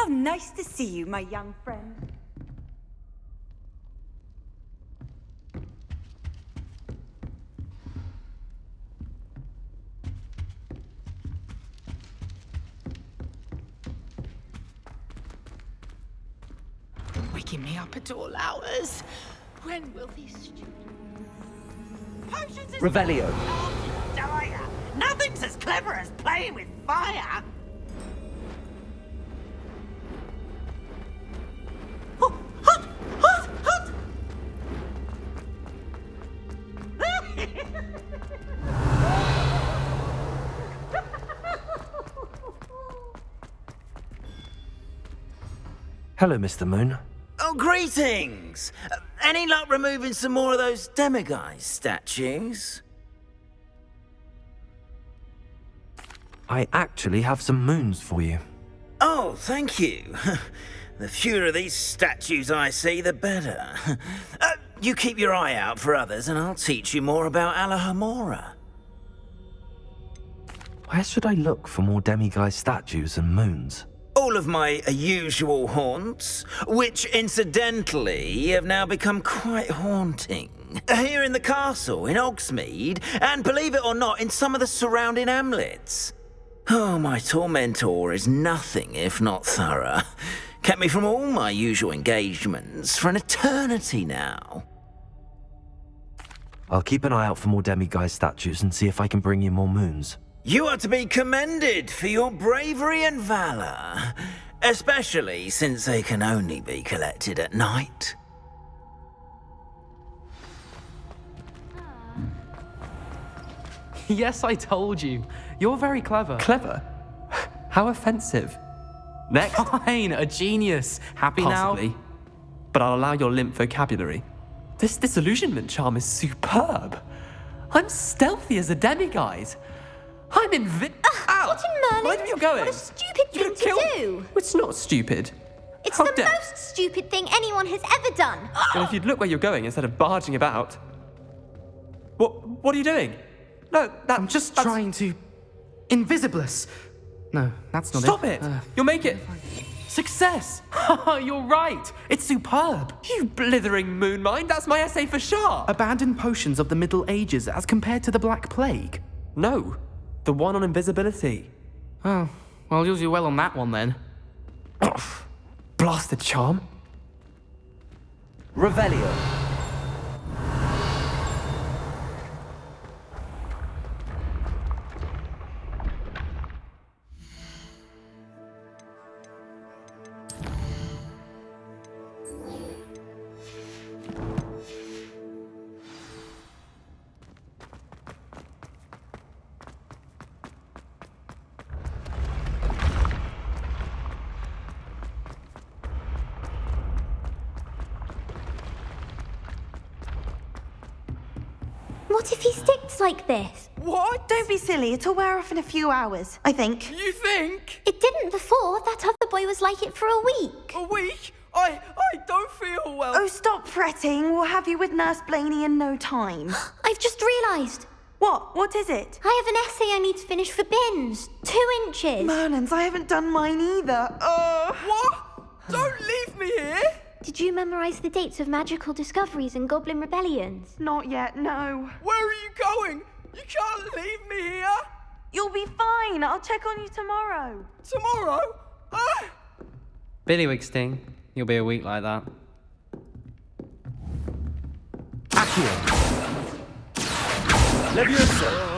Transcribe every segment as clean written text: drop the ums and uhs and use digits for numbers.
How nice to see you, my young friend. Waking me up at all hours. When will these potions is Revelio. Dire. Nothing's as clever as playing with fire. Oh, hot, hot, hot. Hello, Mr. Moon. Oh, greetings. Any luck removing some more of those demiguise statues? I actually have some moons for you. Oh, thank you. The fewer of these statues I see, the better. You keep your eye out for others, and I'll teach you more about Alohomora. Where should I look for more demiguise statues and moons? All of my usual haunts, which incidentally have now become quite haunting. Here in the castle, in Hogsmeade, and believe it or not, in some of the surrounding hamlets. Oh, my tormentor is nothing if not thorough. Kept me from all my usual engagements for an eternity now. I'll keep an eye out for more demiguise statues and see if I can bring you more moons. You are to be commended for your bravery and valor, especially since they can only be collected at night. Yes, I told you. You're very clever. Clever? How offensive. Next. Fine, a genius. Happy Possibly. now? But I'll allow your limp vocabulary. This disillusionment charm is superb. I'm stealthy as a demiguise. I'm Ow! What in Merlin? Mind where you're going. What a stupid You're thing gonna to kill- do. It's not stupid. It's How the dare- most stupid thing anyone has ever done. And if you'd look where you're going instead of barging about. What are you doing? No, I'm just trying to... Invisibless. No, that's not Stop it. it! You'll make it. Success! You're right. It's superb. You blithering moon mind, that's my essay for sure! Abandoned potions of the Middle Ages as compared to the Black Plague. No, the one on invisibility. Oh, well, you'll do well on that one then. Blasted charm. Revelio. What if he sticks like this? What? Don't be silly. It'll wear off in a few hours, I think. You think? It didn't before. That other boy was like it for a week. A week? I don't feel well. Oh, stop fretting. We'll have you with Nurse Blaney in no time. I've just realised. What? What is it? I have an essay I need to finish for bins. 2 inches. Merlins, I haven't done mine either. What? Don't leave me here. Did you memorise the dates of magical discoveries and goblin rebellions? Not yet, no. Where are you going? You can't leave me here. You'll be fine. I'll check on you tomorrow. Tomorrow? Ah! Billywig you'll be a week like that. Accio. Leviosa.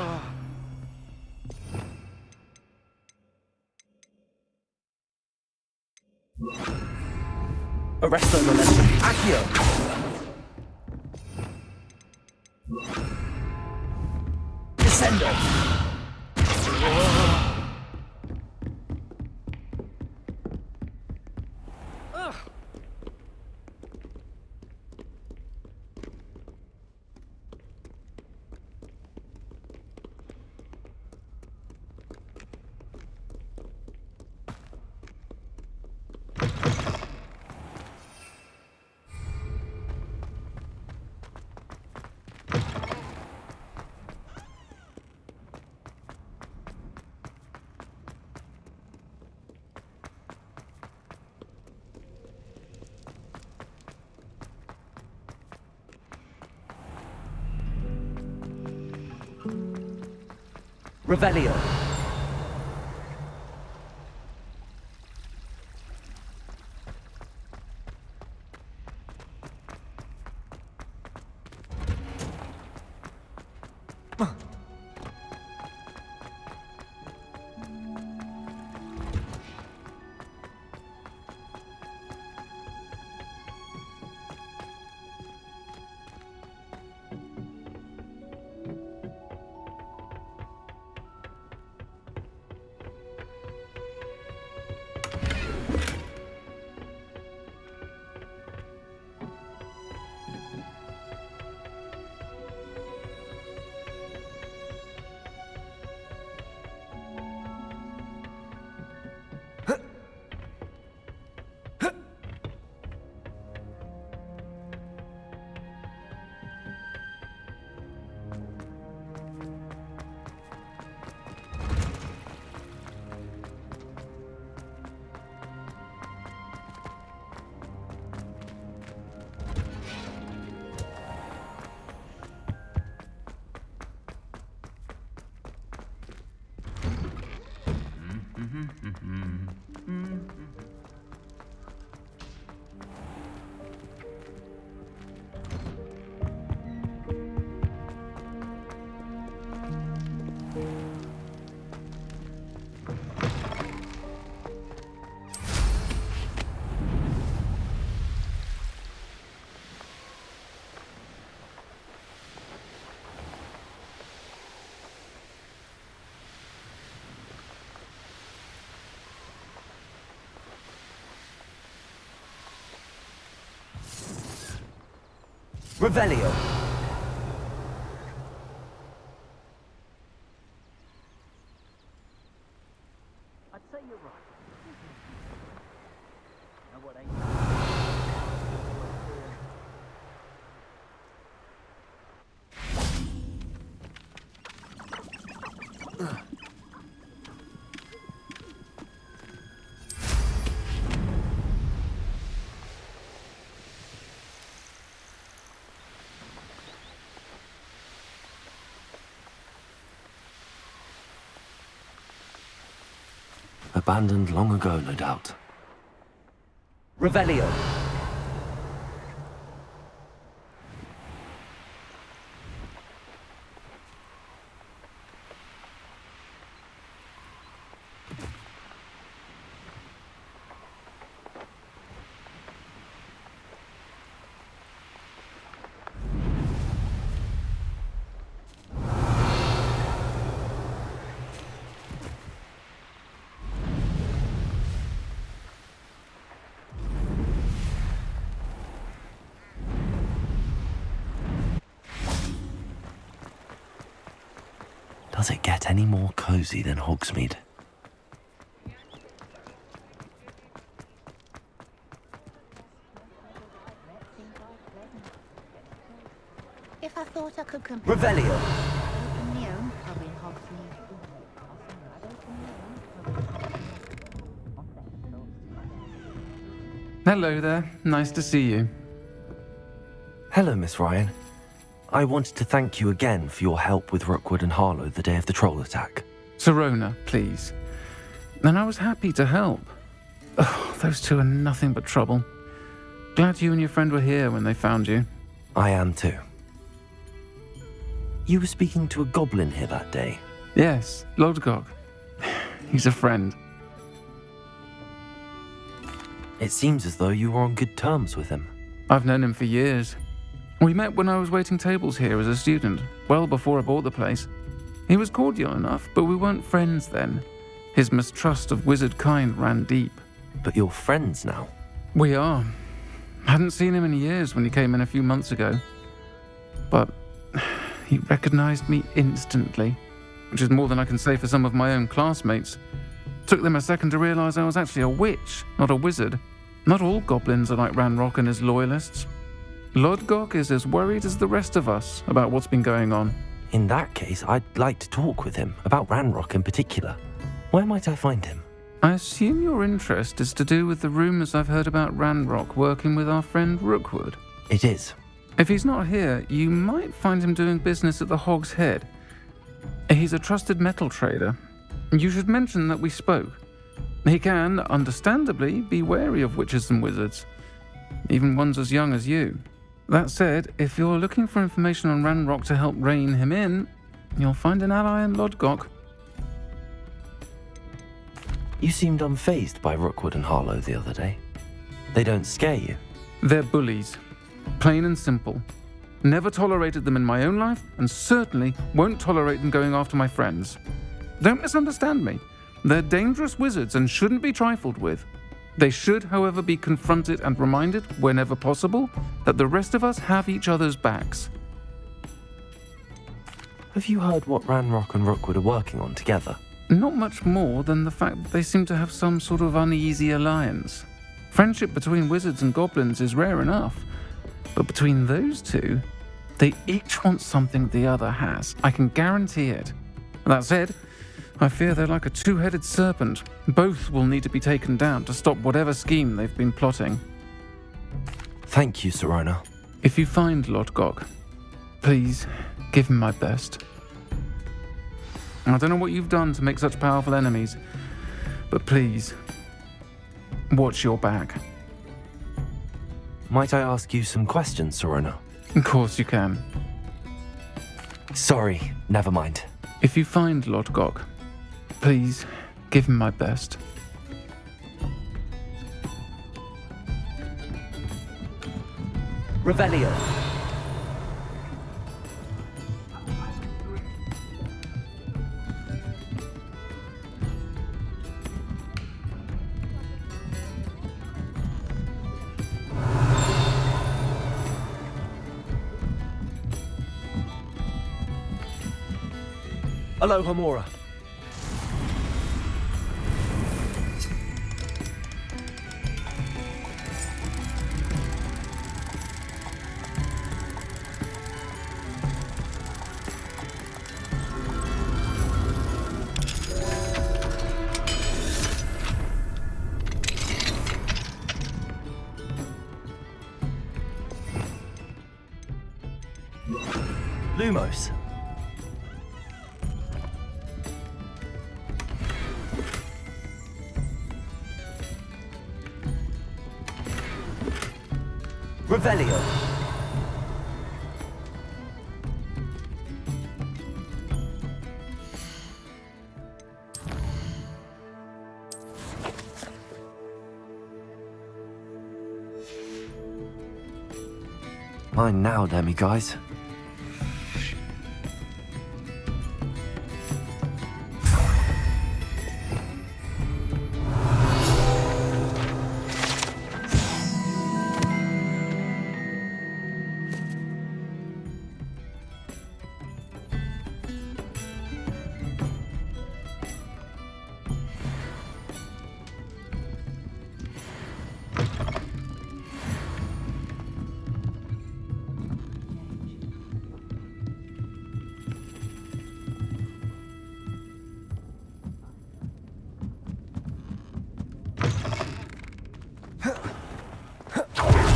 Arresto momentum. Accio. Descendo. Revelio. Revelio. I'd say you're right. Now what Abandoned long ago, no doubt. Revelio. Does it get any more cozy than Hogsmeade? If I thought I could compete. Revelio. Open my own pub in Hogsmeade. Hello there. Nice to see you. Hello, Miss Ryan. I wanted to thank you again for your help with Rookwood and Harlow the day of the troll attack. Serona, please. And I was happy to help. Oh, those two are nothing but trouble. Glad you and your friend were here when they found you. I am too. You were speaking to a goblin here that day. Yes, Lodgok. He's a friend. It seems as though you were on good terms with him. I've known him for years. We met when I was waiting tables here as a student, well before I bought the place. He was cordial enough, but we weren't friends then. His mistrust of wizard kind ran deep. But you're friends now. We are. Hadn't seen him in years when he came in a few months ago. But he recognized me instantly, which is more than I can say for some of my own classmates. Took them a second to realize I was actually a witch, not a wizard. Not all goblins are like Ranrock and his loyalists. Lodgok is as worried as the rest of us about what's been going on. In that case, I'd like to talk with him, about Ranrock in particular. Where might I find him? I assume your interest is to do with the rumors I've heard about Ranrock working with our friend Rookwood. It is. If he's not here, you might find him doing business at the Hog's Head. He's a trusted metal trader. You should mention that we spoke. He can, understandably, be wary of witches and wizards, even ones as young as you. That said, if you're looking for information on Ranrock to help rein him in, you'll find an ally in Lodgok. You seemed unfazed by Rookwood and Harlow the other day. They don't scare you. They're bullies. Plain and simple. Never tolerated them in my own life, and certainly won't tolerate them going after my friends. Don't misunderstand me. They're dangerous wizards and shouldn't be trifled with. They should, however, be confronted and reminded, whenever possible, that the rest of us have each other's backs. Have you heard what Ranrock and Rookwood are working on together? Not much more than the fact that they seem to have some sort of uneasy alliance. Friendship between wizards and goblins is rare enough, but between those two, they each want something the other has. I can guarantee it. That said, I fear they're like a two-headed serpent. Both will need to be taken down to stop whatever scheme they've been plotting. Thank you, Sirona. If you find Lodgok, please give him my best. I don't know what you've done to make such powerful enemies, but please, watch your back. Might I ask you some questions, Sirona? Of course you can. Sorry, never mind. If you find Lodgok, please give him my best. Revelio. Aloha Mora. Lumos. Revelio. Mine now, Demi guys.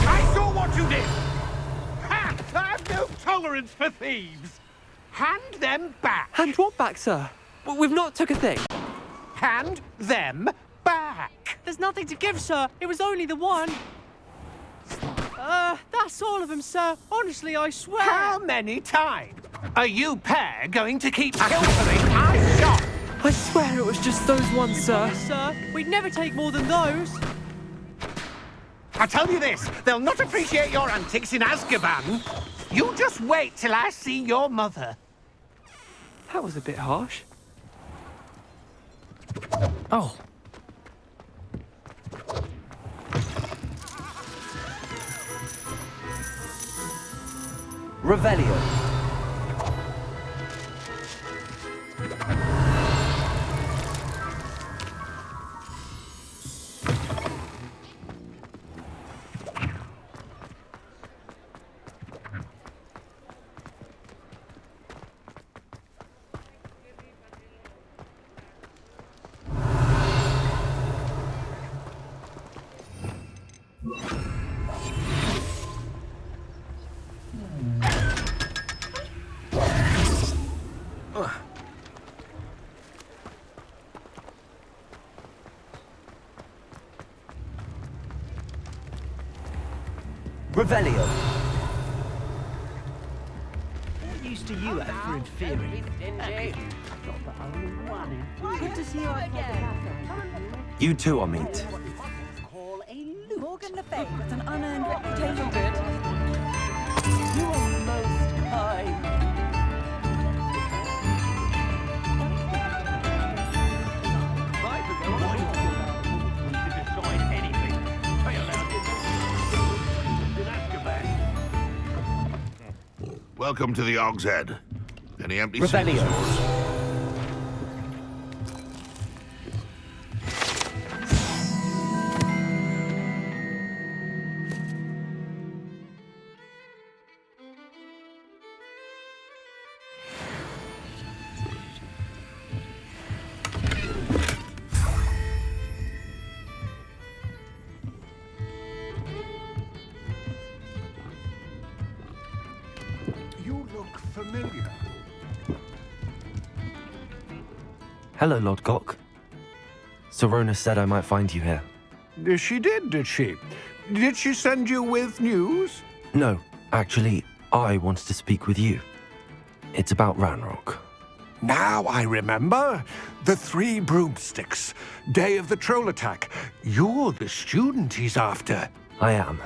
I saw what you did! Ha! I have no tolerance for thieves! Hand them back! Hand what back, sir? We've not took a thing. Hand them back! There's nothing to give, sir. It was only the one. That's all of them, sir. Honestly, I swear. How many times are you pair going to keep pilfering my shop? I swear it was just those ones, sir. Sir, we'd never take more than those. I tell you this, they'll not appreciate your antics in Azkaban. You just wait till I see your mother. That was a bit harsh. Oh. Revelio. Revelio. What use do you have for inferior? Good to see you again. You too, Amit. Morgan Le Fay, that's an unearned reputation. Good. You are most kind. Welcome to the Og's Head. Any empty seats, Revelio. yours? You look familiar. Hello, Lord Gok. Sorona said I might find you here. She did she? Did she send you with news? No, actually, I wanted to speak with you. It's about Ranrock. Now I remember. The 3 broomsticks. Day of the troll attack. You're the student he's after. I am,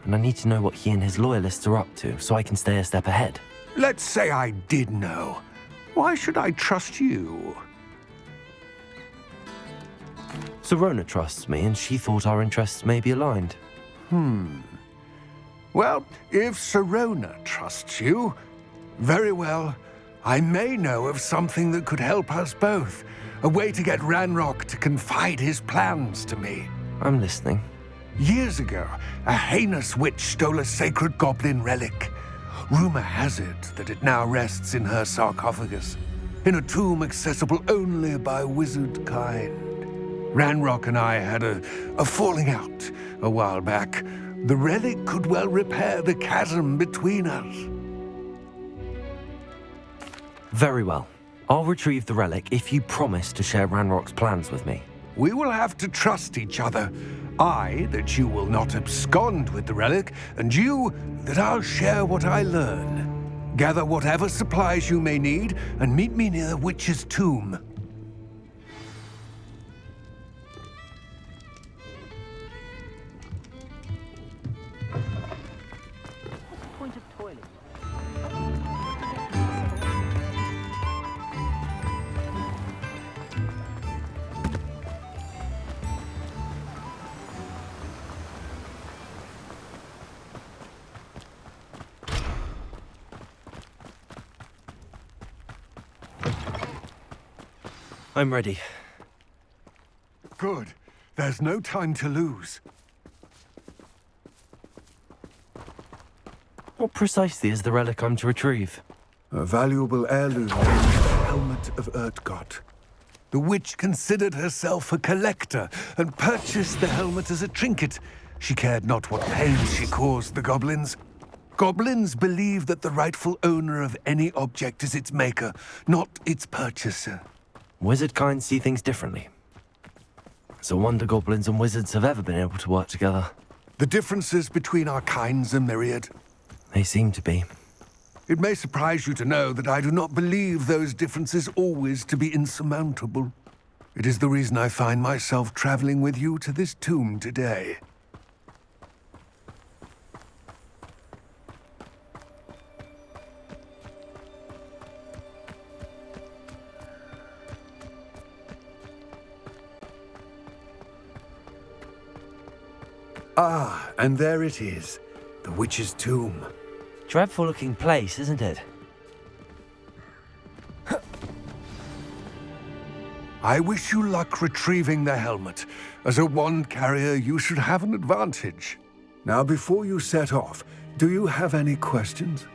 and I need to know what he and his loyalists are up to so I can stay a step ahead. Let's say I did know. Why should I trust you? Sorona trusts me, and she thought our interests may be aligned. Well, if Sorona trusts you, very well. I may know of something that could help us both. A way to get Ranrock to confide his plans to me. I'm listening. Years ago, a heinous witch stole a sacred goblin relic. Rumor has it that it now rests in her sarcophagus, in a tomb accessible only by wizard kind. Ranrock and I had a falling out a while back. The relic could well repair the chasm between us. Very well. I'll retrieve the relic if you promise to share Ranrock's plans with me. We will have to trust each other. I, that you will not abscond with the relic, and you, that I'll share what I learn. Gather whatever supplies you may need, and meet me near the witch's tomb. Point of toilet. I'm ready. Good. There's no time to lose. What precisely is the relic I'm to retrieve? A valuable heirloom, the helmet of Urtkot. The witch considered herself a collector and purchased the helmet as a trinket. She cared not what pain she caused the goblins. Goblins believe that the rightful owner of any object is its maker, not its purchaser. Wizard kind see things differently. It's a wonder goblins and wizards have ever been able to work together. The differences between our kinds are myriad. They seem to be. It may surprise you to know that I do not believe those differences always to be insurmountable. It is the reason I find myself traveling with you to this tomb today. Ah, and there it is, the witch's tomb. Dreadful looking place, isn't it? I wish you luck retrieving the helmet. As a wand carrier, you should have an advantage. Now, before you set off, do you have any questions?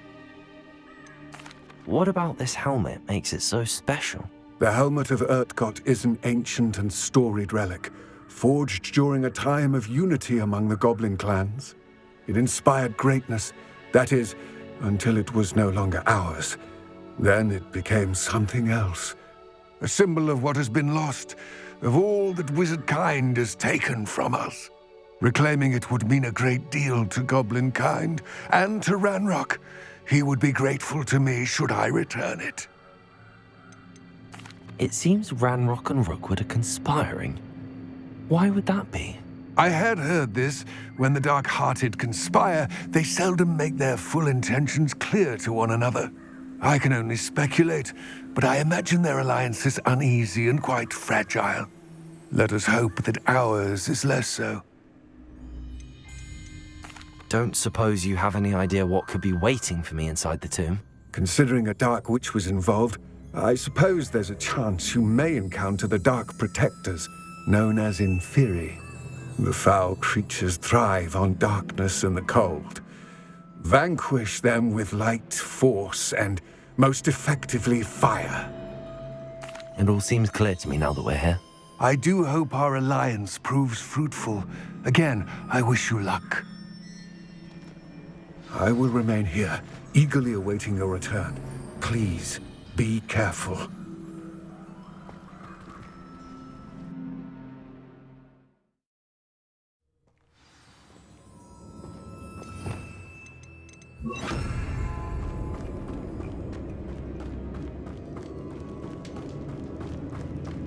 What about this helmet makes it so special? The helmet of Urtkot is an ancient and storied relic, forged during a time of unity among the goblin clans. It inspired greatness, that is, until it was no longer ours. Then it became something else. A symbol of what has been lost, of all that wizard kind has taken from us. Reclaiming it would mean a great deal to goblin kind, and to Ranrock. He would be grateful to me should I return it. It seems Ranrock and Rookwood are conspiring. Why would that be? I had heard this. When the dark-hearted conspire, they seldom make their full intentions clear to one another. I can only speculate, but I imagine their alliance is uneasy and quite fragile. Let us hope that ours is less so. Don't suppose you have any idea what could be waiting for me inside the tomb? Considering a Dark Witch was involved, I suppose there's a chance you may encounter the Dark Protectors, known as Inferi. The foul creatures thrive on darkness and the cold. Vanquish them with light, force, and most effectively fire. It all seems clear to me now that we're here. I do hope our alliance proves fruitful. Again, I wish you luck. I will remain here, eagerly awaiting your return. Please, be careful.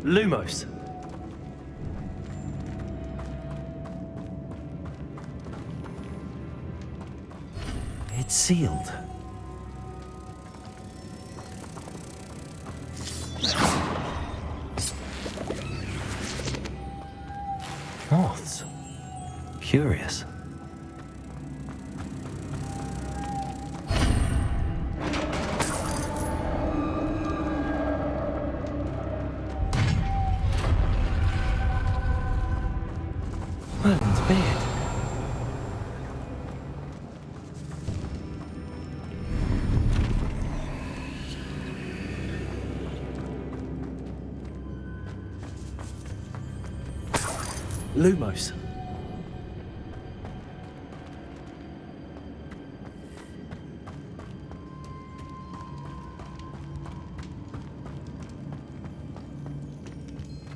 Lumos! It's sealed. Moths. Curious. Merlin's beard. Lumos.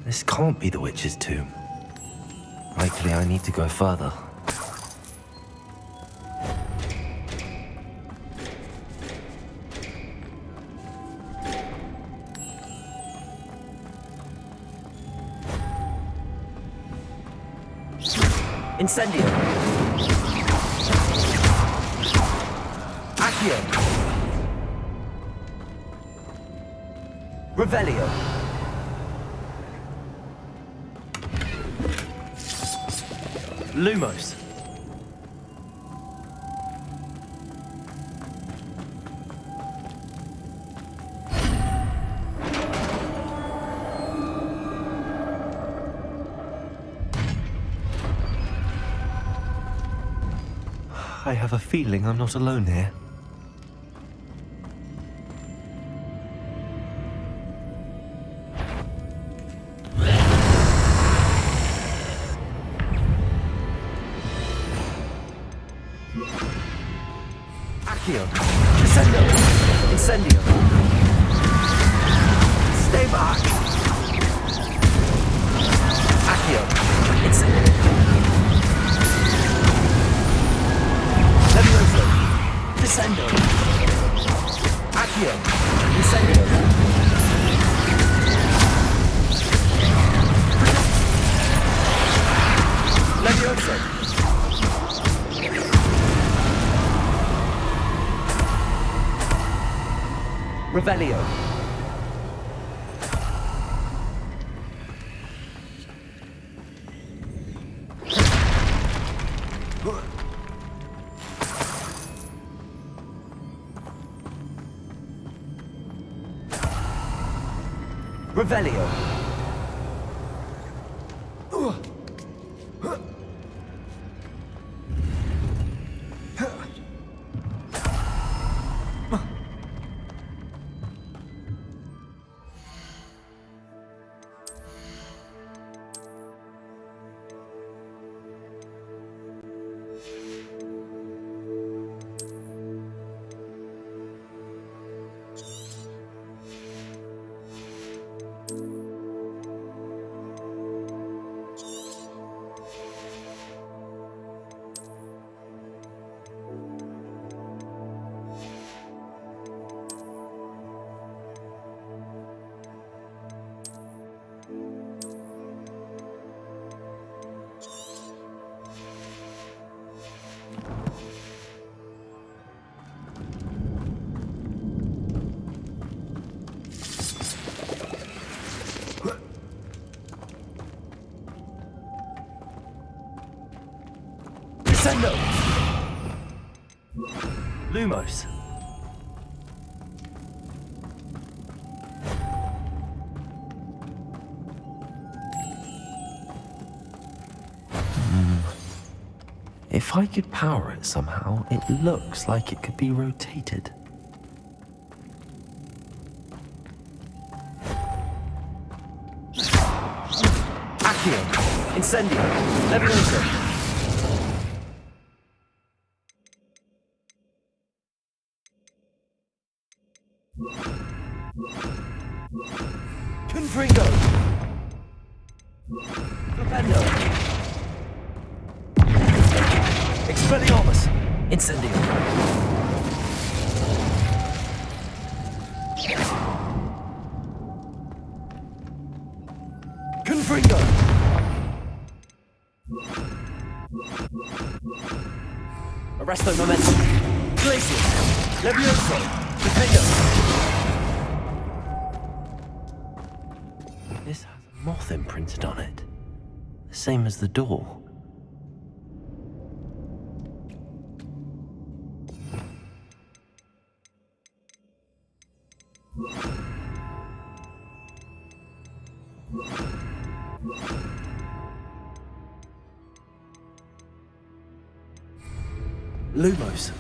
This can't be the witch's tomb. Likely I need to go further. Incendio! Accio! Revelio! Lumos! I have a feeling I'm not alone here. Accio! Incendio! Incendio! Stay back! Accio! Incendio! Levioso! Descendo! Accio! Incendio! Levioso! Revelio! Revelio! Descendo! Lumos. If I could power it somehow, it looks like it could be rotated. Accio! Incendio! Levioso! Confringo! Flipendo! Expelliarmus! Incendio! Confringo! Arresto Momentum! Glacius! Levioso! Defendo! This has a moth imprinted on it. The same as the door. Lumos.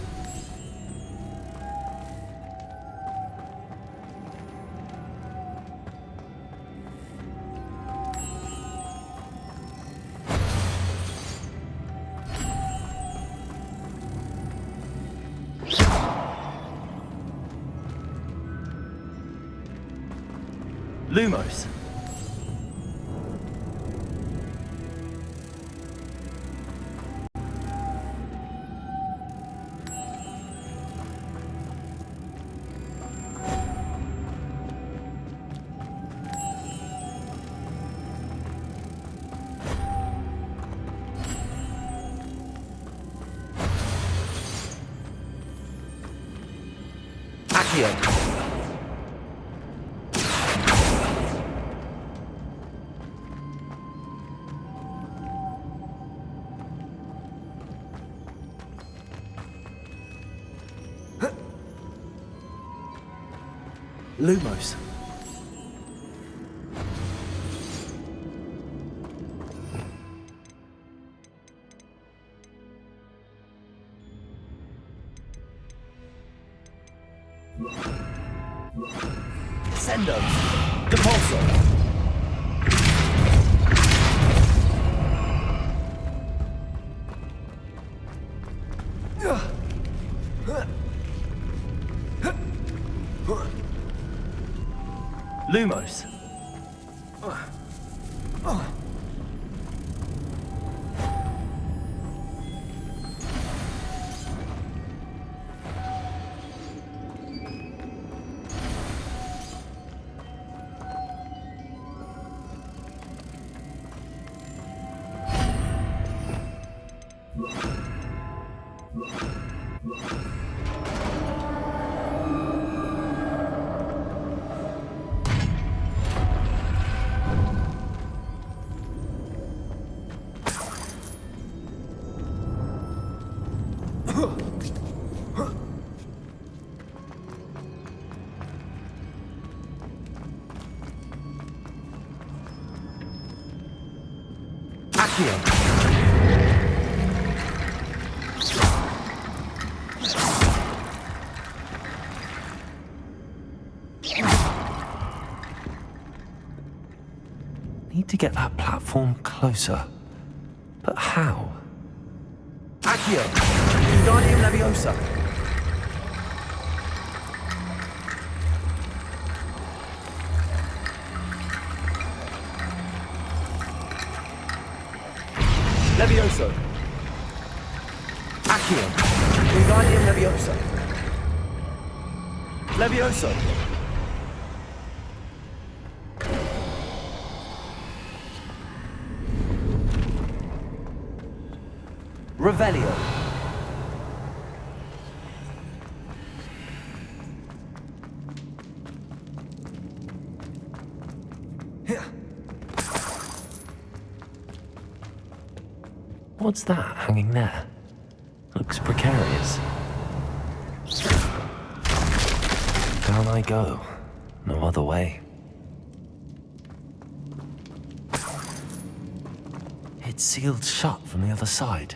Lumos. Accio. Lumos. Descendo. Depulso. Lumos. Accio. Need to get that platform closer. But how? Accio! Wingardium Leviosa! Levioso! Accio! Wingardium Leviosa! Levioso! Revelio. What's that hanging there? Looks precarious. Down I go. No other way. It's sealed shut from the other side.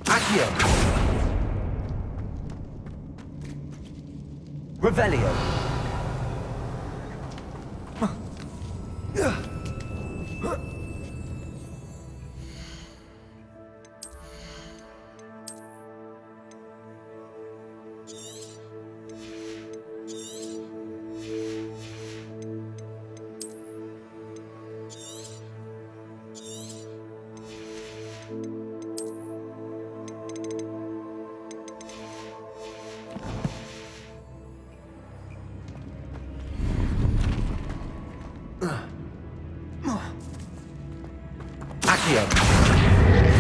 Accio! Revelio! Accio!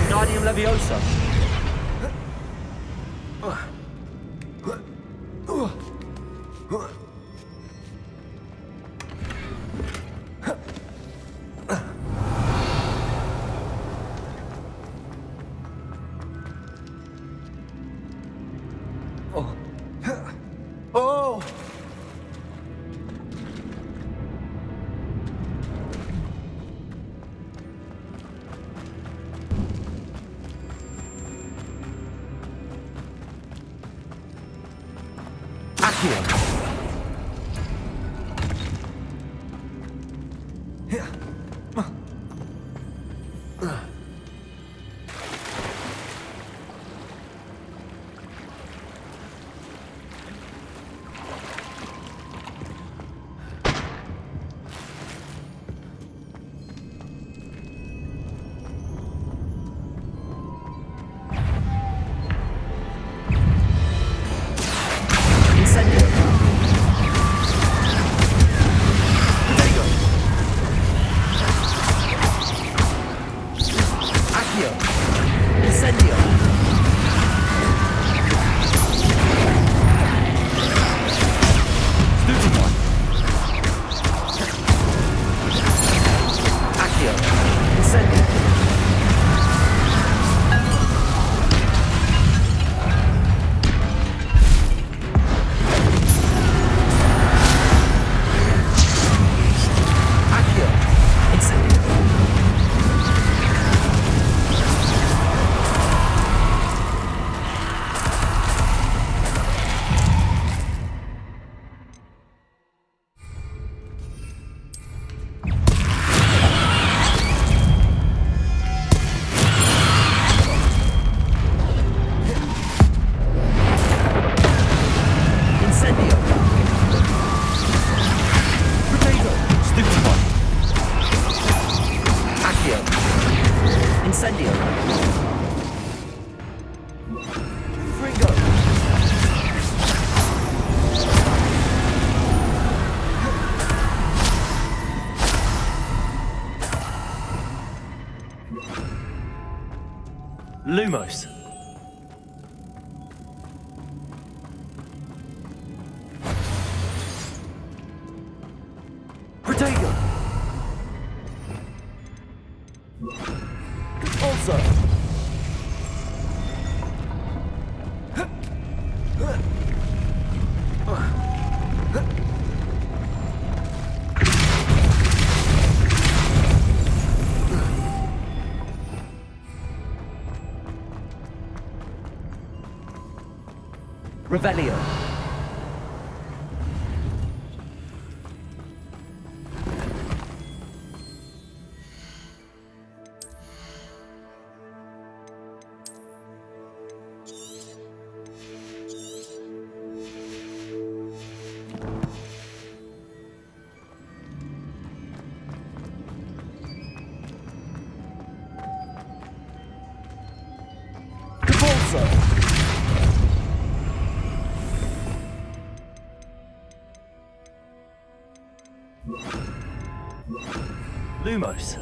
Guardium Leviosa! Oh! Accio! Lumos. Protego! Also! Revelio. Lumos.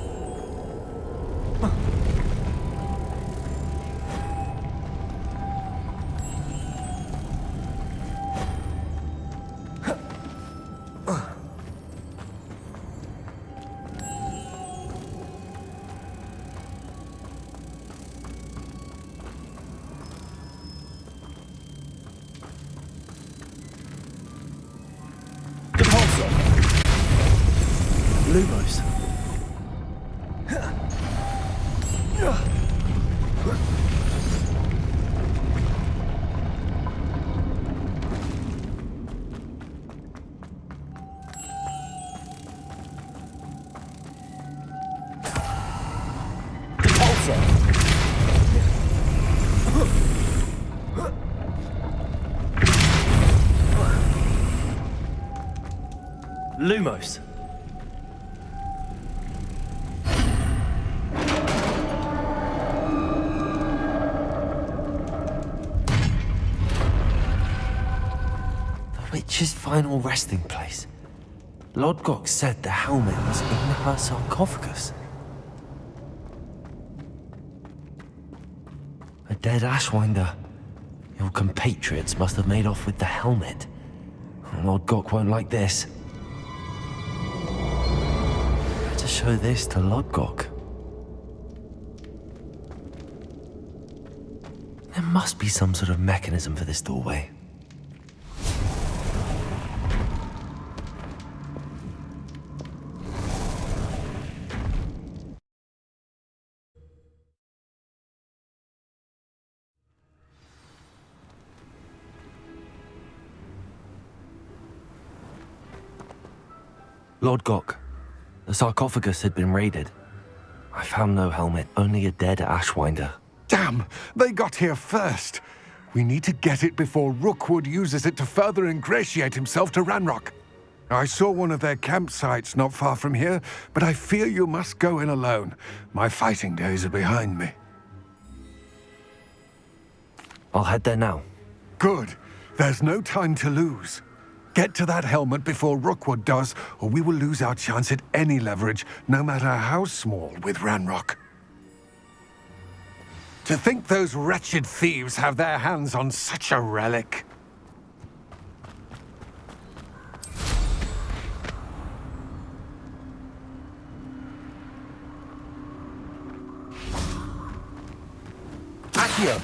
Lumos. Lumos. The witch's final resting place. Lodgok said the helmet was in her sarcophagus. A dead Ashwinder. Your compatriots must have made off with the helmet. Lodgok won't like this. Better show this to Lodgok. There must be some sort of mechanism for this doorway. Lodgok, the sarcophagus had been raided. I found no helmet, only a dead Ashwinder. Damn! They got here first. We need to get it before Rookwood uses it to further ingratiate himself to Ranrock. I saw one of their campsites not far from here, but I fear you must go in alone. My fighting days are behind me. I'll head there now. Good. There's no time to lose. Get to that helmet before Rookwood does, or we will lose our chance at any leverage, no matter how small, with Ranrock. To think those wretched thieves have their hands on such a relic. Accio!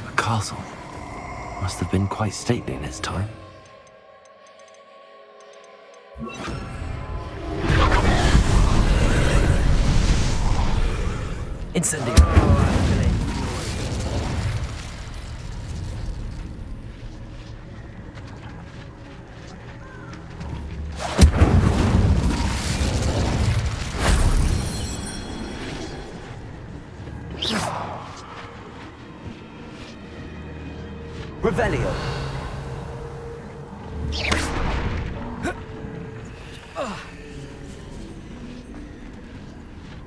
The castle must have been quite stately in its time. Incendio. Revelio.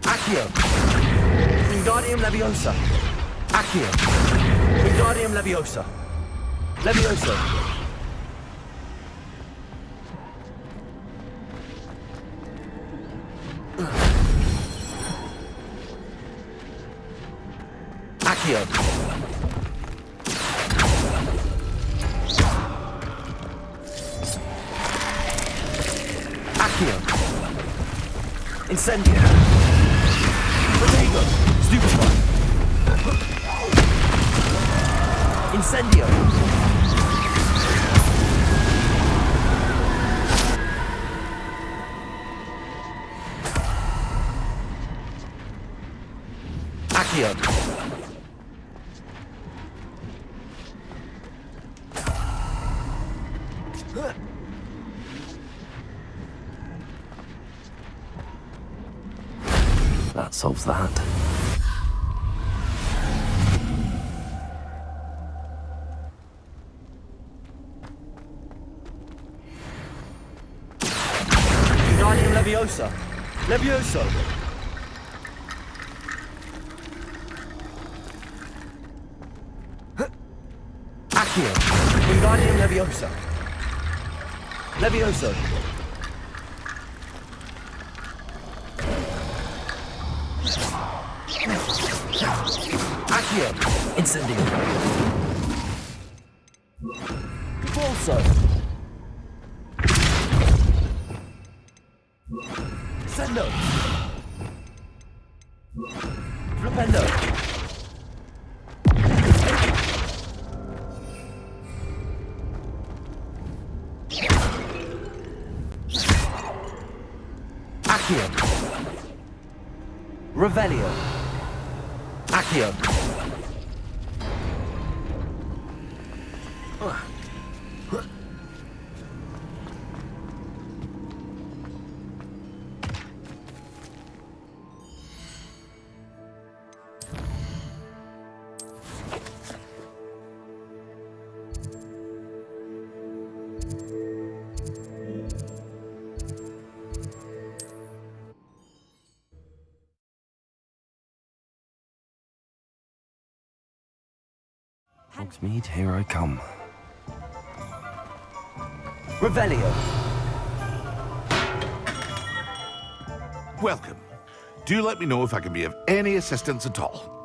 Accio. Wingardium Leviosa. Accio. Wingardium Leviosa. Leviosa. Accio. Incendio. Protego. Stupefy. Incendio. Accio. That solves that. Wingardium Leviosa. Levioso. Accio. Wingardium Leviosa. Levioso. Accio. Incendio. Repulso. Sendo. Flipendo. Accio. Revelio. Accio. Hogsmeade, here I come. Revelio. Welcome. Do let me know if I can be of any assistance at all.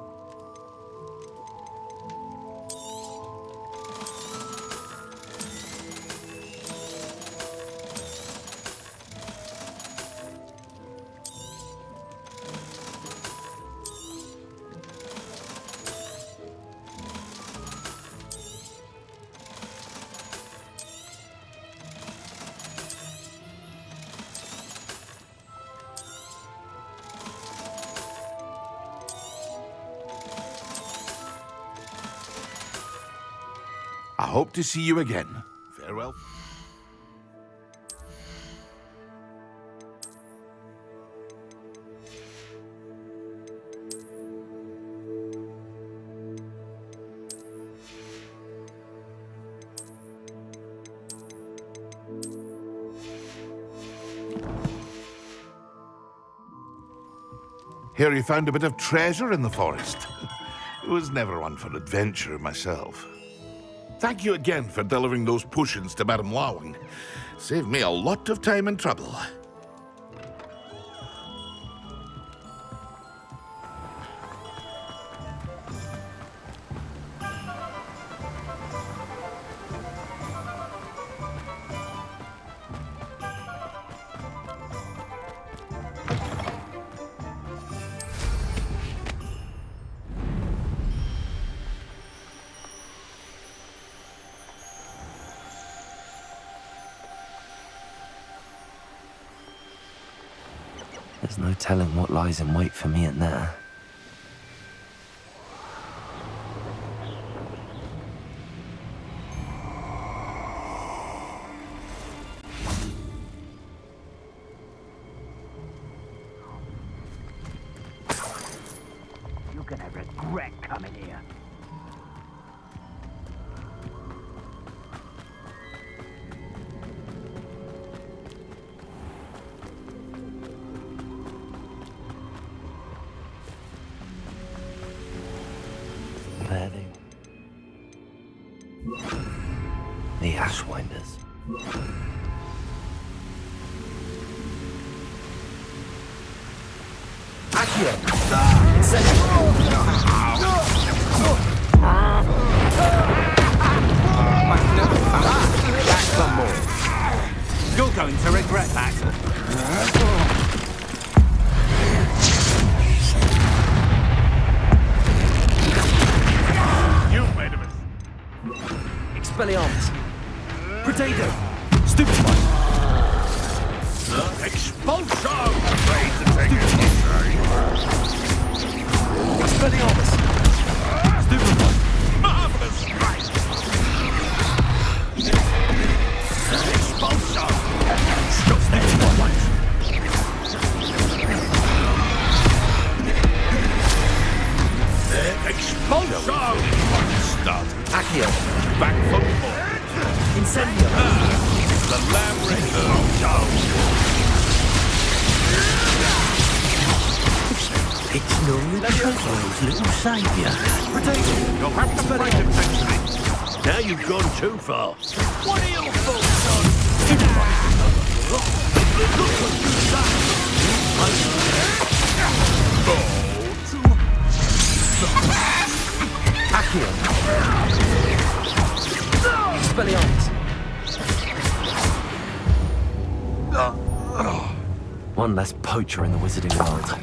I hope to see you again. Farewell. Hear you found a bit of treasure in the forest. I was never one for adventure myself. Thank you again for delivering those potions to Madame Lawing. Saved me a lot of time and trouble. There's no telling what lies in wait for me in there. You're gonna regret coming here. There they The Ashwinders. Accio. That's some more. You're going to regret that. You've made a mistake. Expelliarmus. Potato. Stupefy. Expulso! Afraid to take it. Expelliarmus. Stupefy. Marvelous strike! Expulso! Stop that one. Expulso! Start. Accio. Back foot forward. Incendio. The lamb expulso! It's no Choco's little saviour. Potato. You'll have to fight him next time. Now you've gone too far. What are your thoughts on Accio. Expelliarmus. One less poacher in the wizarding world.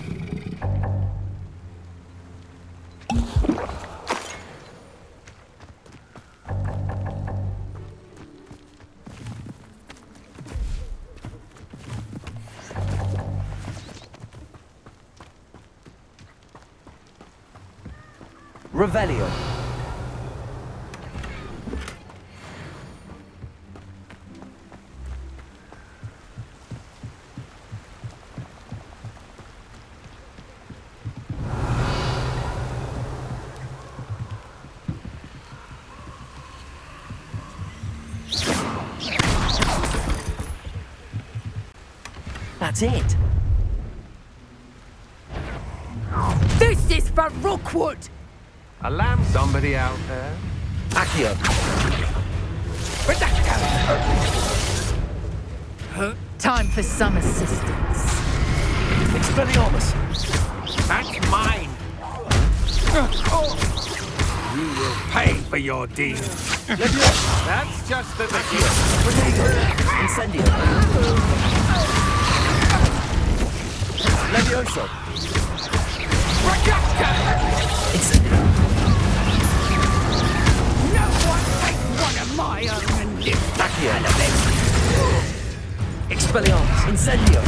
Revelio. That's it. This is for Rookwood! A lamb. Somebody out there? Accio. Time for some assistance. Expelliarmus. That's mine. You will pay for your deeds. That's just the beginning. Incendio. Levioso. Incendio. No one take one of my own and live Accio. Expelliarmus. Incendio.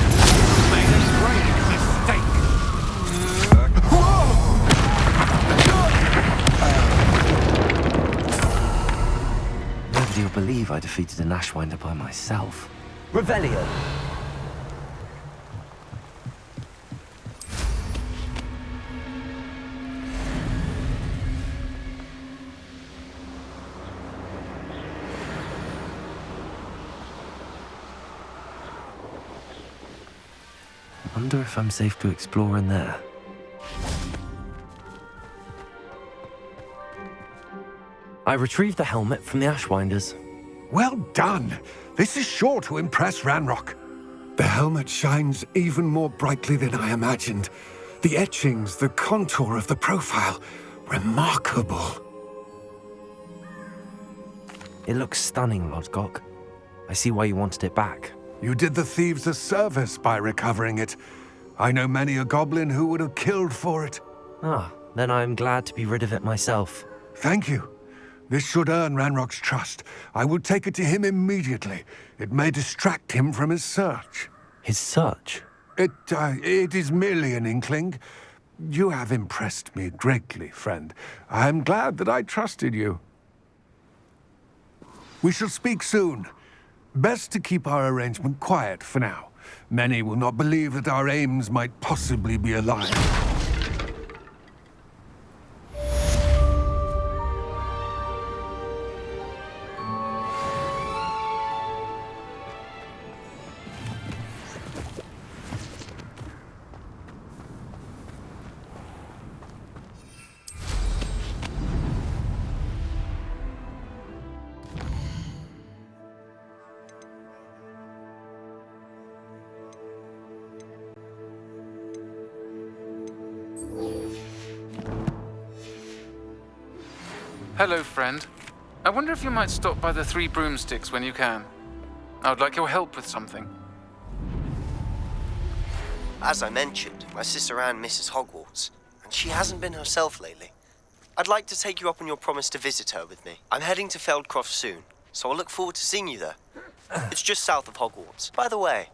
Made a great mistake. Nobody will believe I defeated an Ashwinder by myself. Revelio. Wonder if I'm safe to explore in there. I retrieved the helmet from the Ashwinders. Well done. This is sure to impress Ranrock. The helmet shines even more brightly than I imagined. The etchings, the contour of the profile, remarkable. It looks stunning, Lodgok. I see why you wanted it back. You did the thieves a service by recovering it. I know many a goblin who would have killed for it. Ah, then I'm glad to be rid of it myself. Thank you. This should earn Ranrock's trust. I will take it to him immediately. It may distract him from his search. His search? It is merely an inkling. You have impressed me greatly, friend. I am glad that I trusted you. We shall speak soon. Best to keep our arrangement quiet for now. Many will not believe that our aims might possibly be aligned. Hello, friend. I wonder if you might stop by the Three Broomsticks when you can. I would like your help with something. As I mentioned, my sister Anne misses Hogwarts, and she hasn't been herself lately. I'd like to take you up on your promise to visit her with me. I'm heading to Feldcroft soon, so I'll look forward to seeing you there. It's just south of Hogwarts. By the way,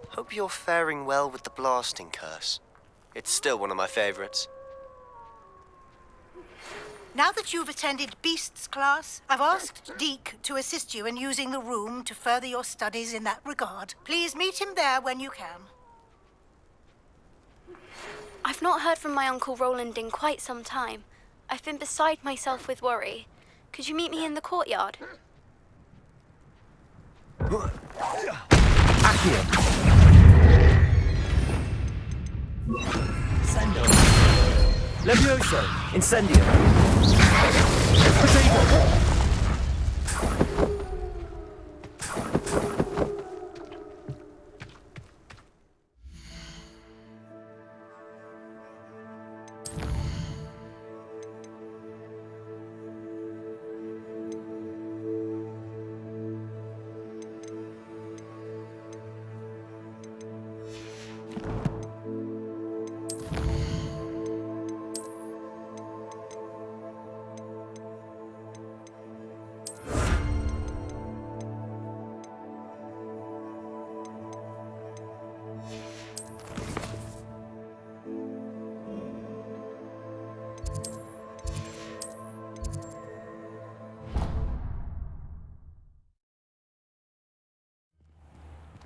hope you're faring well with the blasting curse. It's still one of my favorites. Now that you've attended Beasts class, I've asked Deke to assist you in using the room to further your studies in that regard. Please meet him there when you can. I've not heard from my Uncle Roland in quite some time. I've been beside myself with worry. Could you meet me in the courtyard? Accio. Sendo. Levioso. Incendio. Potato.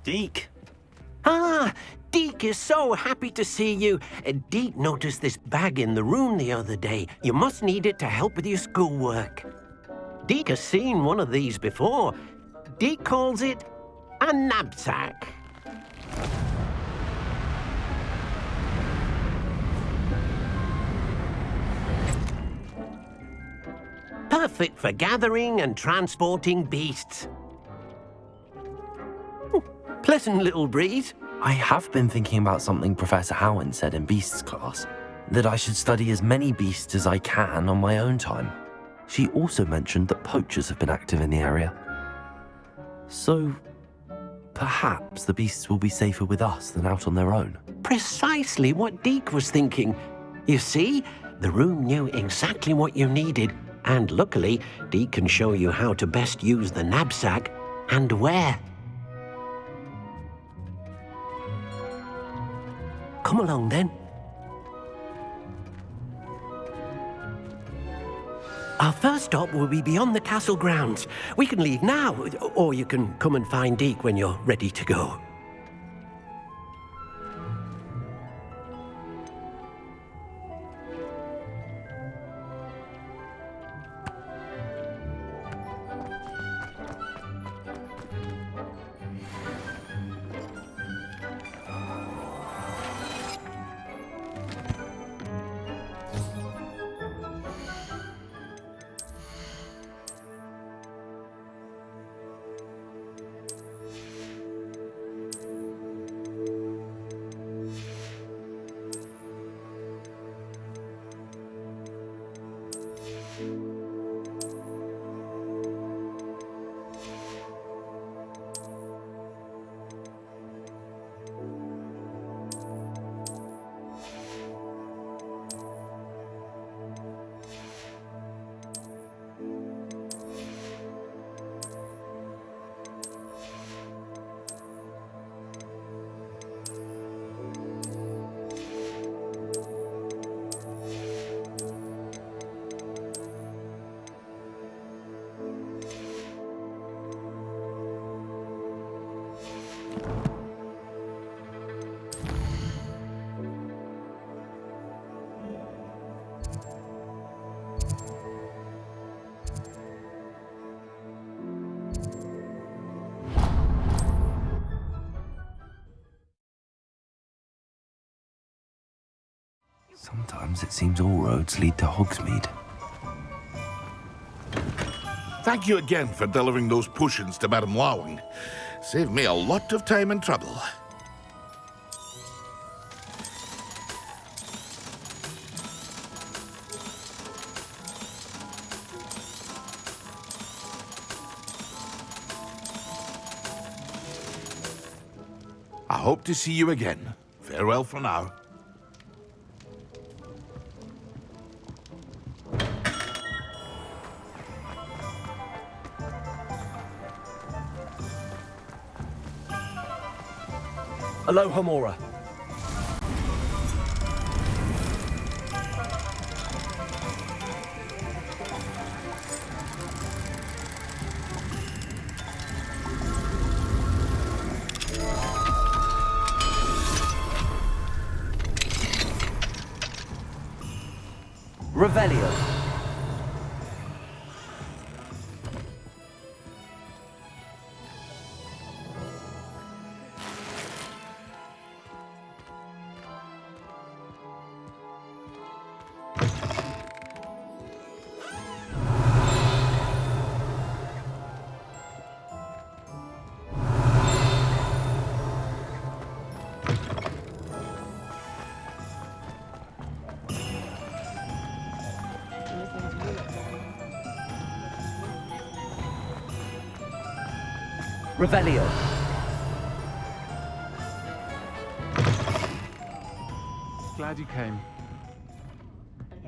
Deke. Ah, Deke is so happy to see you. Deke noticed this bag in the room the other day. You must need it to help with your schoolwork. Deke has seen one of these before. Deke calls it a knapsack. Perfect for gathering and transporting beasts. Pleasant little breeze. I have been thinking about something Professor Howen said in Beasts class, that I should study as many beasts as I can on my own time. She also mentioned that poachers have been active in the area. So, perhaps the beasts will be safer with us than out on their own. Precisely what Deke was thinking. You see, the room knew exactly what you needed, and luckily, Deke can show you how to best use the knapsack and where. Come along then. Our first stop will be beyond the castle grounds. We can leave now, or you can come and find Deke when you're ready to go. Sometimes it seems all roads lead to Hogsmeade. Thank you again for delivering those potions to Madame Lowing. Saved me a lot of time and trouble. I hope to see you again. Farewell for now. Aloha Mora. Revelio. Revelio. Glad you came.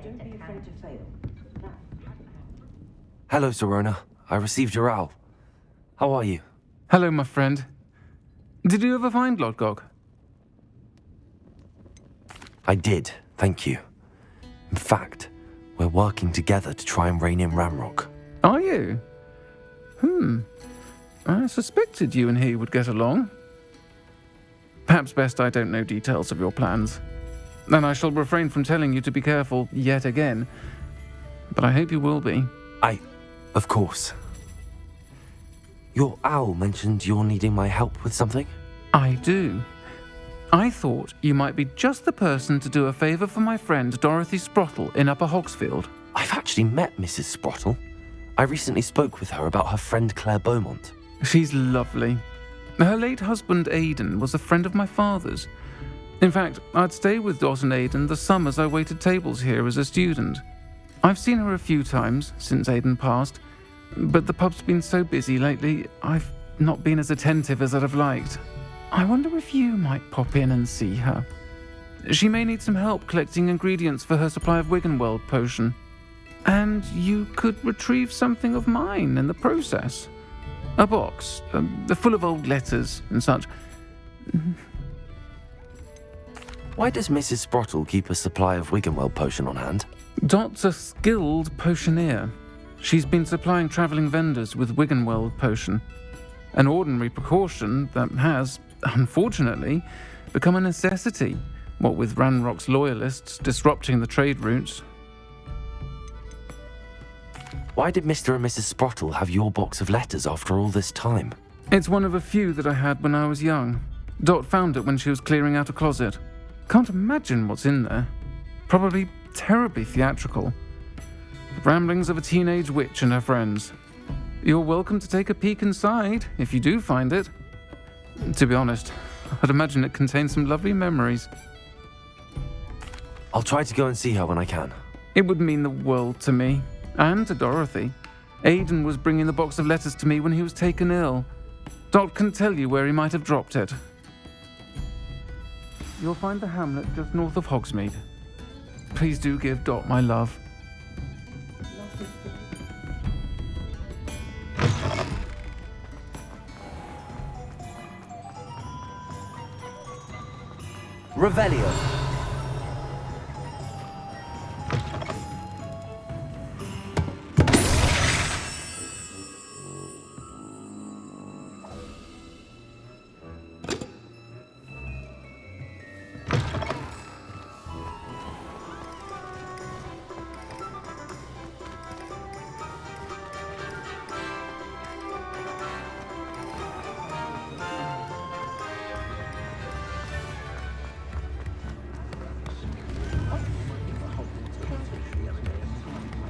Don't be afraid to fail. Hello, Serona. I received your owl. How are you? Hello, my friend. Did you ever find Lodgok? I did, thank you. In fact, we're working together to try and rein in Ramrock. Are you? I suspected you and he would get along. Perhaps best I don't know details of your plans. And I shall refrain from telling you to be careful yet again. But I hope you will be. Of course. Your owl mentioned you're needing my help with something? I do. I thought you might be just the person to do a favour for my friend Dorothy Sprottle in Upper Hogsfield. I've actually met Mrs. Sprottle. I recently spoke with her about her friend Claire Beaumont. She's lovely. Her late husband Aidan was a friend of my father's. In fact, I'd stay with Dot and Aidan the summers I waited tables here as a student. I've seen her a few times since Aidan passed, but the pub's been so busy lately, I've not been as attentive as I'd have liked. I wonder if you might pop in and see her. She may need some help collecting ingredients for her supply of Wiggenweld potion. And you could retrieve something of mine in the process. A box, full of old letters and such. Why does Mrs. Sprottle keep a supply of Wiggenweld potion on hand? Dot's a skilled potioneer. She's been supplying travelling vendors with Wiggenweld potion. An ordinary precaution that has, unfortunately, become a necessity, what with Ranrock's loyalists disrupting the trade routes. Why did Mr. and Mrs. Sprottle have your box of letters after all this time? It's one of a few that I had when I was young. Dot found it when she was clearing out a closet. Can't imagine what's in there. Probably terribly theatrical. The ramblings of a teenage witch and her friends. You're welcome to take a peek inside, if you do find it. To be honest, I'd imagine it contains some lovely memories. I'll try to go and see her when I can. It would mean the world to me, and to Dorothy. Aidan was bringing the box of letters to me when he was taken ill. Dot can tell you where he might have dropped it. You'll find the hamlet just north of Hogsmeade. Please do give Dot my love. Revelio.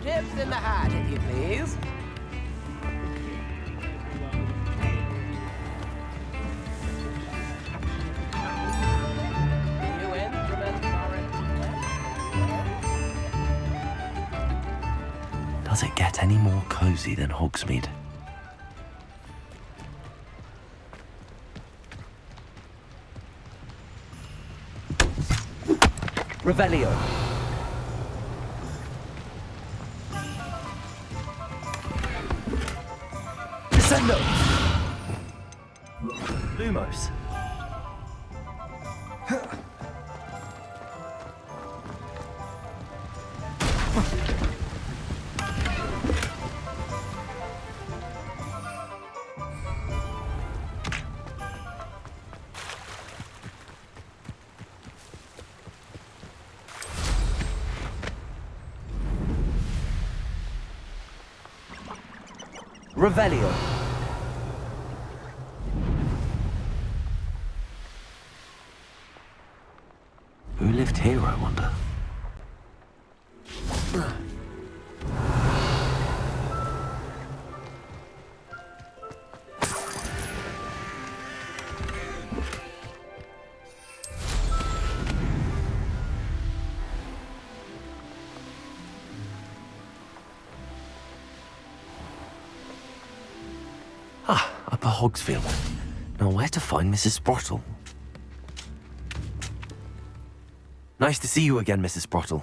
Tips in the hat, if you please. New instruments Does it get any more cozy than Hogsmeade? Revelio. Descendo! Lumos. Revelio. Who lived here, I wonder? Upper Hogsfield. Now where to find Mrs. Sprottle? Nice to see you again, Mrs. Sprottle.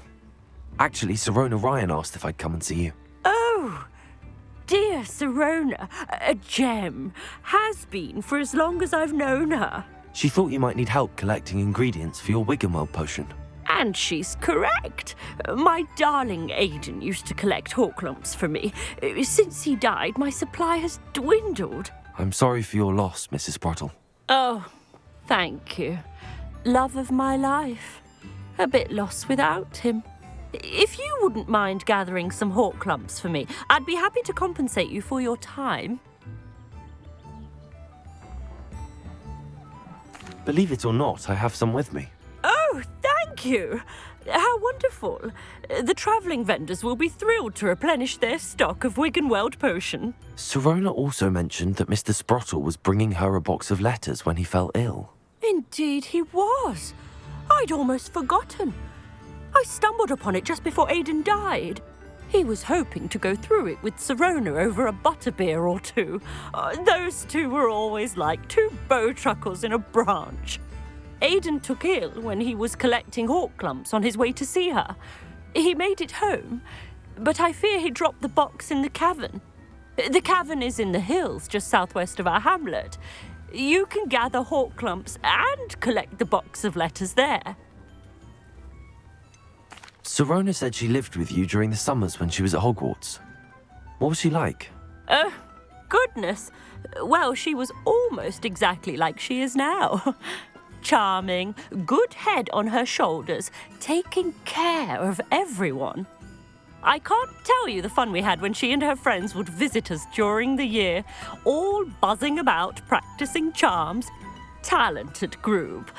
Actually, Sirona Ryan asked if I'd come and see you. Oh, dear Sirona, a gem. Has been for as long as I've known her. She thought you might need help collecting ingredients for your Wiggenweld potion. And she's correct. My darling Aidan used to collect hawklumps for me. Since he died, my supply has dwindled. I'm sorry for your loss, Mrs. Sprottle. Oh, Thank you. Love of my life. A bit lost without him. If you wouldn't mind gathering some hawk clumps for me, I'd be happy to compensate you for your time. Believe it or not, I have some with me. Oh, thank you. How wonderful. The travelling vendors will be thrilled to replenish their stock of Wiggenweld potion. Sirona also mentioned that Mr. Sprottle was bringing her a box of letters when he fell ill. Indeed he was. I'd almost forgotten. I stumbled upon it just before Aidan died. He was hoping to go through it with Sirona over a butterbeer or two. Those two were always like two bowtruckles in a branch. Aidan took ill when he was collecting hawk clumps on his way to see her. He made it home, but I fear he dropped the box in the cavern. The cavern is in the hills just southwest of our hamlet. You can gather hawk clumps and collect the box of letters there. Sirona said she lived with you during the summers when she was at Hogwarts. What was she like? Goodness. Well, she was almost exactly like she is now. Charming, good head on her shoulders, taking care of everyone. I can't tell you the fun we had when she and her friends would visit us during the year, all buzzing about, practicing charms. Talented group.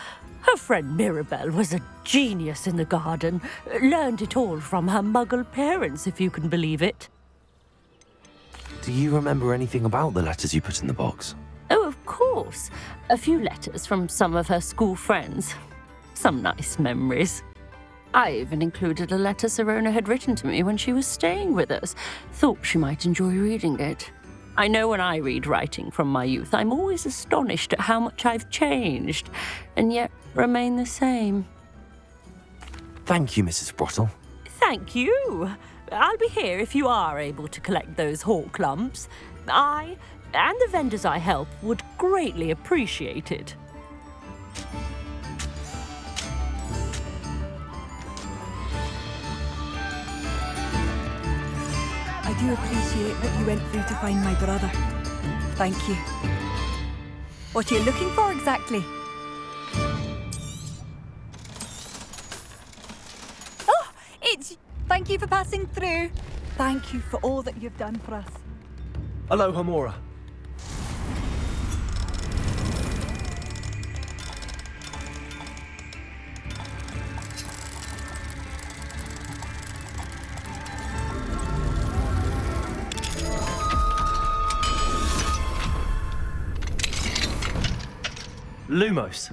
Her friend Mirabelle was a genius in the garden. Learned it all from her muggle parents, if you can believe it. Do you remember anything about the letters you put in the box? Oh, of course. A few letters from some of her school friends. Some nice memories. I even included a letter Sirona had written to me when she was staying with us. Thought she might enjoy reading it. I know when I read writing from my youth, I'm always astonished at how much I've changed, and yet remain the same. Thank you, Mrs. Sprottle. Thank you. I'll be here if you are able to collect those hawk clumps. I, and the vendors I help, would greatly appreciate it. I do appreciate what you went through to find my brother. Thank you. What are you looking for exactly? Oh, it's... Thank you for passing through. Thank you for all that you've done for us. Hello, Hamora. Lumos.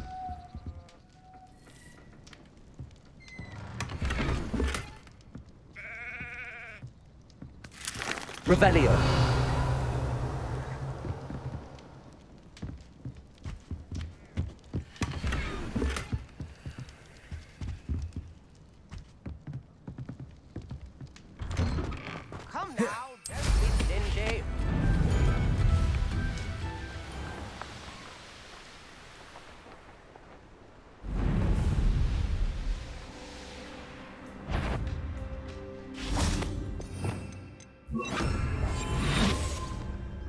Revelio. Come now, don't be stingy.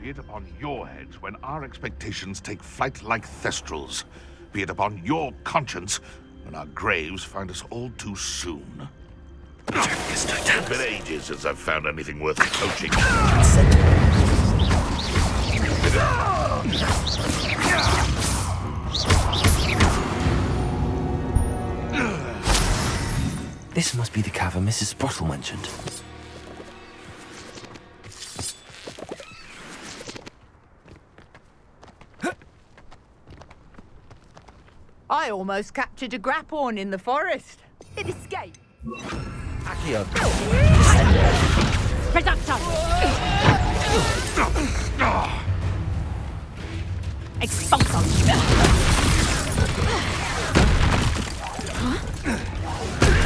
Be it upon your heads when our expectations take flight like thestrals. Be it upon your conscience when our graves find us all too soon. It's been ages since I've found anything worth coaching. This must be the cavern Mrs. Sprottle mentioned. I almost captured a grapphorn in the forest. It escaped. Accio. Reductor! Expulsum!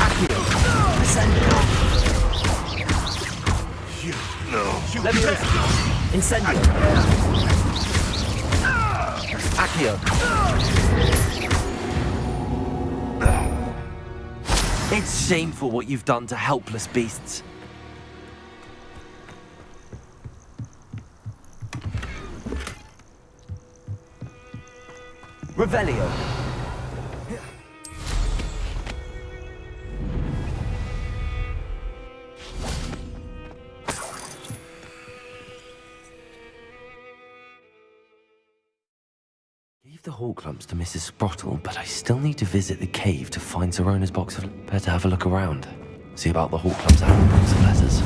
Accio. Leviosa. Incendio. Accio. It's shameful what you've done to helpless beasts. Revelio. Gave the hawk lumps to Mrs. Sprottle, but I still need to visit the cave to find Zerona's box of... Better have a look around. See about the hawk lumps and box of letters.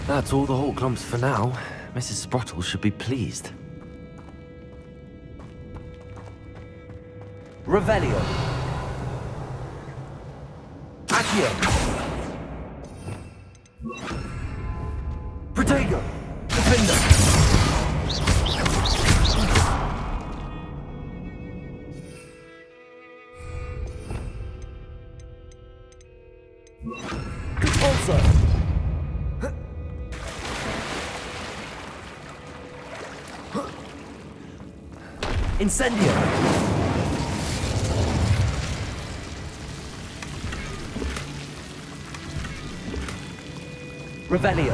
That's all the hawk lumps for now. Mrs. Sprottle should be pleased. Revelio. Accio. Protego. Defender. Expulsor. Incendio. Revelio.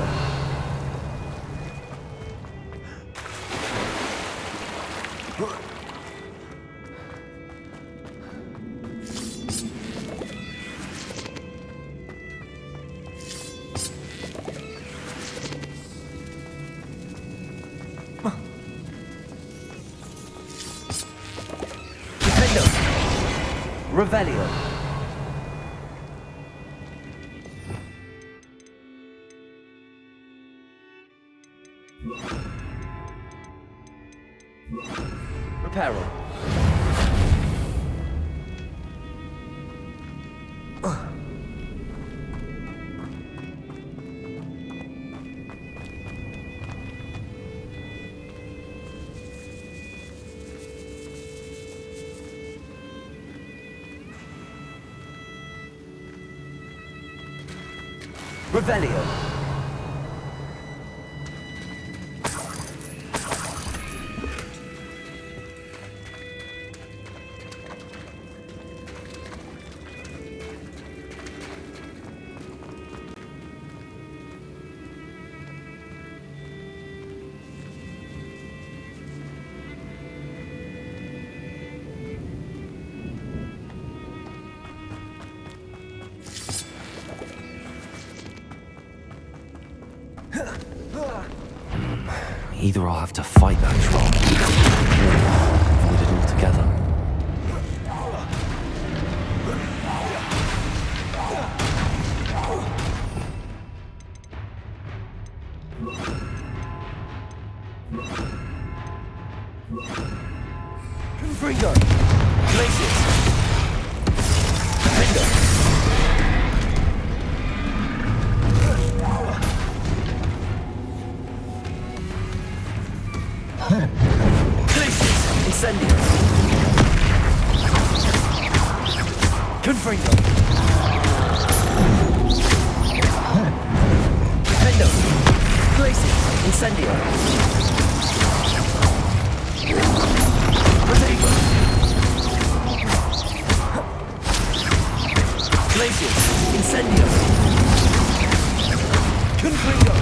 Defendo. Revelio. Reparo. Revelio. Either I'll have to fight that troll, or avoid it altogether. Confringo. Places. Defender. Incendio. Confringo. Defendo. Glacius. Incendio. Protego. Glacius. Incendio. Confringo.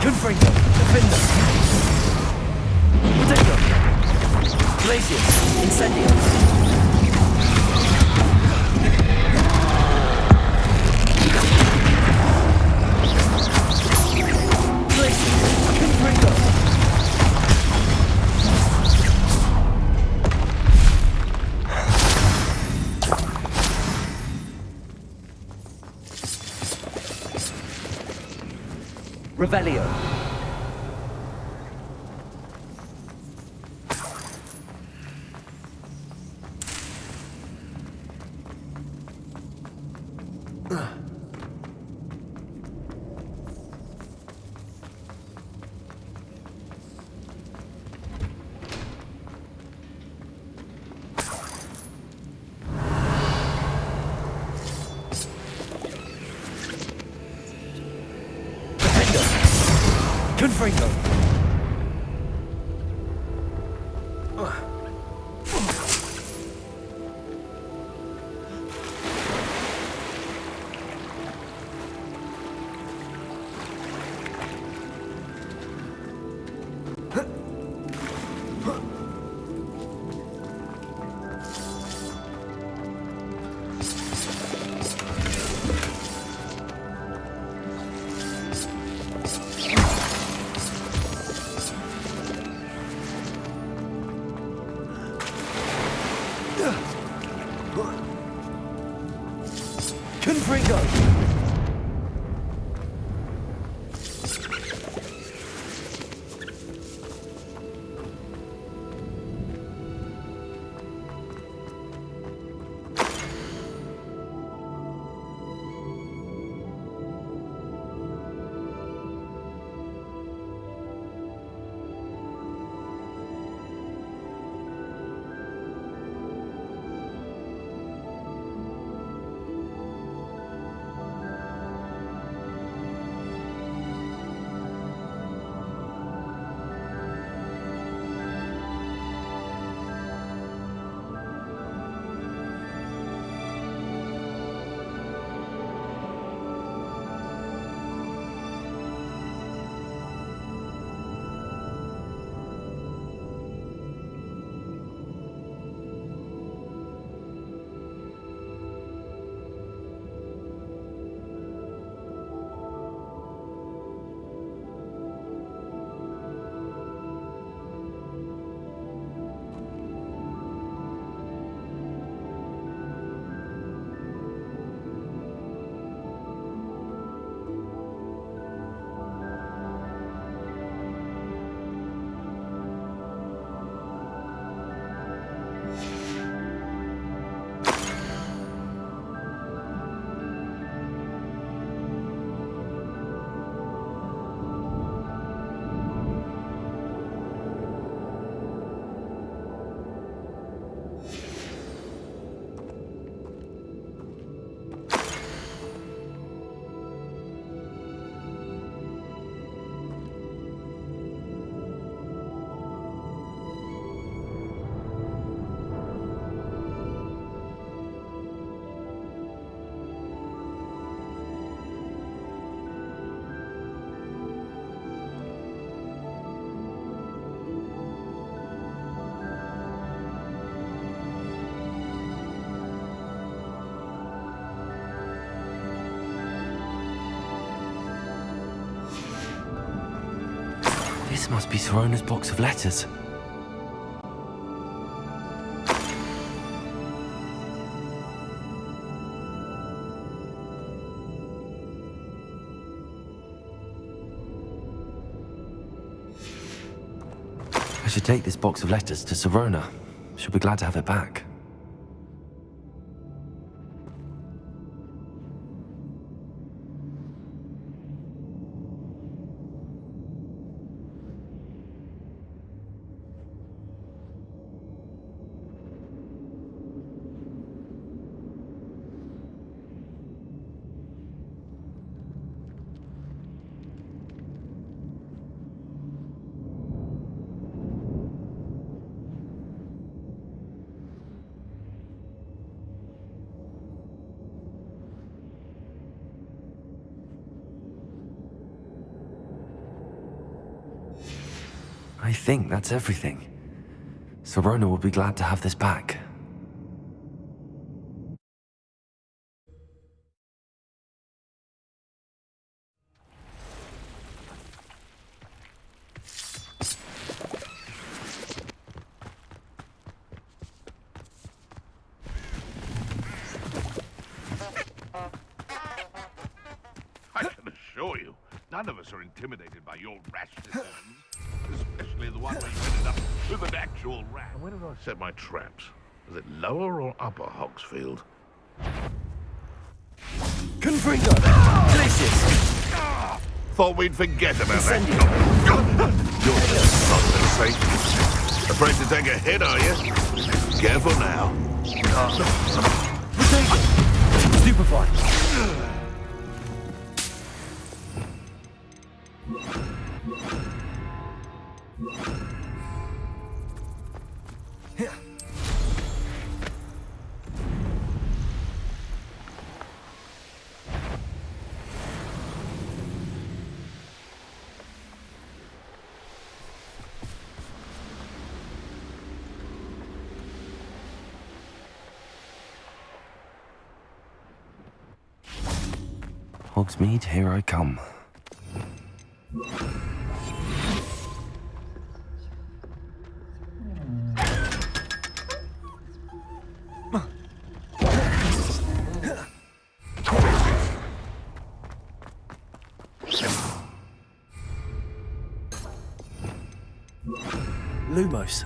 Confringo. Defender. Protego. Glacius. Incendio. Glacius. Confringo. Revelio. Confringo. Confringo! This must be Sirona's box of letters. I should take this box of letters to Sirona. She'll be glad to have it back. I think that's everything. Sirona will be glad to have this back. I can assure you, none of us are intimidated by your rash decisions. Especially the one where you ended up with an actual rat. And where did I set my traps? Was it lower or upper Hogsfield? Confringo! Glacius! Thought we'd forget about that. You're just not so safe. Afraid to take a hit, are you? Careful now. Potato! Stupefy! Hogsmeade, here I come. Lumos.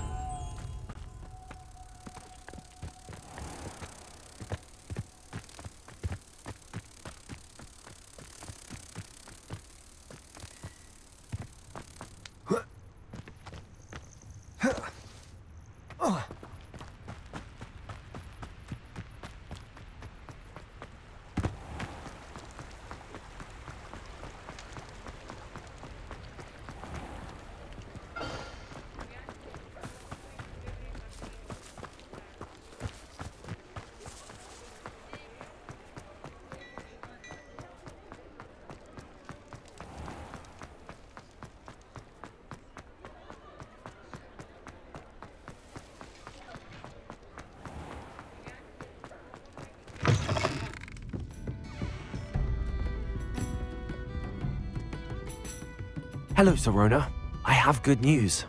Hello, Serona. I have good news.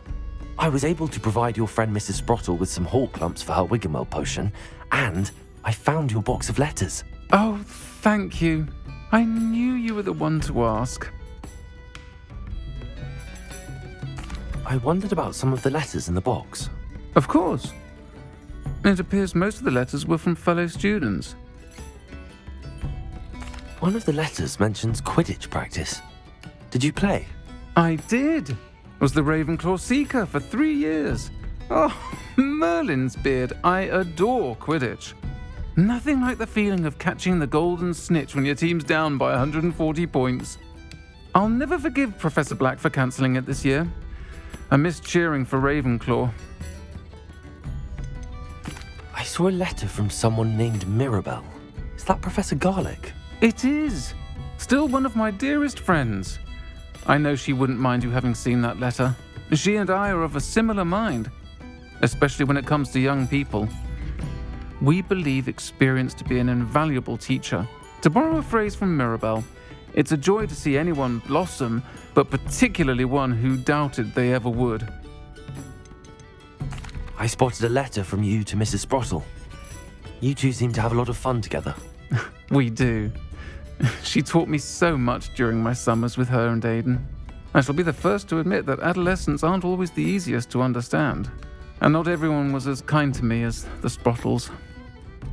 I was able to provide your friend Mrs. Sprottle with some hawk lumps for her Wiggenweld potion, and I found your box of letters. Oh, thank you. I knew you were the one to ask. I wondered about some of the letters in the box. Of course. It appears most of the letters were from fellow students. One of the letters mentions Quidditch practice. Did you play? I did. Was the Ravenclaw Seeker for 3 years. Oh, Merlin's beard. I adore Quidditch. Nothing like the feeling of catching the golden snitch when your team's down by 140 points. I'll never forgive Professor Black for cancelling it this year. I missed cheering for Ravenclaw. I saw a letter from someone named Mirabelle. Is that Professor Garlick? It is. Still one of my dearest friends. I know she wouldn't mind you having seen that letter. She and I are of a similar mind, especially when it comes to young people. We believe experience to be an invaluable teacher. To borrow a phrase from Mirabelle, it's a joy to see anyone blossom, but particularly one who doubted they ever would. I spotted a letter from you to Mrs. Sprottle. You two seem to have a lot of fun together. We do. She taught me so much during my summers with her and Aidan. I shall be the first to admit that adolescents aren't always the easiest to understand, and not everyone was as kind to me as the Sprottles.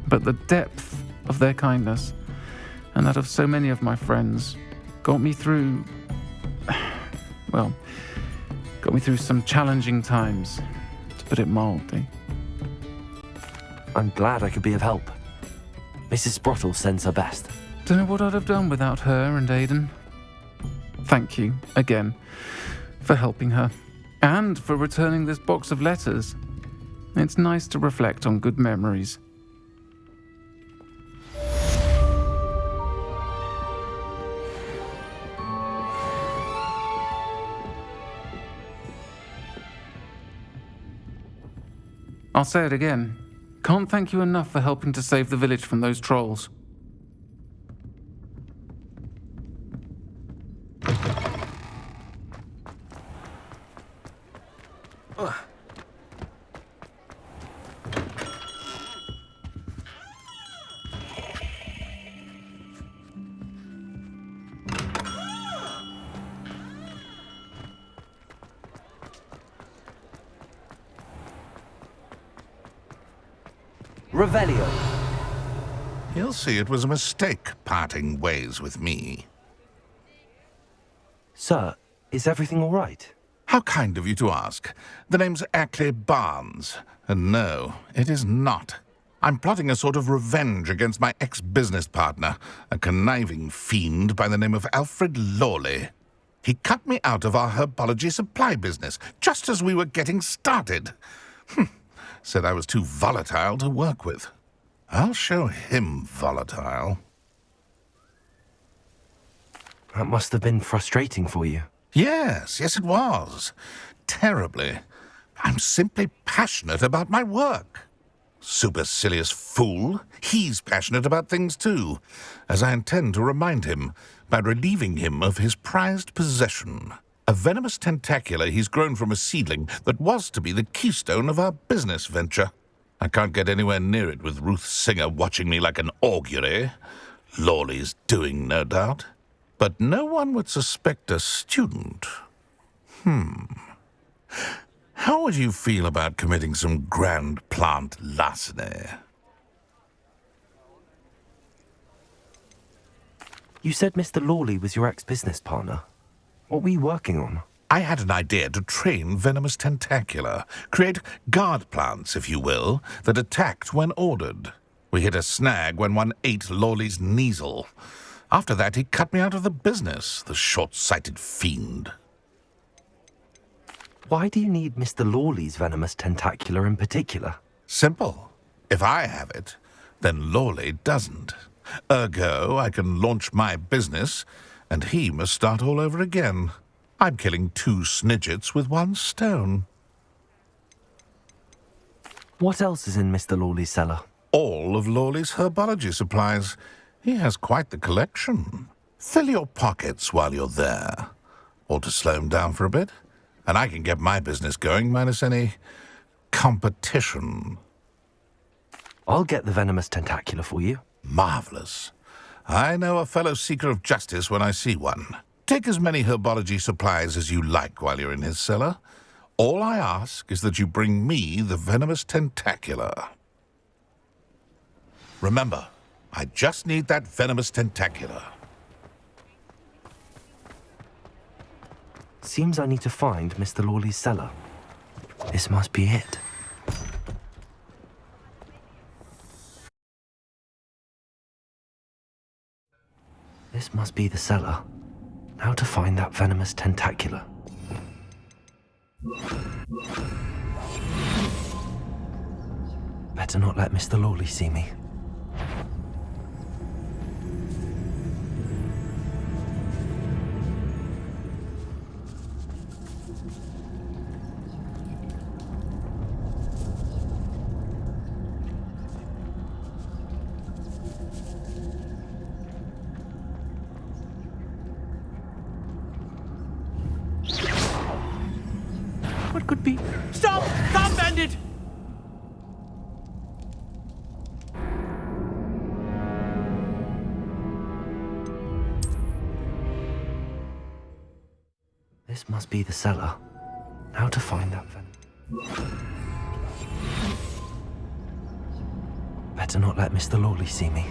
But the depth of their kindness, and that of so many of my friends, got me through some challenging times, to put it mildly. I'm glad I could be of help. Mrs. Sprottle sends her best. Don't know what I'd have done without her and Aidan. Thank you, again, for helping her, and for returning this box of letters. It's nice to reflect on good memories. I'll say it again. Can't thank you enough for helping to save the village from those trolls. Revelio. He'll see it was a mistake parting ways with me. Sir, is everything all right? How kind of you to ask. The name's Ackley Barnes, and no, it is not. I'm plotting a sort of revenge against my ex-business partner, a conniving fiend by the name of Alfred Lawley. He cut me out of our herbology supply business, just as we were getting started. Said I was too volatile to work with. I'll show him volatile. That must have been frustrating for you. Yes, it was. Terribly. I'm simply passionate about my work. Supercilious fool. He's passionate about things too, as I intend to remind him by relieving him of his prized possession. A venomous tentacula he's grown from a seedling that was to be the keystone of our business venture. I can't get anywhere near it with Ruth Singer watching me like an augury. Lawley's doing, no doubt. But no one would suspect a student. How would you feel about committing some grand plant larceny? You said Mr. Lawley was your ex-business partner. What were you working on? I had an idea to train venomous tentacula, create guard plants, if you will, that attacked when ordered. We hit a snag when one ate Lawley's Kneasel. After that, he cut me out of the business, the short-sighted fiend. Why do you need Mr. Lawley's venomous tentacula in particular? Simple. If I have it, then Lawley doesn't. Ergo, I can launch my business, and he must start all over again. I'm killing 2 snidgets with 1 stone. What else is in Mr. Lawley's cellar? All of Lawley's herbology supplies. He has quite the collection. Fill your pockets while you're there. Or to slow him down for a bit, and I can get my business going minus any competition. I'll get the venomous tentacula for you. Marvelous. I know a fellow seeker of justice when I see one. Take as many herbology supplies as you like while you're in his cellar. All I ask is that you bring me the venomous tentacula. Remember, I just need that venomous tentacula. Seems I need to find Mr. Lawley's cellar. This must be it. This must be the cellar. Now to find that venomous tentacula. Better not let Mr. Lawley see me. What could be? Stop! Stop, bandit! This must be the cellar. Now to find that venom. Better not let Mr. Lawley see me.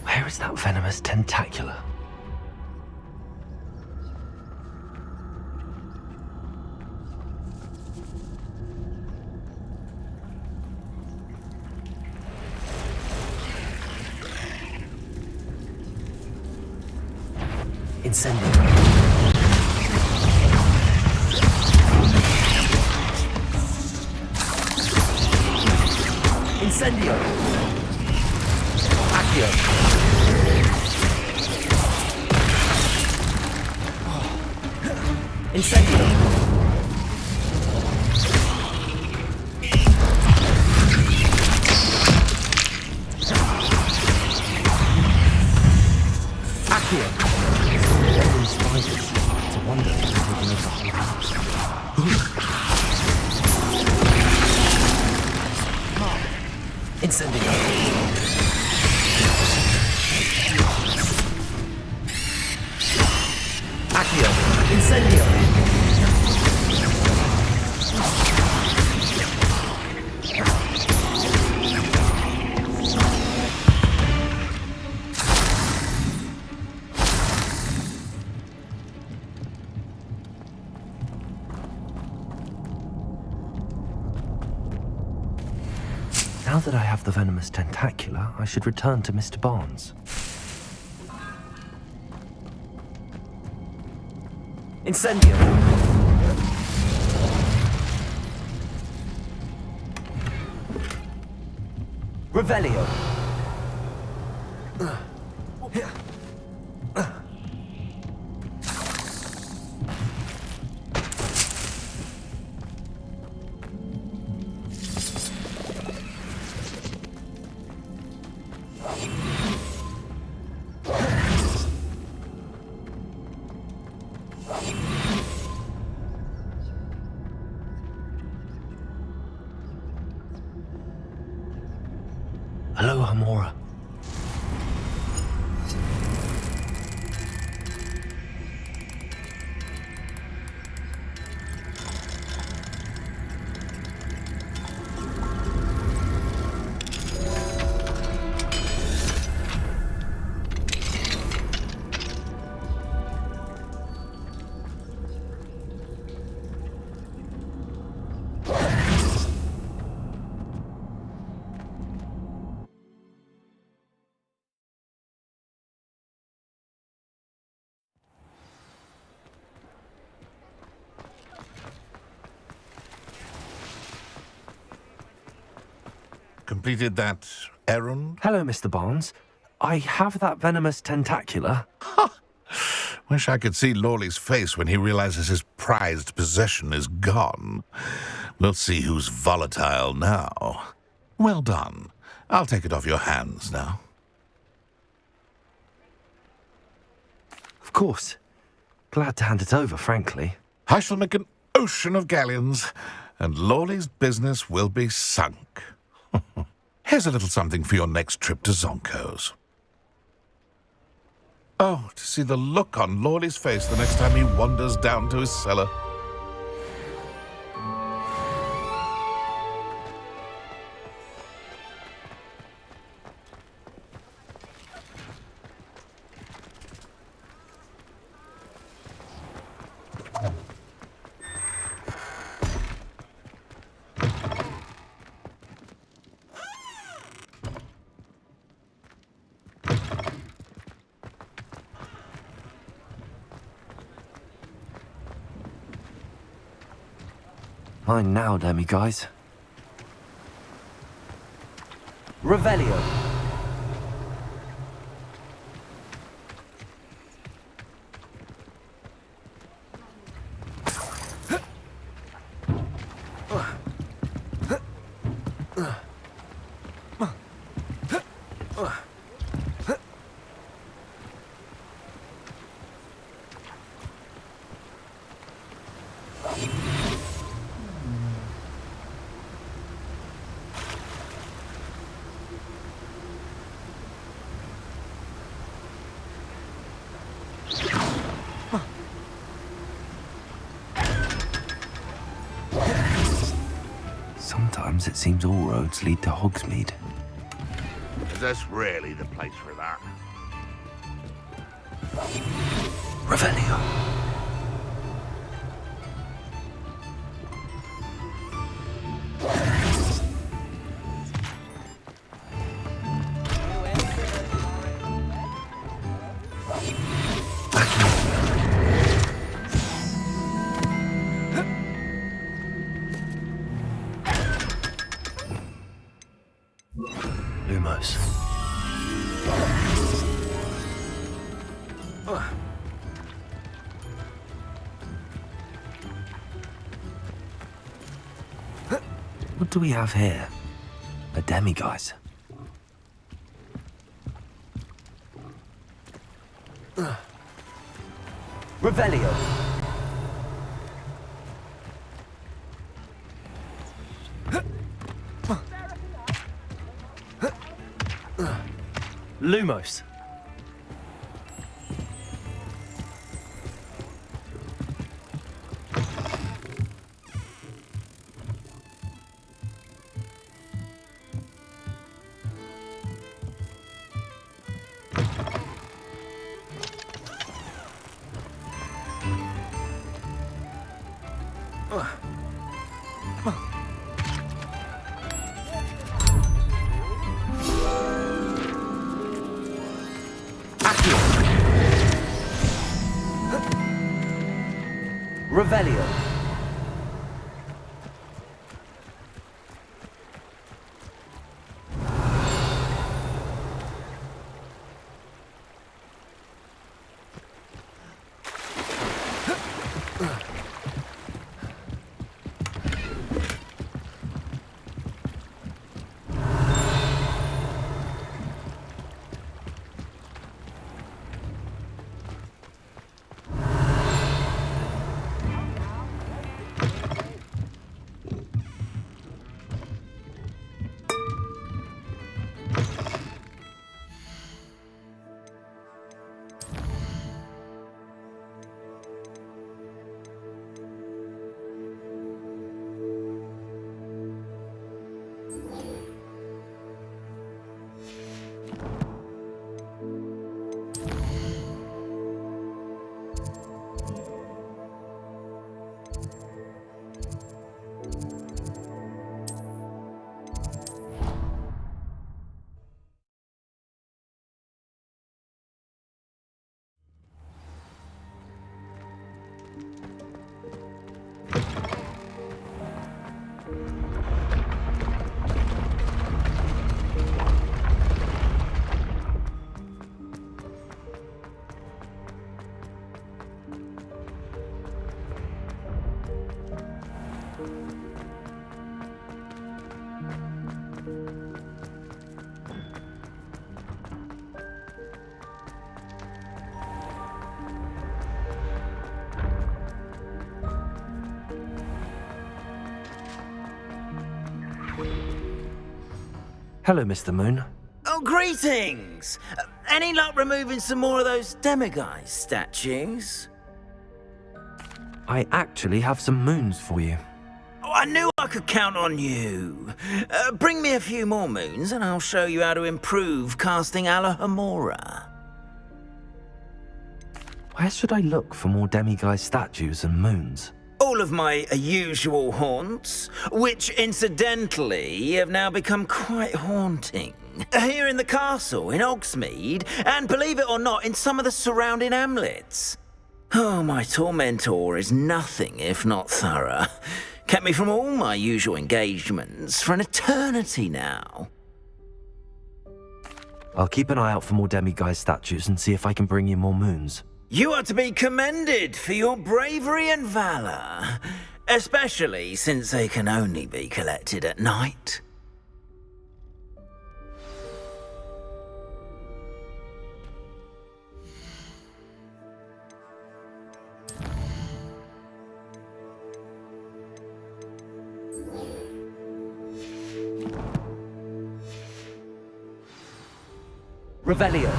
Where is that venomous tentacula? Incendio. Incendio. Accio. Incendio. Accio. Deadly spiders. It's a wonder if they're taking over the whole house. Incendio. Accio. Incendio. Now that I have the venomous tentacula, I should return to Mr. Barnes. Incendio! Revelio! Hello, Hamora. Completed that errand? Hello, Mr. Barnes. I have that venomous tentacular. Wish I could see Lawley's face when he realizes his prized possession is gone. We'll see who's volatile now. Well done. I'll take it off your hands now. Of course. Glad to hand it over, frankly. I shall make an ocean of galleons, and Lawley's business will be sunk. Here's a little something for your next trip to Zonko's. Oh, to see the look on Lawley's face the next time he wanders down to his cellar. Fine now, demi-guys. Revelio. Sometimes it seems all roads lead to Hogsmeade. Is this really the place for that? Revelio. Lumos. What do we have here? A demi-guise. Revelio. Lumos. Revelio. Hello, Mr. Moon. Oh, greetings! Any luck removing some more of those demiguise statues? I actually have some moons for you. Oh, I knew I could count on you. Bring me a few more moons and I'll show you how to improve casting Alohomora. Where should I look for more demiguise statues and moons? All of my usual haunts, which incidentally have now become quite haunting. Here in the castle, in Hogsmeade, and believe it or not, in some of the surrounding hamlets. Oh, my tormentor is nothing if not thorough. Kept me from all my usual engagements for an eternity now. I'll keep an eye out for more demiguise statues and see if I can bring you more moons. You are to be commended for your bravery and valor, especially since they can only be collected at night. Revelio.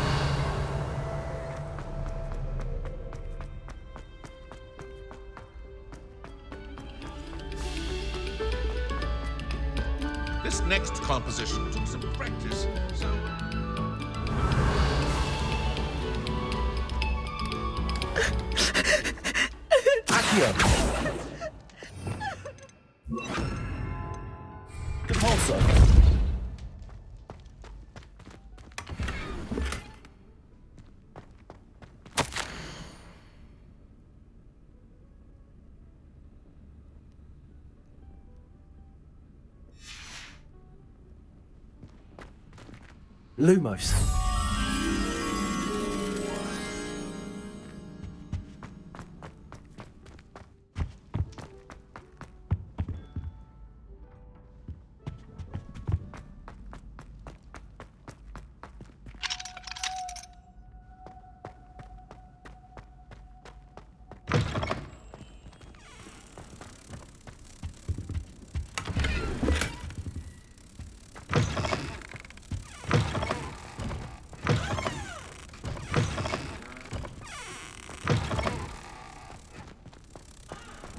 This next composition took some practice, so... Accio. Compulso. Lumos.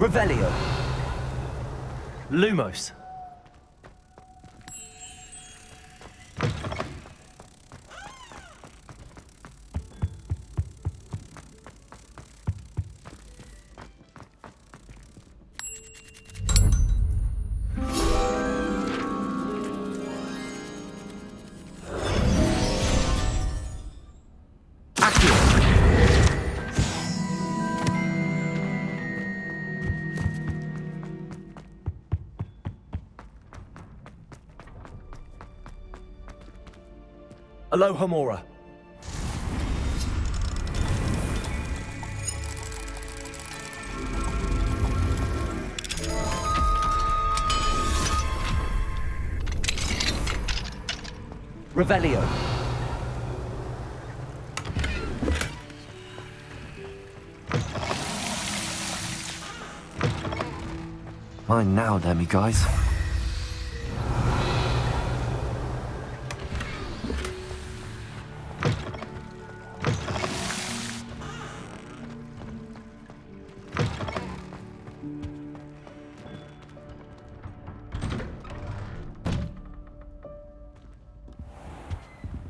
Revelio. Lumos. Alohomora. Revelio. Mine now, demiguise.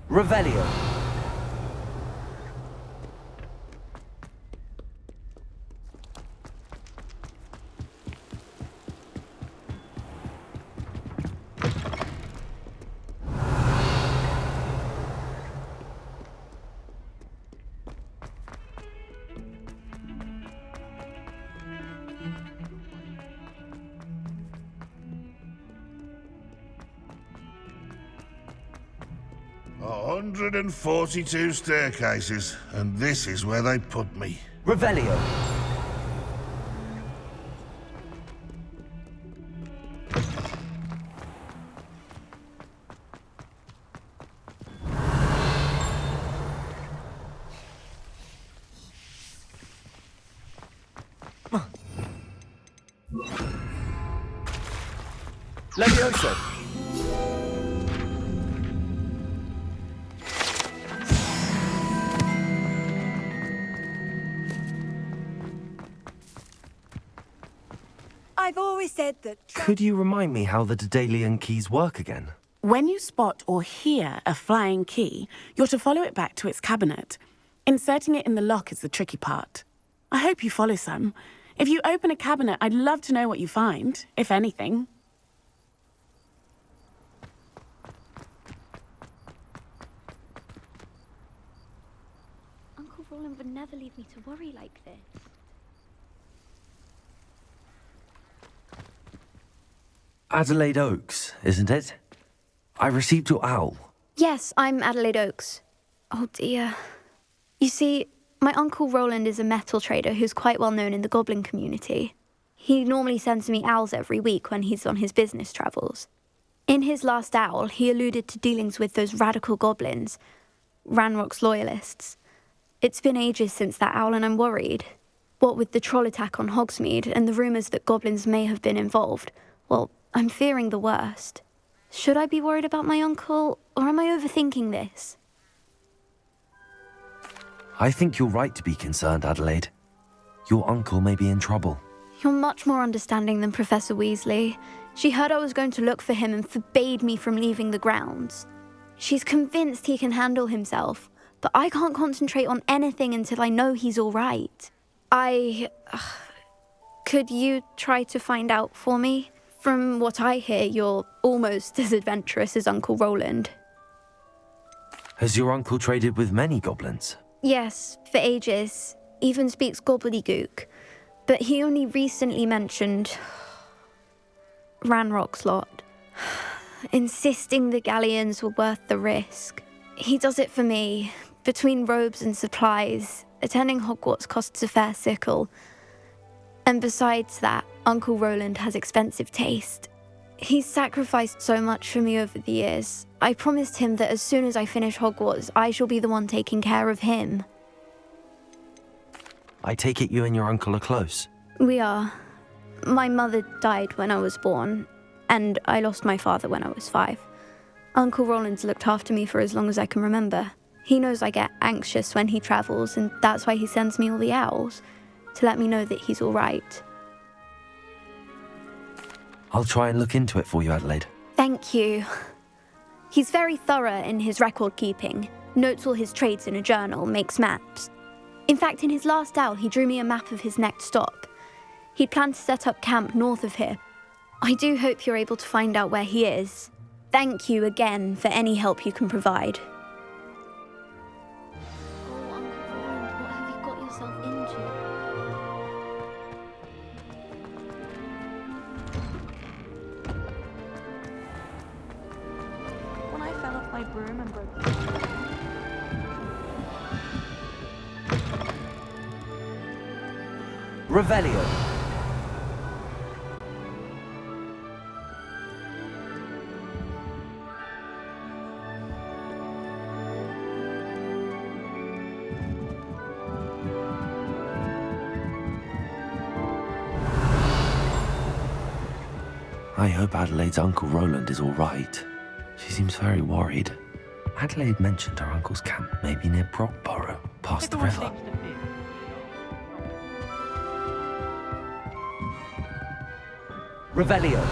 Revelio. a 142 staircases, and this is where they put me. Revelio. Levioso! I've always said that. Could you remind me how the Daedalian keys work again? When you spot or hear a flying key, you're to follow it back to its cabinet. Inserting it in the lock is the tricky part. I hope you follow some. If you open a cabinet, I'd love to know what you find, if anything. Uncle Roland would never leave me to worry like this. Adelaide Oaks, isn't it? I received your owl. Yes, I'm Adelaide Oaks. Oh dear. You see, my Uncle Roland is a metal trader who's quite well known in the goblin community. He normally sends me owls every week when he's on his business travels. In his last owl, he alluded to dealings with those radical goblins, Ranrock's loyalists. It's been ages since that owl and I'm worried. What with the troll attack on Hogsmeade and the rumours that goblins may have been involved, well, I'm fearing the worst. Should I be worried about my uncle, or am I overthinking this? I think you're right to be concerned, Adelaide. Your uncle may be in trouble. You're much more understanding than Professor Weasley. She heard I was going to look for him and forbade me from leaving the grounds. She's convinced he can handle himself, but I can't concentrate on anything until I know he's all right. Could you try to find out for me? From what I hear, you're almost as adventurous as Uncle Roland. Has your uncle traded with many goblins? Yes, for ages. Even speaks gobbledygook. But he only recently mentioned Ranrock's lot, insisting the galleons were worth the risk. He does it for me. Between robes and supplies, attending Hogwarts costs a fair sickle. And besides that, Uncle Roland has expensive taste. He's sacrificed so much for me over the years. I promised him that as soon as I finish Hogwarts, I shall be the one taking care of him. I take it you and your uncle are close. We are. My mother died when I was born, and I lost my father when I was 5. Uncle Roland's looked after me for as long as I can remember. He knows I get anxious when he travels, and that's why he sends me all the owls, to let me know that he's all right. I'll try and look into it for you, Adelaide. Thank you. He's very thorough in his record keeping, notes all his trades in a journal, makes maps. In fact, in his last owl, he drew me a map of his next stop. He'd planned to set up camp north of here. I do hope you're able to find out where he is. Thank you again for any help you can provide. Oh, Uncle Roland, what have you got yourself into? When I fell off my broom and broke. Revelio. I hope Adelaide's Uncle Roland is all right. She seems very worried. Adelaide mentioned her uncle's camp may be near Brockborough, past the river. Revelio.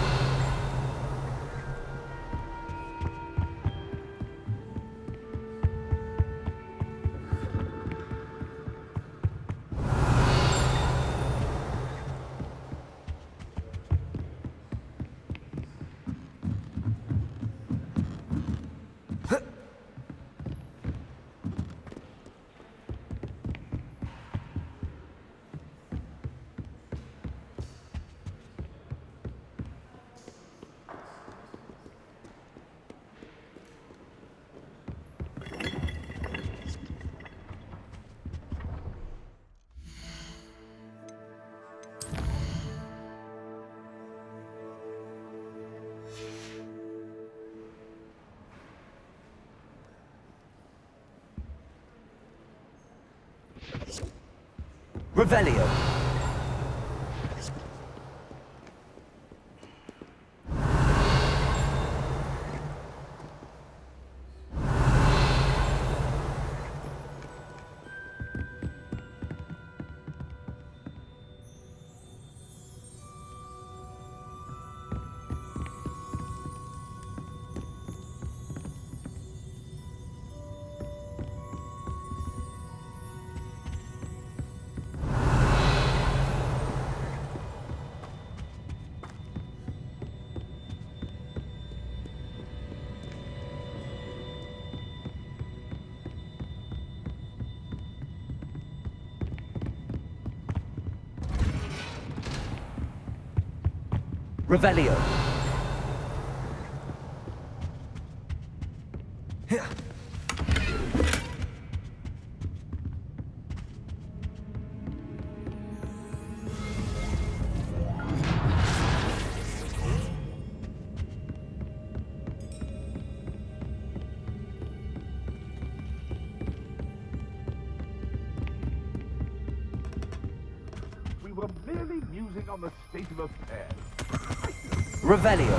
Revelio. Revelio. We were merely musing on the state of affairs. Revelio.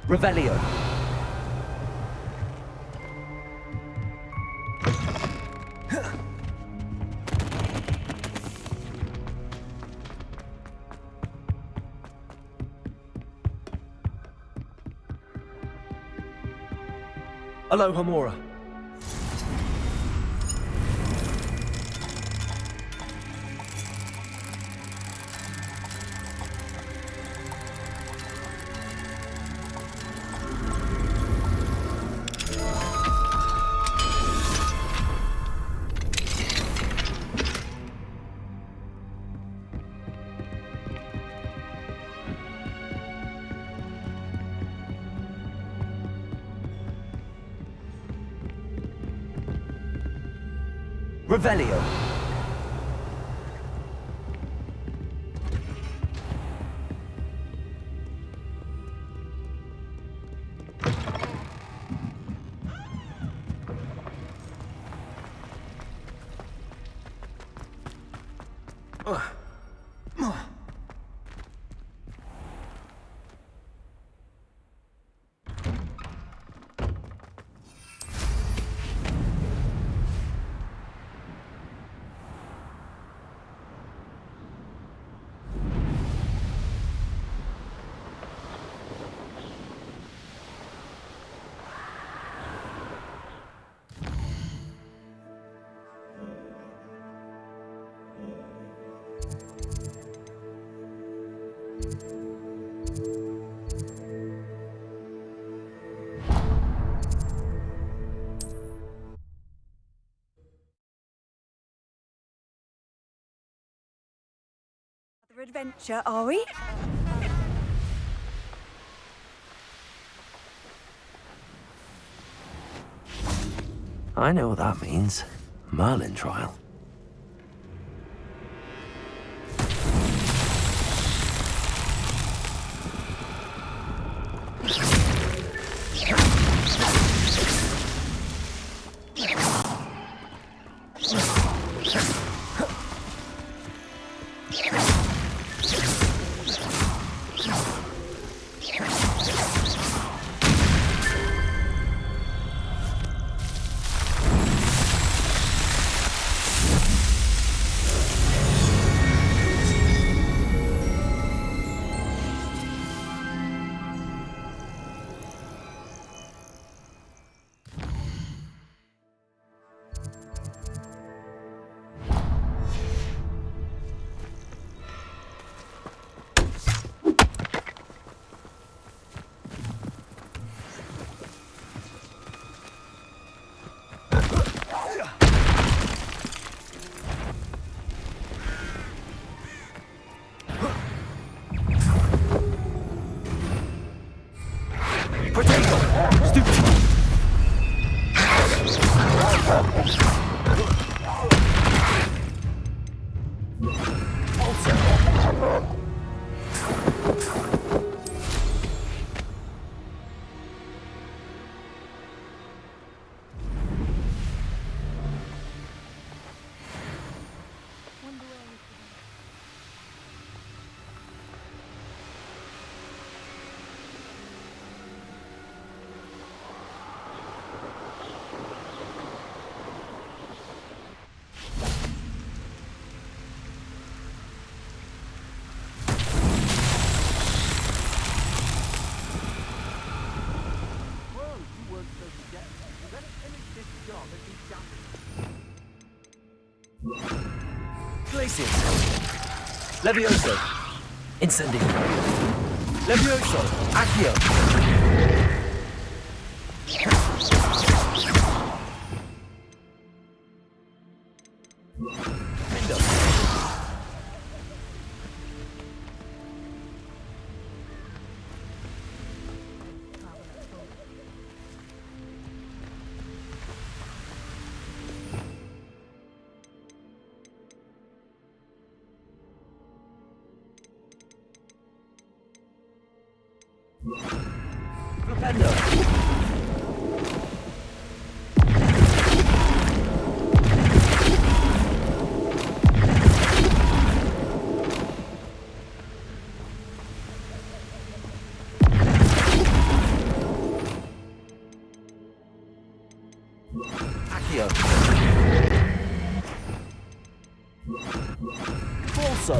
Revelio. Aloha Mora. Revelio. Another adventure, are we? I know what that means. Merlin trial. Glacius. Levioso. Incendio. Levioso. Accio. Window. Flipendo. Accio. Corso.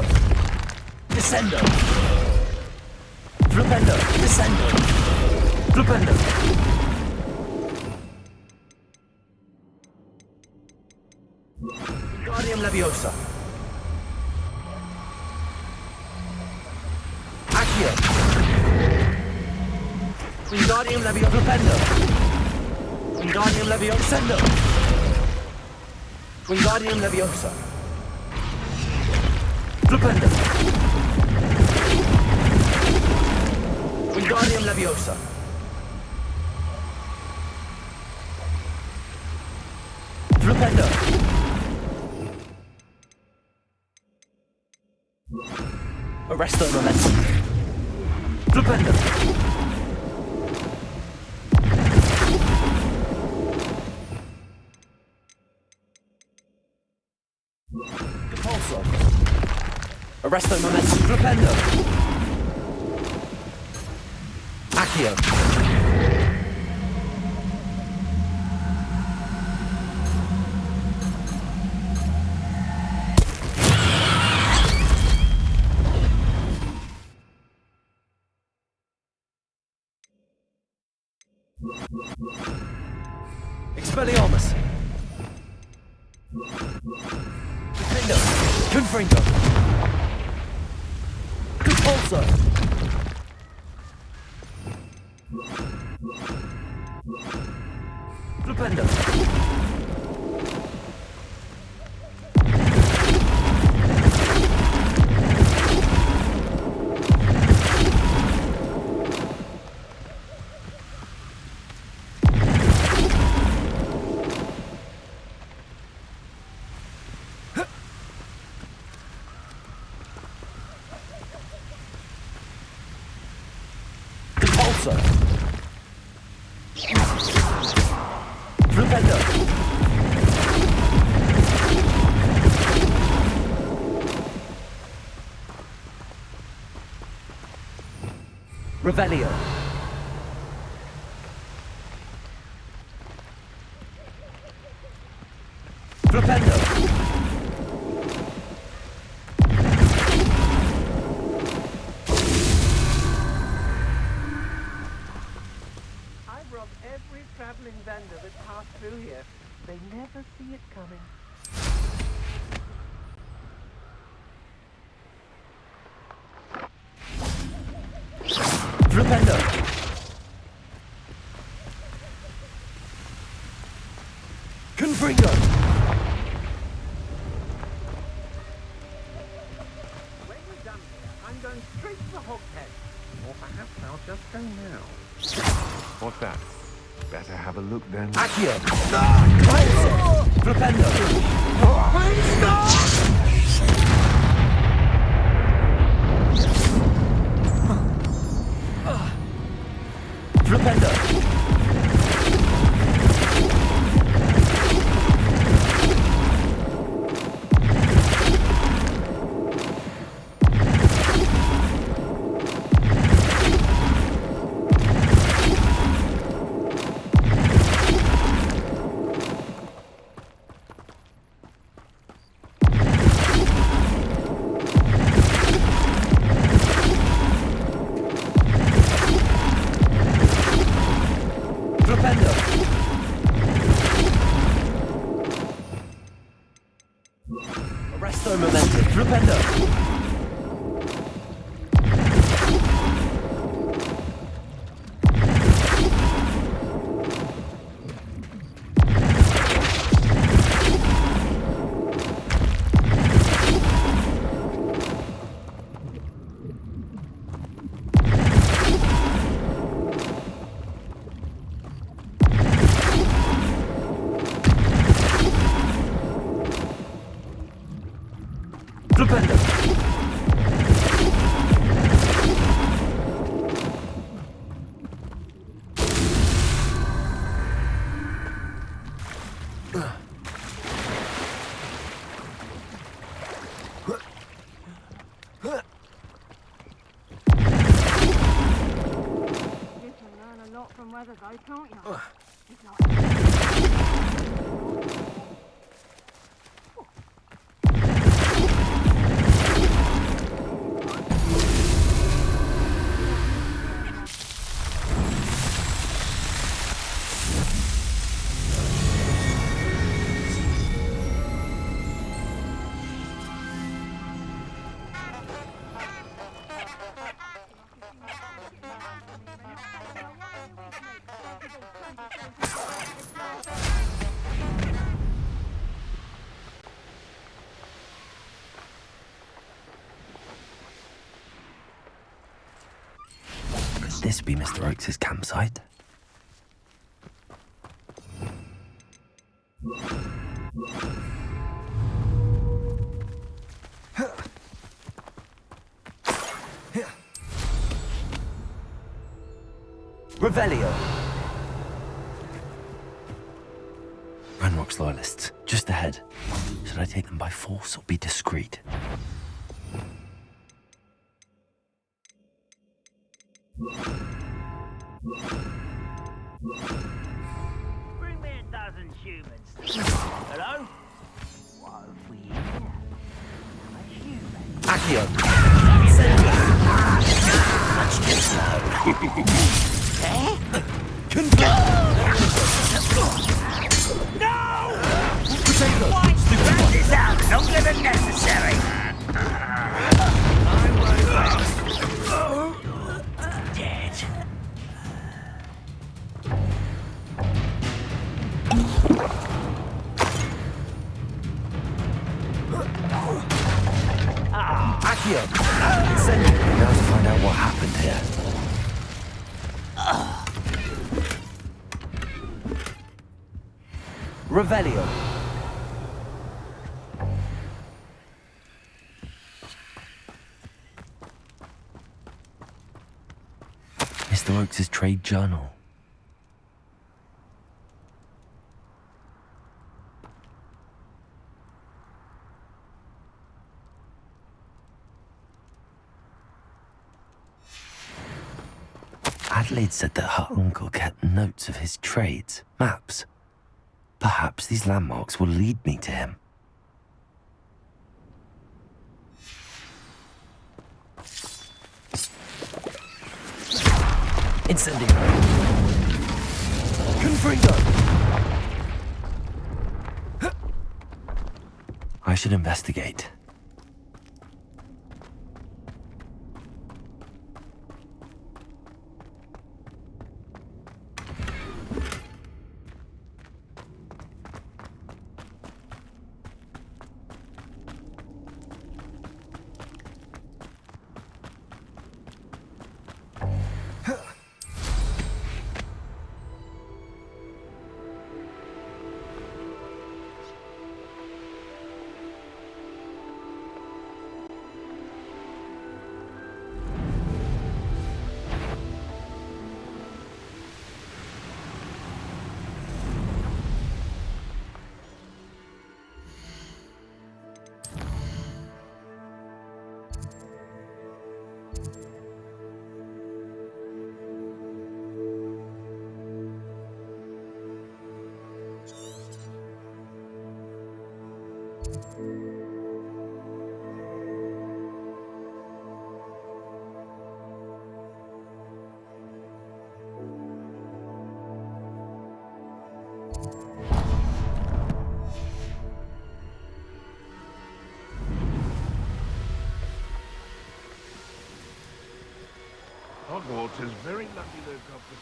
Descendo. Flipendo. Descendo. Flipendo. Wingardium Leviosa. Accio. Wingardium Leviosa. Flipendo. Wingardium Leviosa. Descendo. Wingardium Leviosa. Flipendo. Wingardium Leviosa. Flipendo. Arresto Momentum. Flipendo. Compulso. Arresto Momentum. Flipendo. Accio. Expelliarmus. Defendo. Confringo. Compulso. Flipendo. Compulso. Flipendo. Revelio. Flipendo. I've robbed every traveling vendor that passed through here. They never see it coming. Flipendo. Confringo. When we're done here, I'm going straight to the Hogshead. Or perhaps I'll just go now. What's that? Better have a look then. Accio. Flipendo. Flipendo. from weather though, can't you? Could this be Mr. Oakes' campsite? Revelio. Ranrock's loyalists, just ahead. Should I take them by force or be discreet? Bring me 12 humans. Hello? What have we here? A human. Accio. Much too slow. No! Potato. Rat this out longer than necessary. Dead. Accio. Now to find out what happened here. Revelio. Mr. Oakes' trade journal. Adelaide said that her uncle kept notes of his trades, maps. Perhaps these landmarks will lead me to him. Incendio. Confringo. I should investigate. Hogwarts is very lucky they've got the...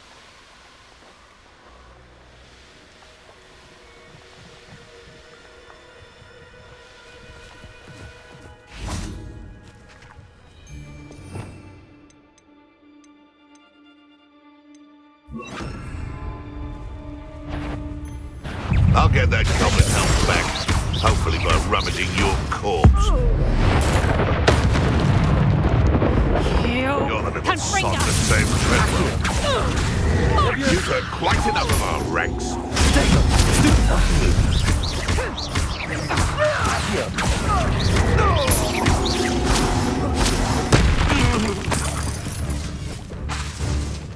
I'll get that goblin helmet back, hopefully by rummaging your corpse. You're the little sod that saved Treadwell. You've heard quite enough of our ranks.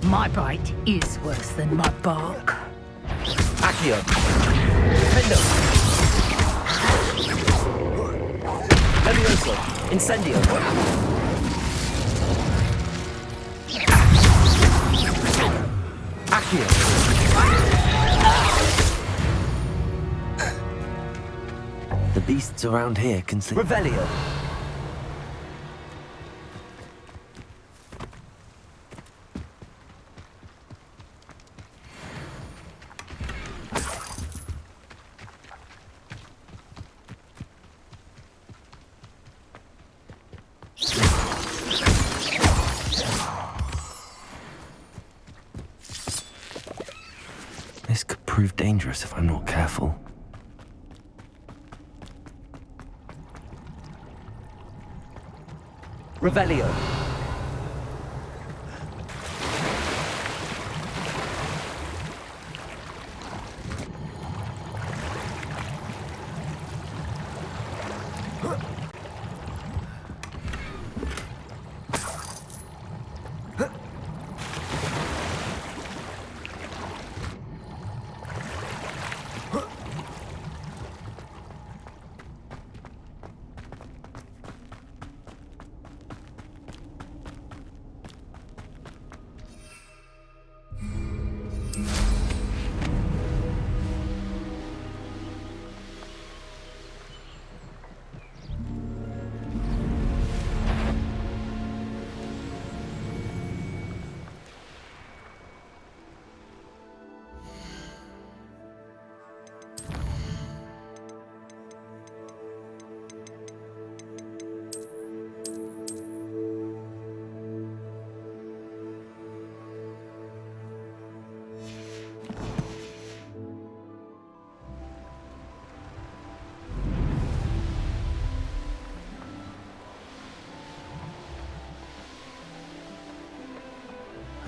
My bite is worse than my bark. Accio. Defendo. Levioso. Incendio. Accio. The beasts around here can sleep. Revelio. This could prove dangerous if I'm not careful. Revelio.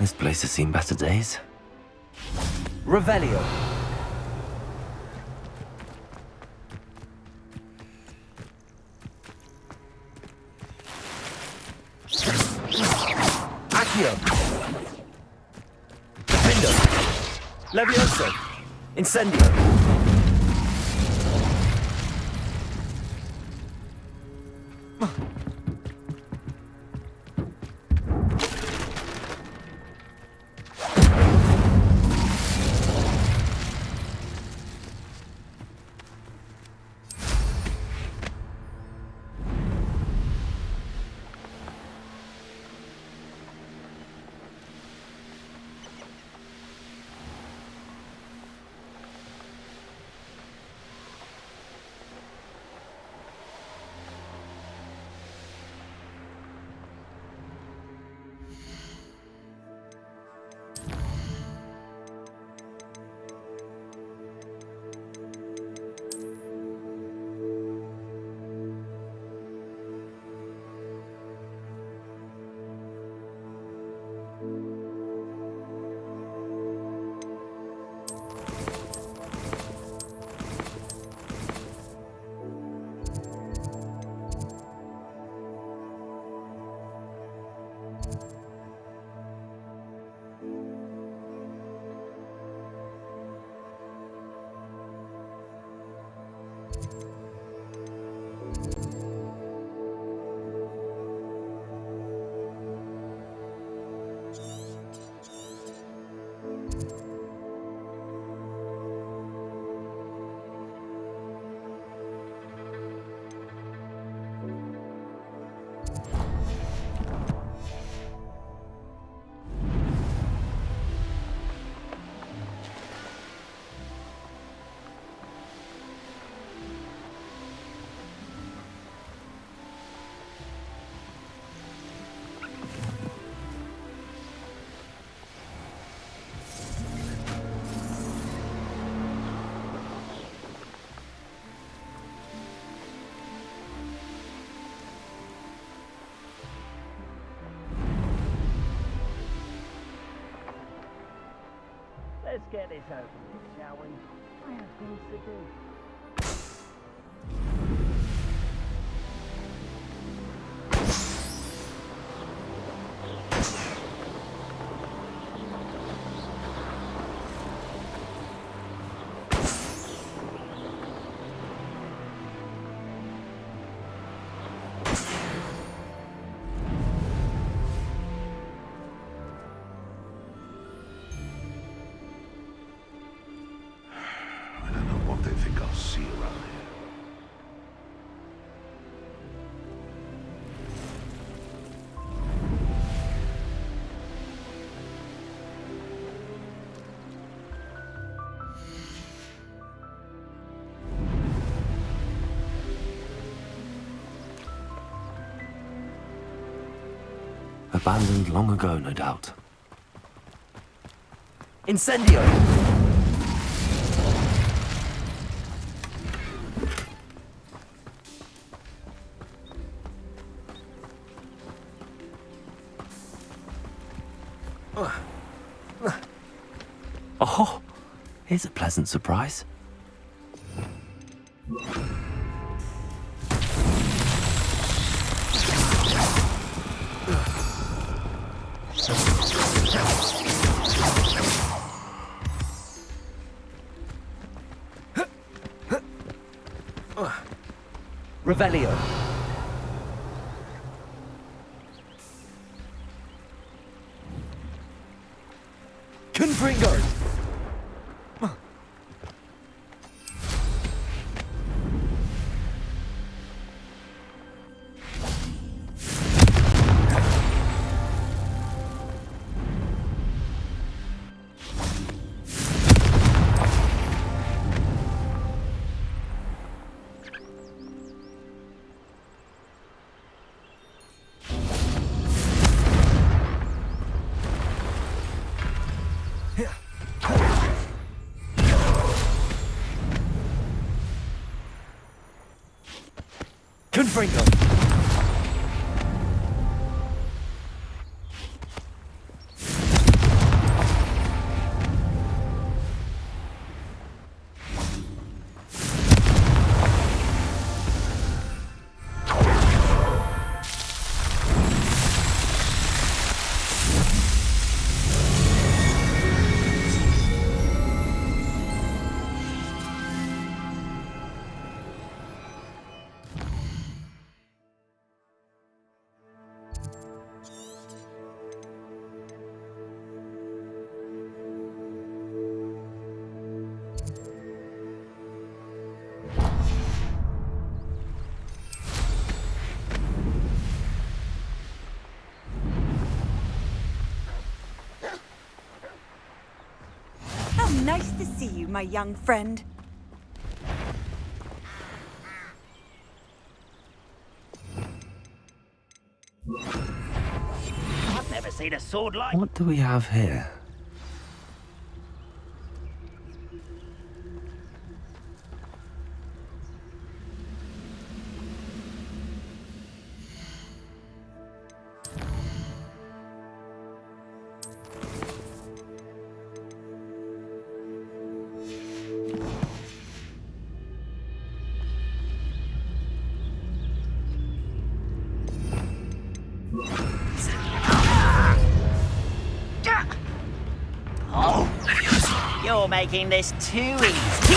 This place has seen better days. Revelio. Accio. Defendo. Levioso. Incendio. Let's get this over with, shall we? I have things to do. Abandoned long ago, no doubt. Incendio! Oh, here's a pleasant surprise. Revelio. Confringo. Confringo. Nice to see you, my young friend. I've never seen a sword like... What do we have here? You're making this too easy.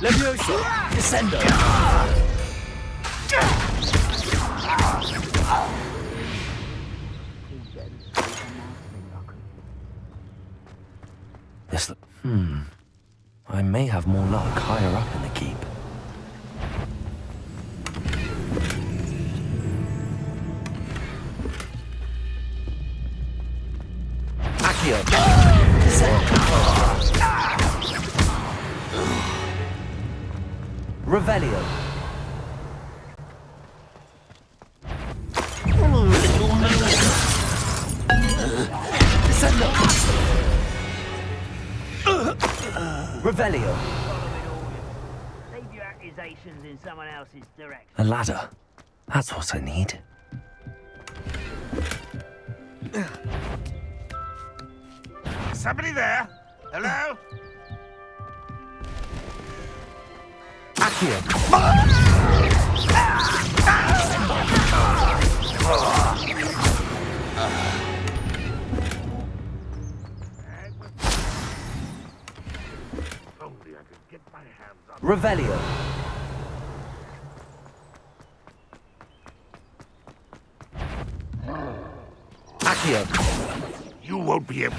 Levioso. Descendo. This. I may have more luck higher up in the keep. Revelio. Descendo. Revelio. Leave your accusations in someone else's direction. A ladder. That's what I need. Somebody there? Hello? Accio. Revelio. Accio. You won't be able...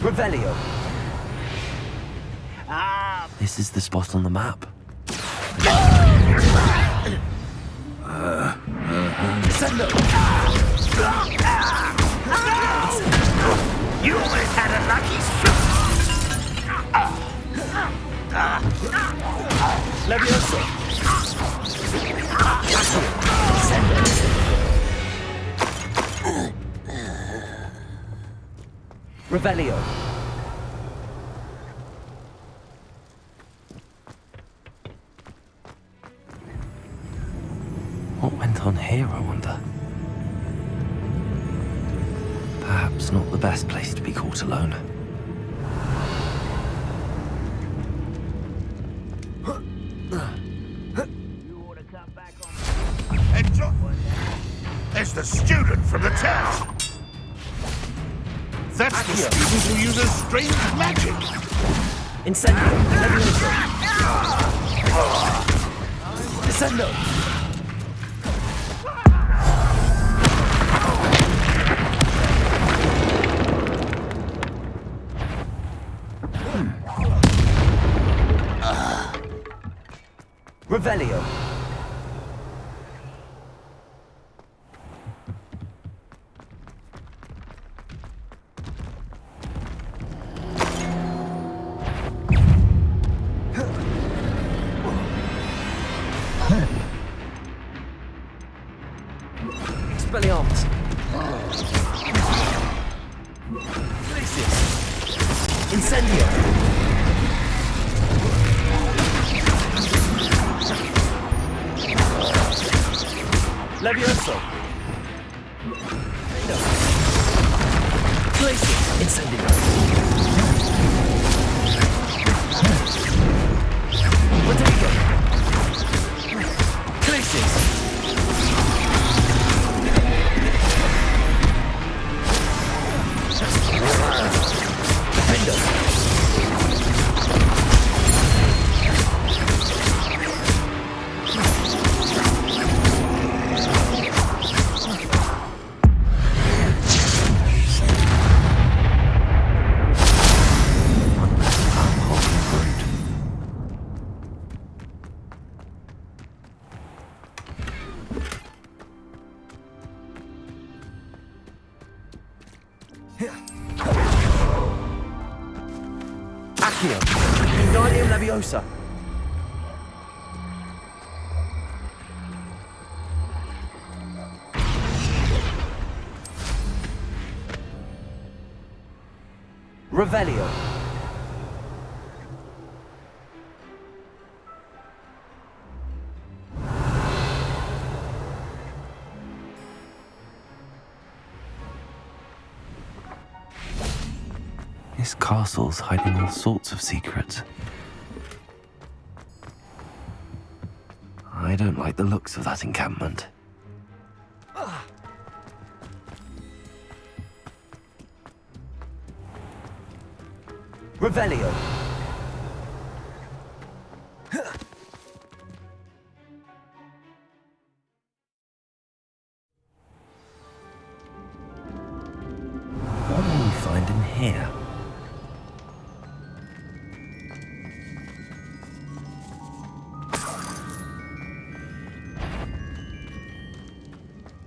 Revelio. This is the spot on the map. Descendo. You almost had a lucky shot. Levioso. Revelio. What went on here, I wonder? Perhaps not the best place to be caught alone. There's the student from the test. That's the student who uses strange magic. Incendio. Levioso. Descendo. Revelio. Expelliarmus. Glacius. Incendio. Levioso. Glacius. Incendio. Potato. Glacius. Defendo. Accio. Wingardium Leviosa. Revelio. This castle's hiding all sorts of secrets. I don't like the looks of that encampment. Revelio. What will we find in here?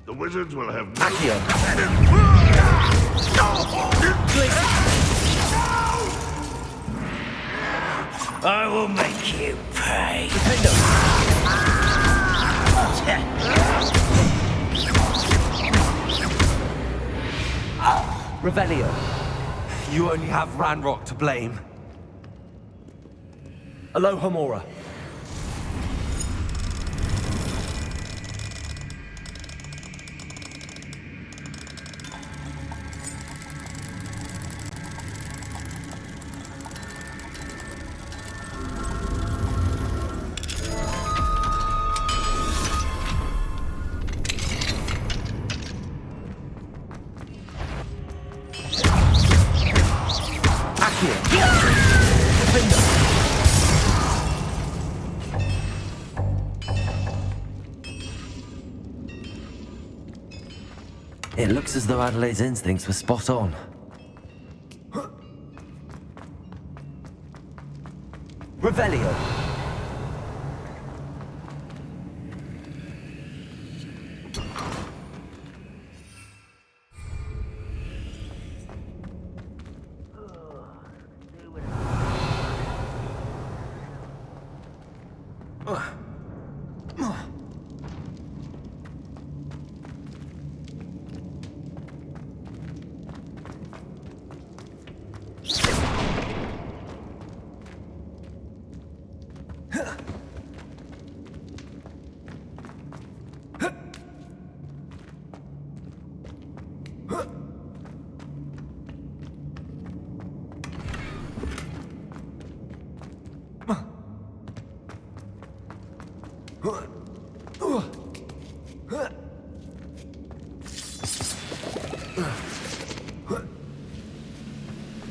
The wizards will have Accio. I will make you pay. Revelio. You only have Ranrock to blame. Alohomora. It looks as though Adelaide's instincts were spot on. Revelio.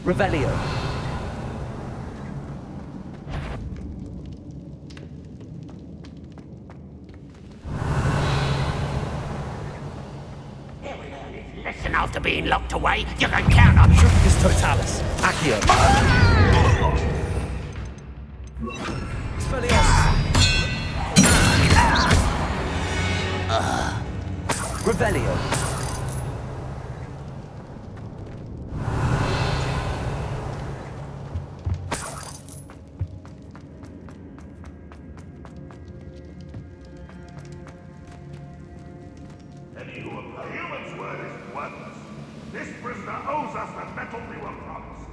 Revelio. Listen, after being locked away, you can count on Truficus Totalis. Accio. Revelio. Any who a human's word is worthless. This prisoner owes us the metal we were promised.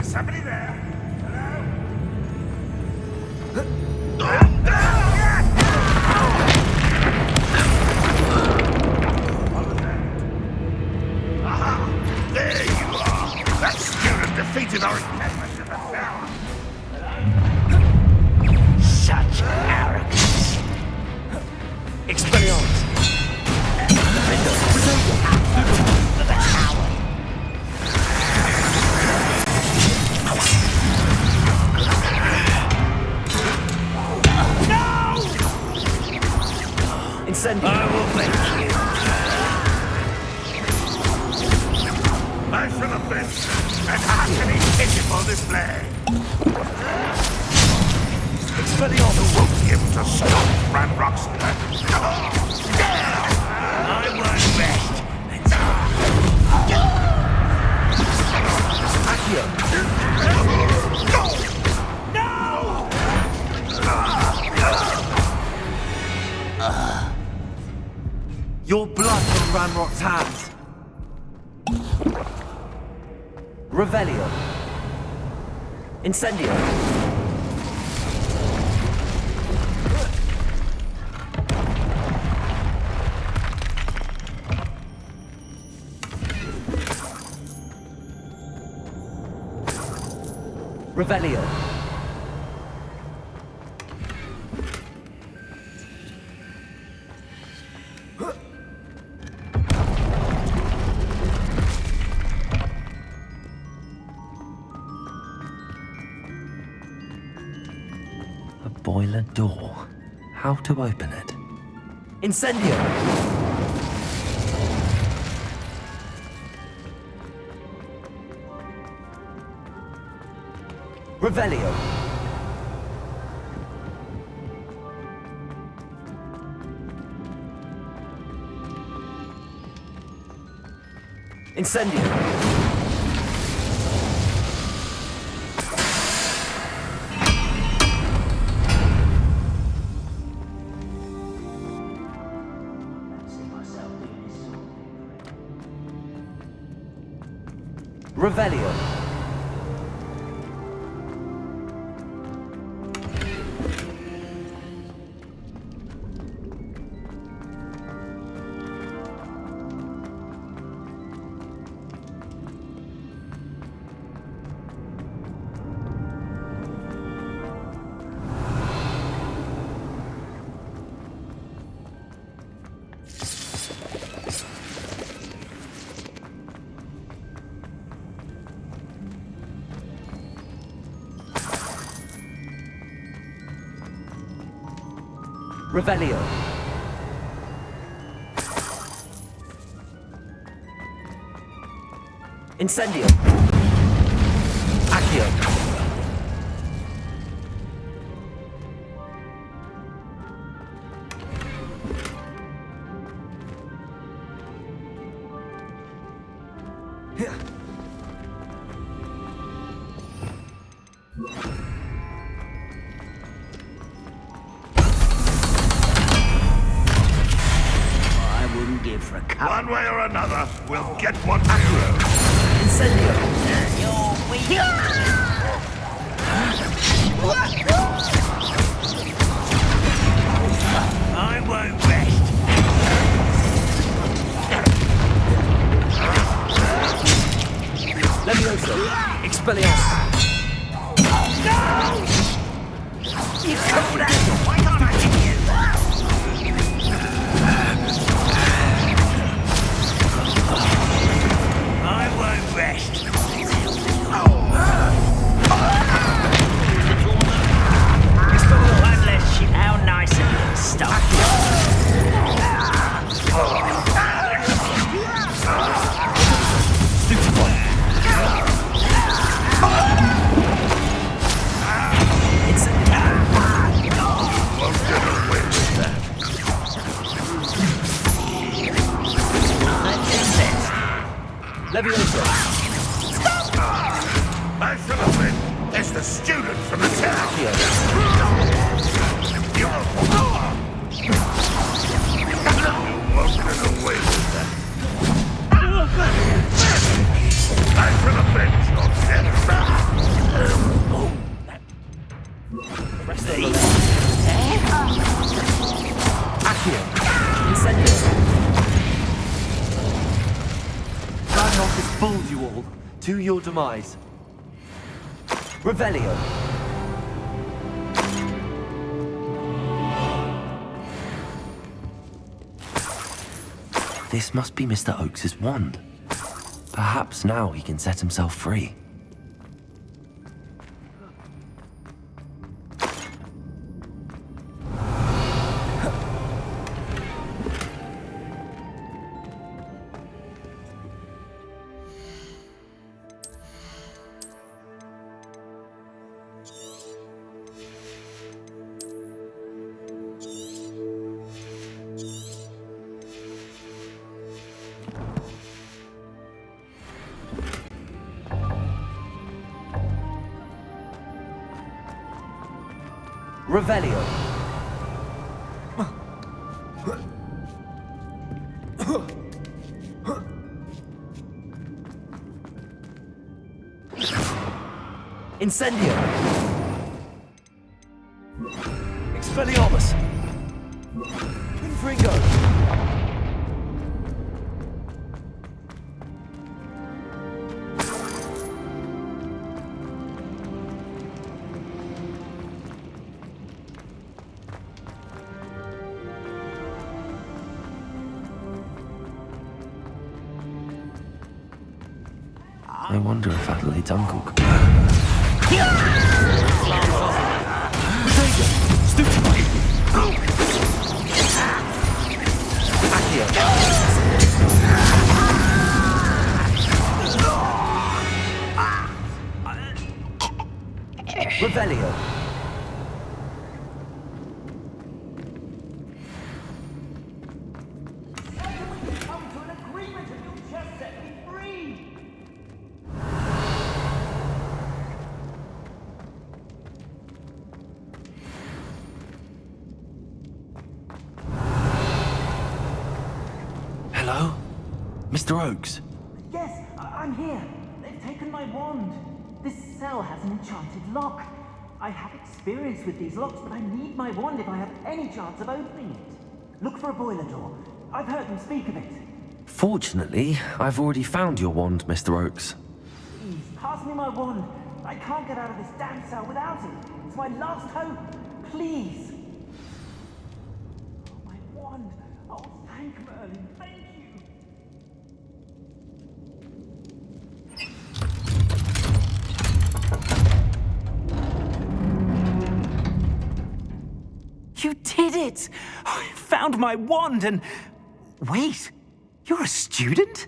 Is somebody there? Hello? Aha! There you are! That student defeated our encampment in the tower! such arrogance. Expelliarmus. Incendio. I will make you. I should have been an utterly pitiful display. Expelliarmus won't be able to stop Ranrock's. I was best. Your blood from Ranrock's hands. Revelio. Incendio. Revelio. A boiler door. How to open it? Incendio! Revelio. Incendio. Revelio. Revelio. Incendio. Accio. One way or another, we'll get what we owe. Incendio. I won't rest. Levioso. Expelliarmus. No! You cold ass! Why can't I hit you? I won't rest. One less shit. How nice of you to stop. Levioso. I should have been. It's the student from the town. You won't get away with that. I should have been your Accio. Incendio. Ranrock has fooled you all. To your demise. Revelio. This must be Mr. Oakes's wand. Perhaps now he can set himself free. Revelio. Incendio. Expelliarmus. Confringo. I wonder if Adelaide's uncle could... Revelio. Hello? Mr. Oakes? Yes, I'm here. They've taken my wand. This cell has an enchanted lock. I have experience with these locks, but I need my wand if I have any chance of opening it. Look for a boiler door. I've heard them speak of it. Fortunately, I've already found your wand, Mr. Oakes. Please, pass me my wand. I can't get out of this damn cell without it. It's my last hope. Please. Oh, my wand. Oh, thank Merlin. Thank you. You did it! I found my wand and... Wait, you're a student?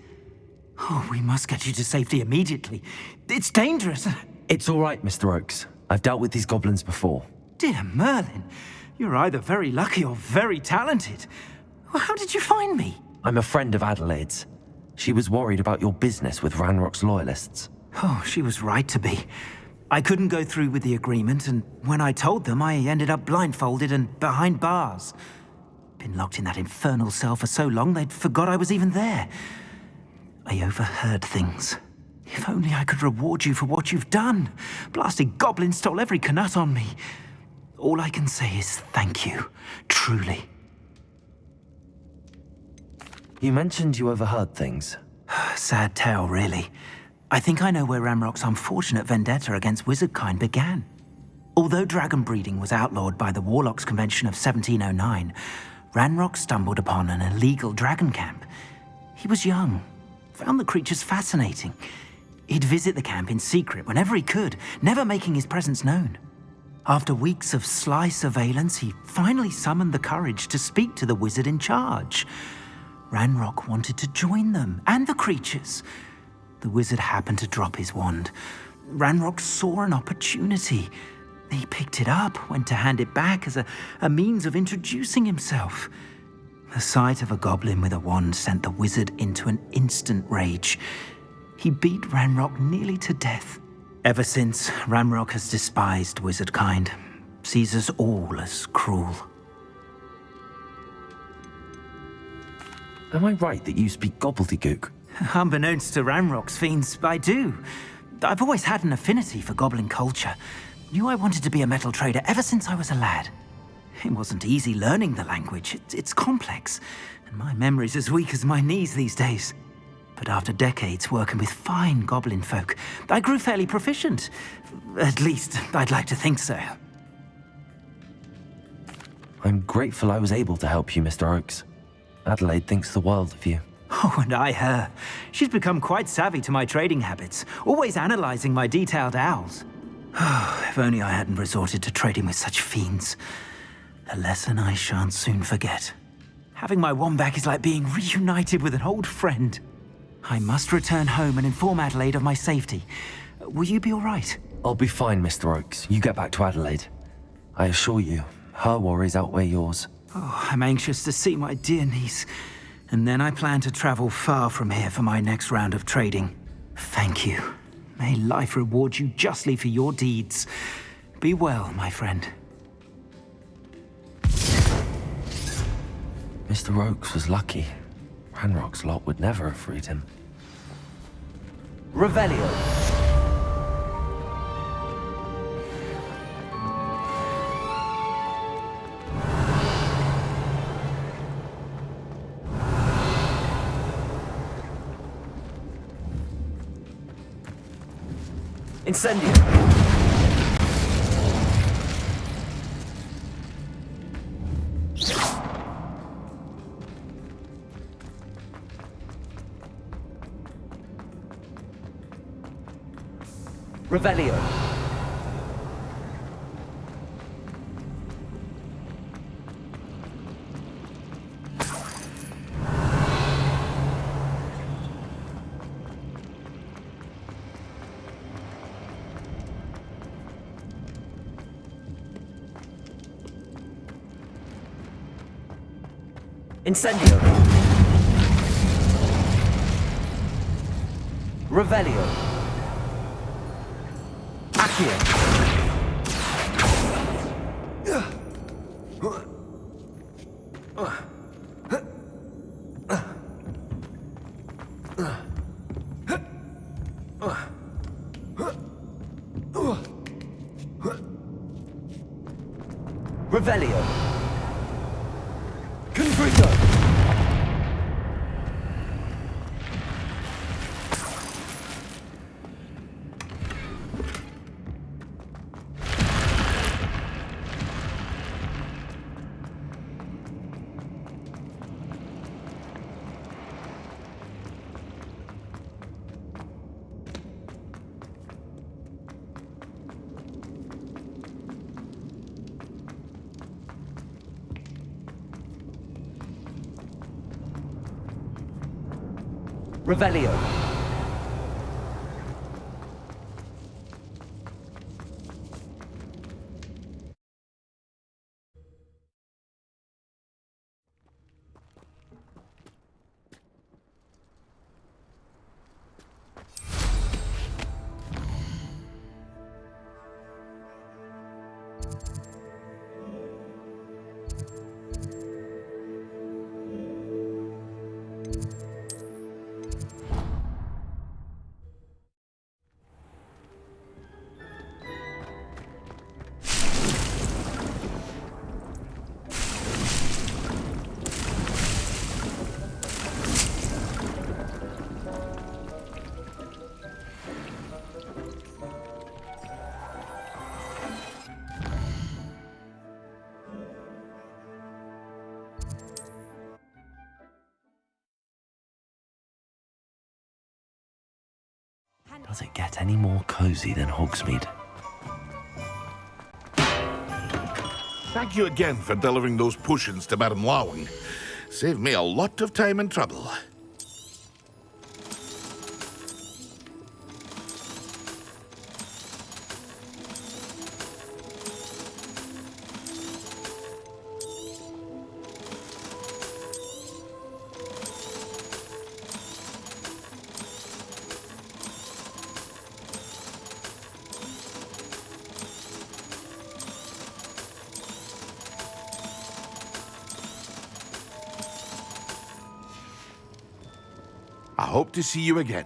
Oh, we must get you to safety immediately. It's dangerous. It's all right, Mr. Oakes. I've dealt with these goblins before. Dear Merlin, you're either very lucky or very talented. Well, how did you find me? I'm a friend of Adelaide's. She was worried about your business with Ranrock's loyalists. Oh, she was right to be. I couldn't go through with the agreement, and when I told them, I ended up blindfolded and behind bars. Been locked in that infernal cell for so long they'd forgot I was even there. I overheard things. If only I could reward you for what you've done. Blasted goblin stole every canut on me. All I can say is thank you, truly. You mentioned you overheard things. Sad tale, really. I think I know where Ranrock's unfortunate vendetta against wizardkind began. Although dragon breeding was outlawed by the Warlocks Convention of 1709, Ranrock stumbled upon an illegal dragon camp. He was young, found the creatures fascinating. He'd visit the camp in secret whenever he could, never making his presence known. After weeks of sly surveillance, he finally summoned the courage to speak to the wizard in charge. Ranrock wanted to join them, and the creatures. The wizard happened to drop his wand. Ranrock saw an opportunity. He picked it up, went to hand it back as a means of introducing himself. The sight of a goblin with a wand sent the wizard into an instant rage. He beat Ranrock nearly to death. Ever since, Ranrock has despised wizardkind, sees us all as cruel. Am I right that you speak gobbledygook? Unbeknownst to Ranrock's fiends, I do. I've always had an affinity for goblin culture. Knew I wanted to be a metal trader ever since I was a lad. It wasn't easy learning the language. It's complex, and my memory's as weak as my knees these days. But after decades working with fine goblin folk, I grew fairly proficient. At least, I'd like to think so. I'm grateful I was able to help you, Mr. Oakes. Adelaide thinks the world of you. Oh, and I her. She's become quite savvy to my trading habits, always analyzing my detailed owls. If only I hadn't resorted to trading with such fiends. A lesson I shan't soon forget. Having my wand back is like being reunited with an old friend. I must return home and inform Adelaide of my safety. Will you be all right? I'll be fine, Mr. Oakes. You get back to Adelaide. I assure you, her worries outweigh yours. Oh, I'm anxious to see my dear niece. And then I plan to travel far from here for my next round of trading. Thank you. May life reward you justly for your deeds. Be well, my friend. Mr. Oakes was lucky. Ranrock's lot would never have freed him. Revelio. Incendio. Revelio. Incendio. Revelio. Accio. Revelio. Confrito. Revelio. Does it get any more cozy than Hogsmeade? Thank you again for delivering those potions to Madame Lowing. Saved me a lot of time and trouble. I hope to see you again.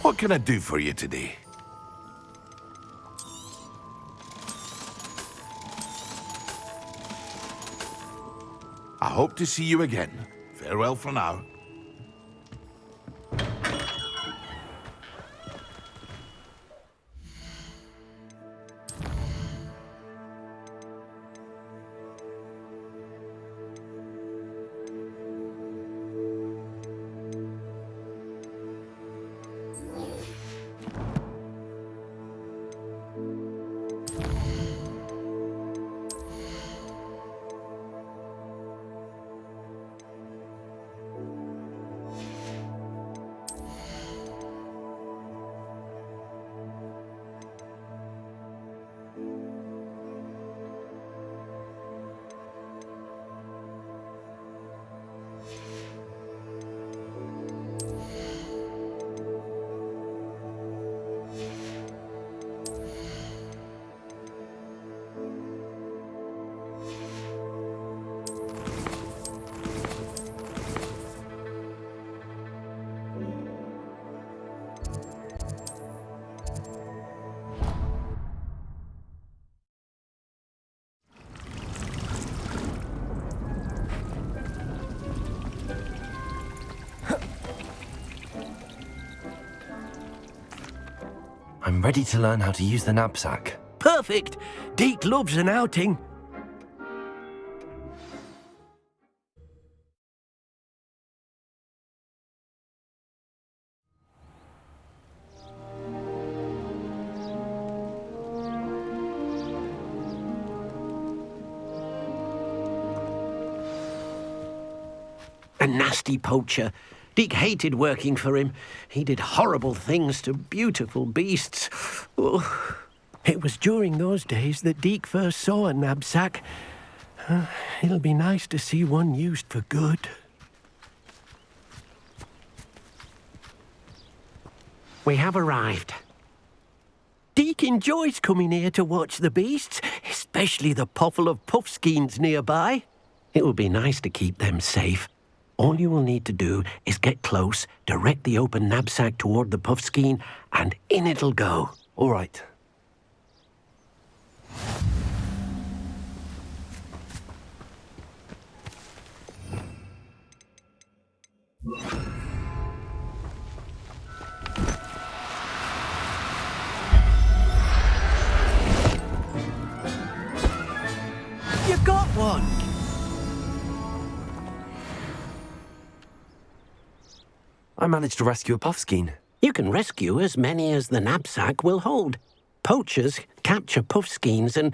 What can I do for you today? I hope to see you again. Farewell for now. I'm ready to learn how to use the knapsack. Perfect! Deke loves an outing. A nasty poacher. Deke hated working for him. He did horrible things to beautiful beasts. Oh, it was during those days that Deke first saw a knapsack. It'll be nice to see one used for good. We have arrived. Deke enjoys coming here to watch the beasts, especially the potful of puffskeins nearby. It will be nice to keep them safe. All you will need to do is get close, direct the open knapsack toward the puffskein, and in it'll go. All right. You got one! I managed to rescue a puffskein. You can rescue as many as the knapsack will hold. Poachers capture puffskeins and,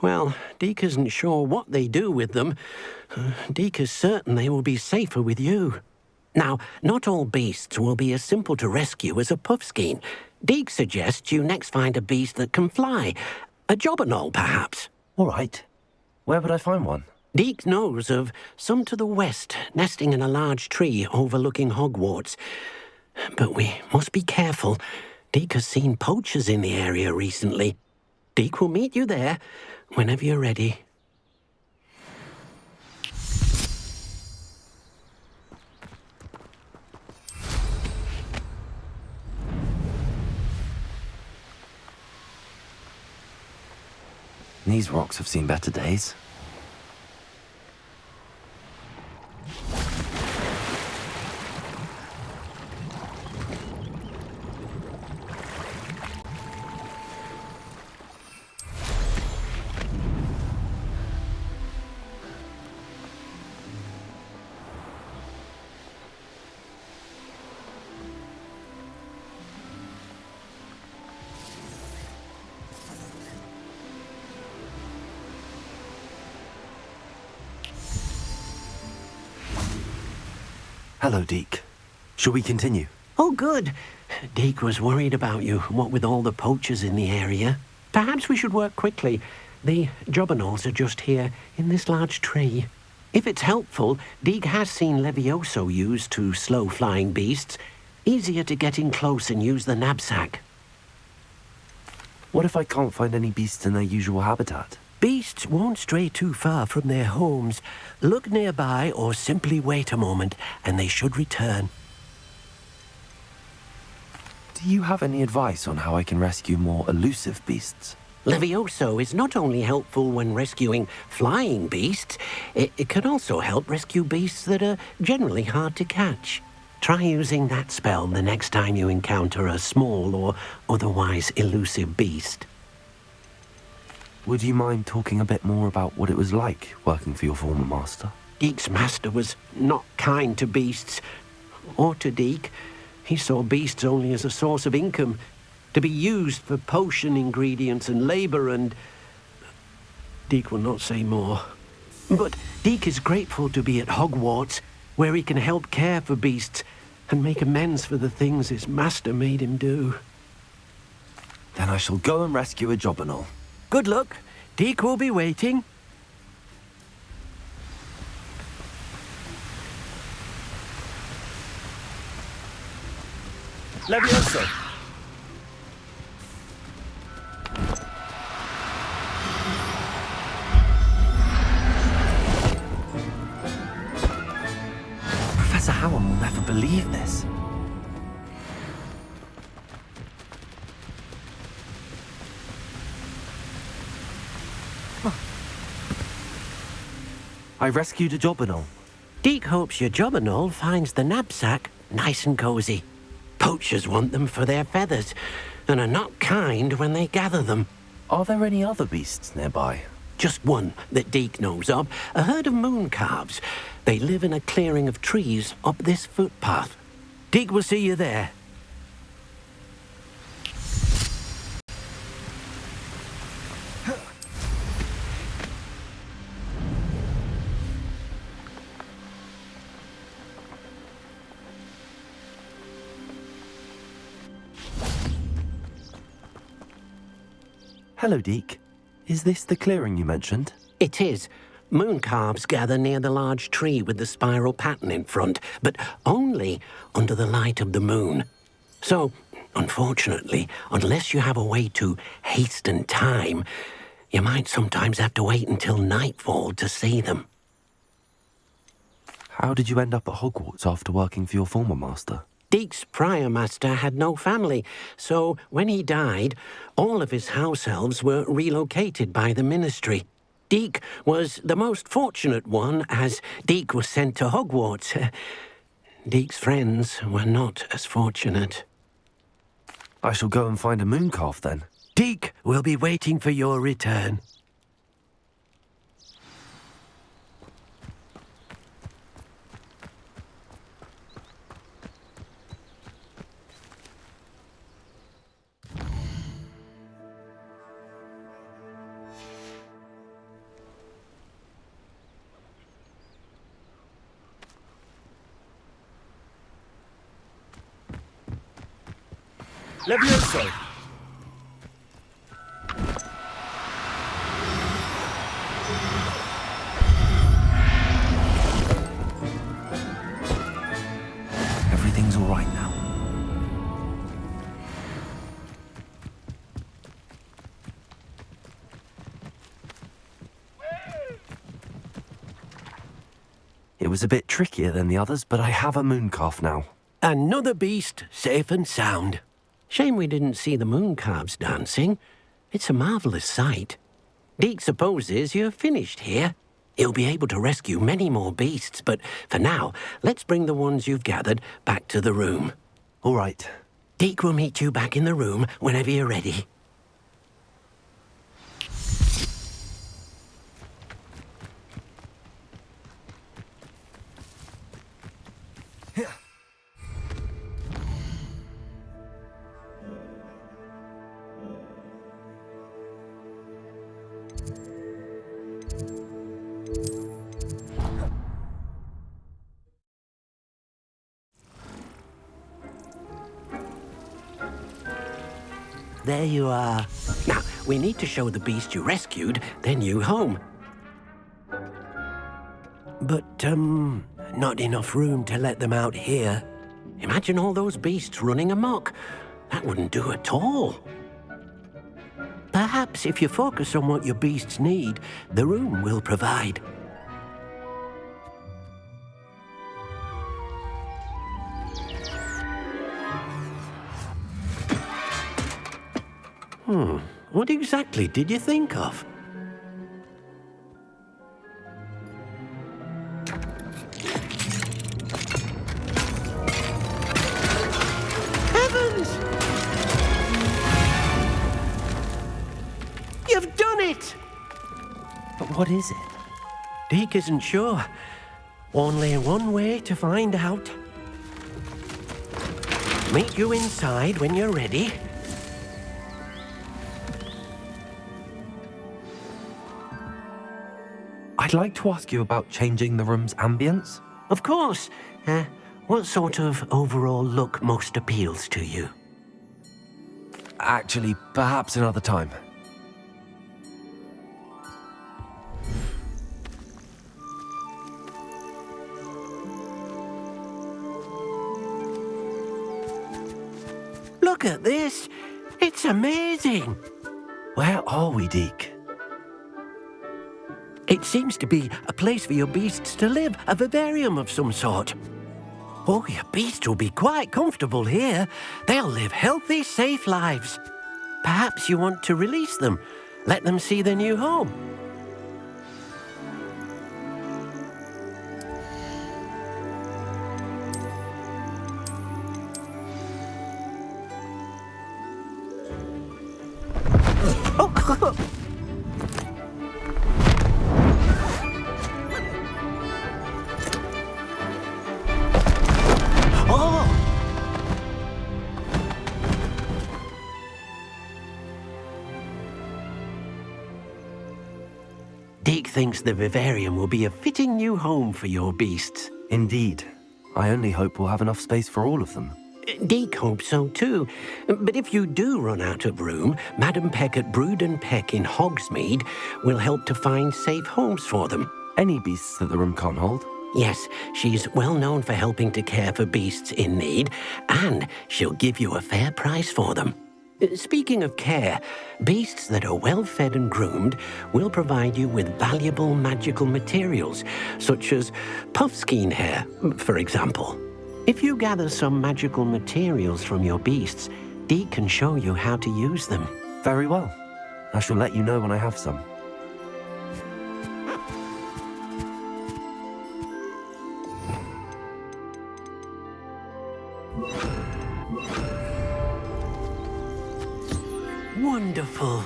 well, Deke isn't sure what they do with them. Deke is certain they will be safer with you. Now, not all beasts will be as simple to rescue as a puffskein. Deke suggests you next find a beast that can fly. A jobberknoll, perhaps. All right. Where would I find one? Deke knows of some to the west, nesting in a large tree overlooking Hogwarts. But we must be careful. Deke has seen poachers in the area recently. Deke will meet you there whenever you're ready. These rocks have seen better days. Hello, Deke. Shall we continue? Oh, good. Deke was worried about you, what with all the poachers in the area. Perhaps we should work quickly. The jobberknolls are just here, in this large tree. If it's helpful, Deke has seen Levioso used to slow flying beasts. Easier to get in close and use the knapsack. What if I can't find any beasts in their usual habitat? Beasts won't stray too far from their homes. Look nearby or simply wait a moment, and they should return. Do you have any advice on how I can rescue more elusive beasts? Levioso is not only helpful when rescuing flying beasts, it can also help rescue beasts that are generally hard to catch. Try using that spell the next time you encounter a small or otherwise elusive beast. Would you mind talking a bit more about what it was like working for your former master? Deke's master was not kind to beasts, or to Deke. He saw beasts only as a source of income, to be used for potion ingredients and labour, and Deke will not say more. But Deke is grateful to be at Hogwarts, where he can help care for beasts and make amends for the things his master made him do. Then I shall go and rescue a jobberknoll. Good luck. Deke will be waiting. Levioso! Professor Howard will never believe this. I rescued a jobberknoll. Deke hopes your jobberknoll finds the knapsack nice and cosy. Poachers want them for their feathers, and are not kind when they gather them. Are there any other beasts nearby? Just one that Deke knows of, a herd of moon calves. They live in a clearing of trees up this footpath. Deke will see you there. Hello, Deke. Is this the clearing you mentioned? It is. Moon calves gather near the large tree with the spiral pattern in front, but only under the light of the moon. So, unfortunately, unless you have a way to hasten time, you might sometimes have to wait until nightfall to see them. How did you end up at Hogwarts after working for your former master? Deke's prior master had no family, so when he died, all of his house elves were relocated by the ministry. Deke was the most fortunate one, as Deke was sent to Hogwarts. Deke's friends were not as fortunate. I shall go and find a moon calf then. Deke will be waiting for your return. Levioso! right now. It was a bit trickier than the others, but I have a mooncalf now. Another beast, safe and sound. Shame we didn't see the mooncalves dancing. It's a marvellous sight. Deke supposes you're finished here. He'll be able to rescue many more beasts, but for now, let's bring the ones you've gathered back to the room. All right. Deke will meet you back in the room whenever you're ready. There you are. Now, we need to show the beast you rescued their new home. But, not enough room to let them out here. Imagine all those beasts running amok. That wouldn't do at all. Perhaps if you focus on what your beasts need, the room will provide. What exactly did you think of? Heavens! You've done it! But what is it? Deke isn't sure. Only one way to find out. Meet you inside when you're ready. I'd like to ask you about changing the room's ambience. Of course. What sort of overall look most appeals to you? Actually, perhaps another time. Look at this. It's amazing. Where are we, Deke? It seems to be a place for your beasts to live, a vivarium of some sort. Oh, your beasts will be quite comfortable here. They'll live healthy, safe lives. Perhaps you want to release them, let them see their new home. Deke thinks the vivarium will be a fitting new home for your beasts. Indeed. I only hope we'll have enough space for all of them. Deke hopes so too. But if you do run out of room, Madam Peck at Brood and Peck in Hogsmeade will help to find safe homes for them. Any beasts that the room can't hold? Yes, she's well known for helping to care for beasts in need, and she'll give you a fair price for them. Speaking of care, beasts that are well fed and groomed will provide you with valuable magical materials, such as puffskein hair, for example. If you gather some magical materials from your beasts, Deke can show you how to use them. Very well. I shall let you know when I have some. Wonderful.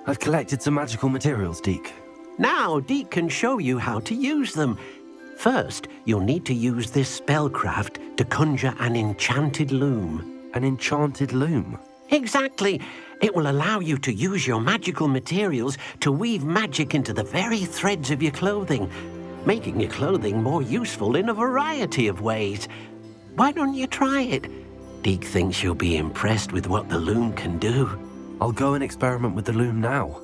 I've collected some magical materials, Deke. Now, Deke can show you how to use them. First, you'll need to use this spellcraft to conjure an enchanted loom. An enchanted loom? Exactly. It will allow you to use your magical materials to weave magic into the very threads of your clothing, making your clothing more useful in a variety of ways. Why don't you try it? Deke thinks you'll be impressed with what the loom can do. I'll go and experiment with the loom now.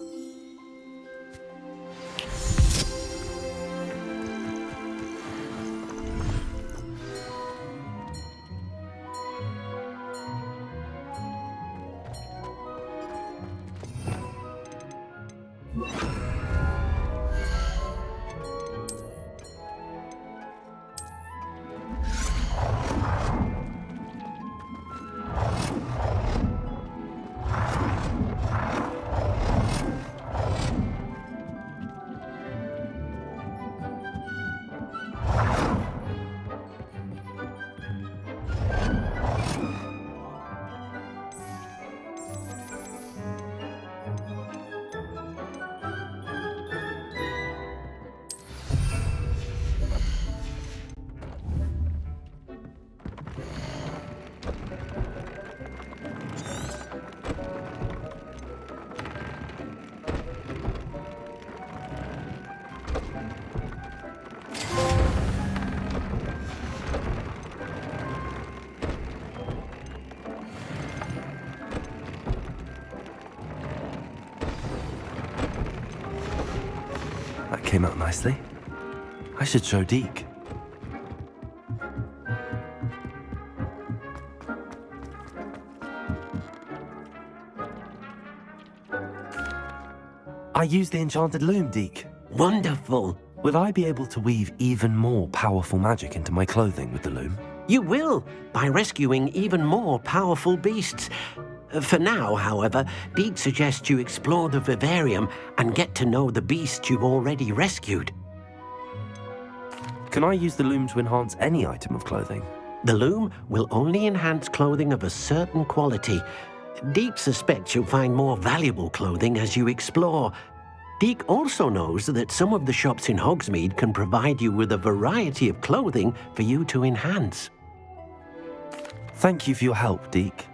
That came out nicely. I should show Deke. I used the enchanted loom, Deke. Wonderful. Will I be able to weave even more powerful magic into my clothing with the loom? You will, by rescuing even more powerful beasts. For now, however, Deke suggests you explore the vivarium and get to know the beasts you've already rescued. Can I use the loom to enhance any item of clothing? The loom will only enhance clothing of a certain quality. Deke suspects you'll find more valuable clothing as you explore. Deke also knows that some of the shops in Hogsmeade can provide you with a variety of clothing for you to enhance. Thank you for your help, Deke.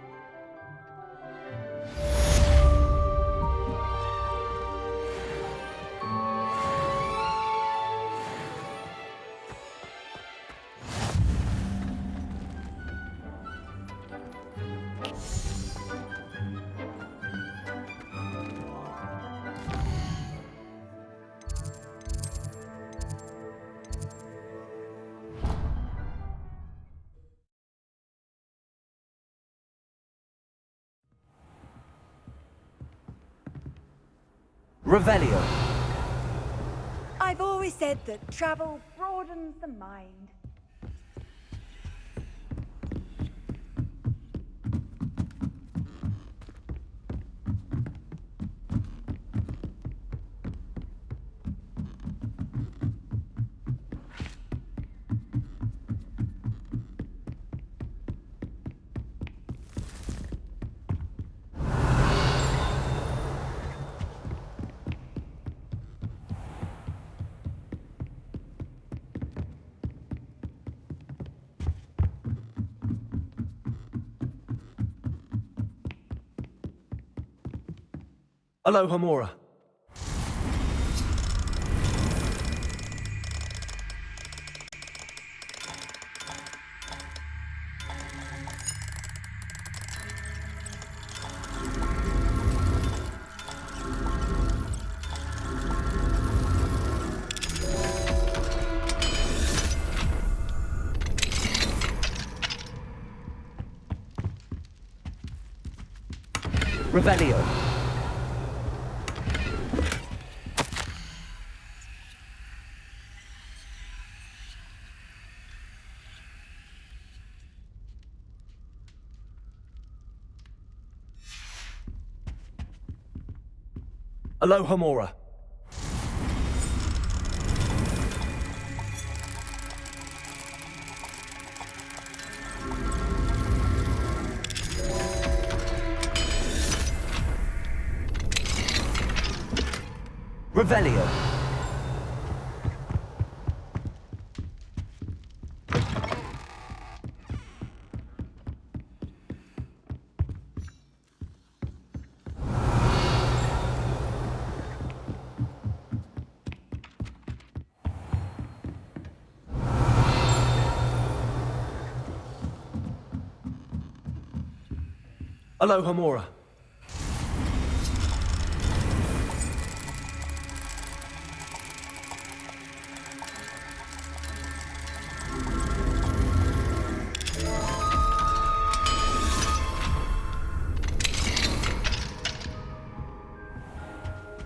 Revelio. I've always said that travel broadens the mind. Aloha Mora. Revelio. Aloha Mora. Revelio. Alohomora.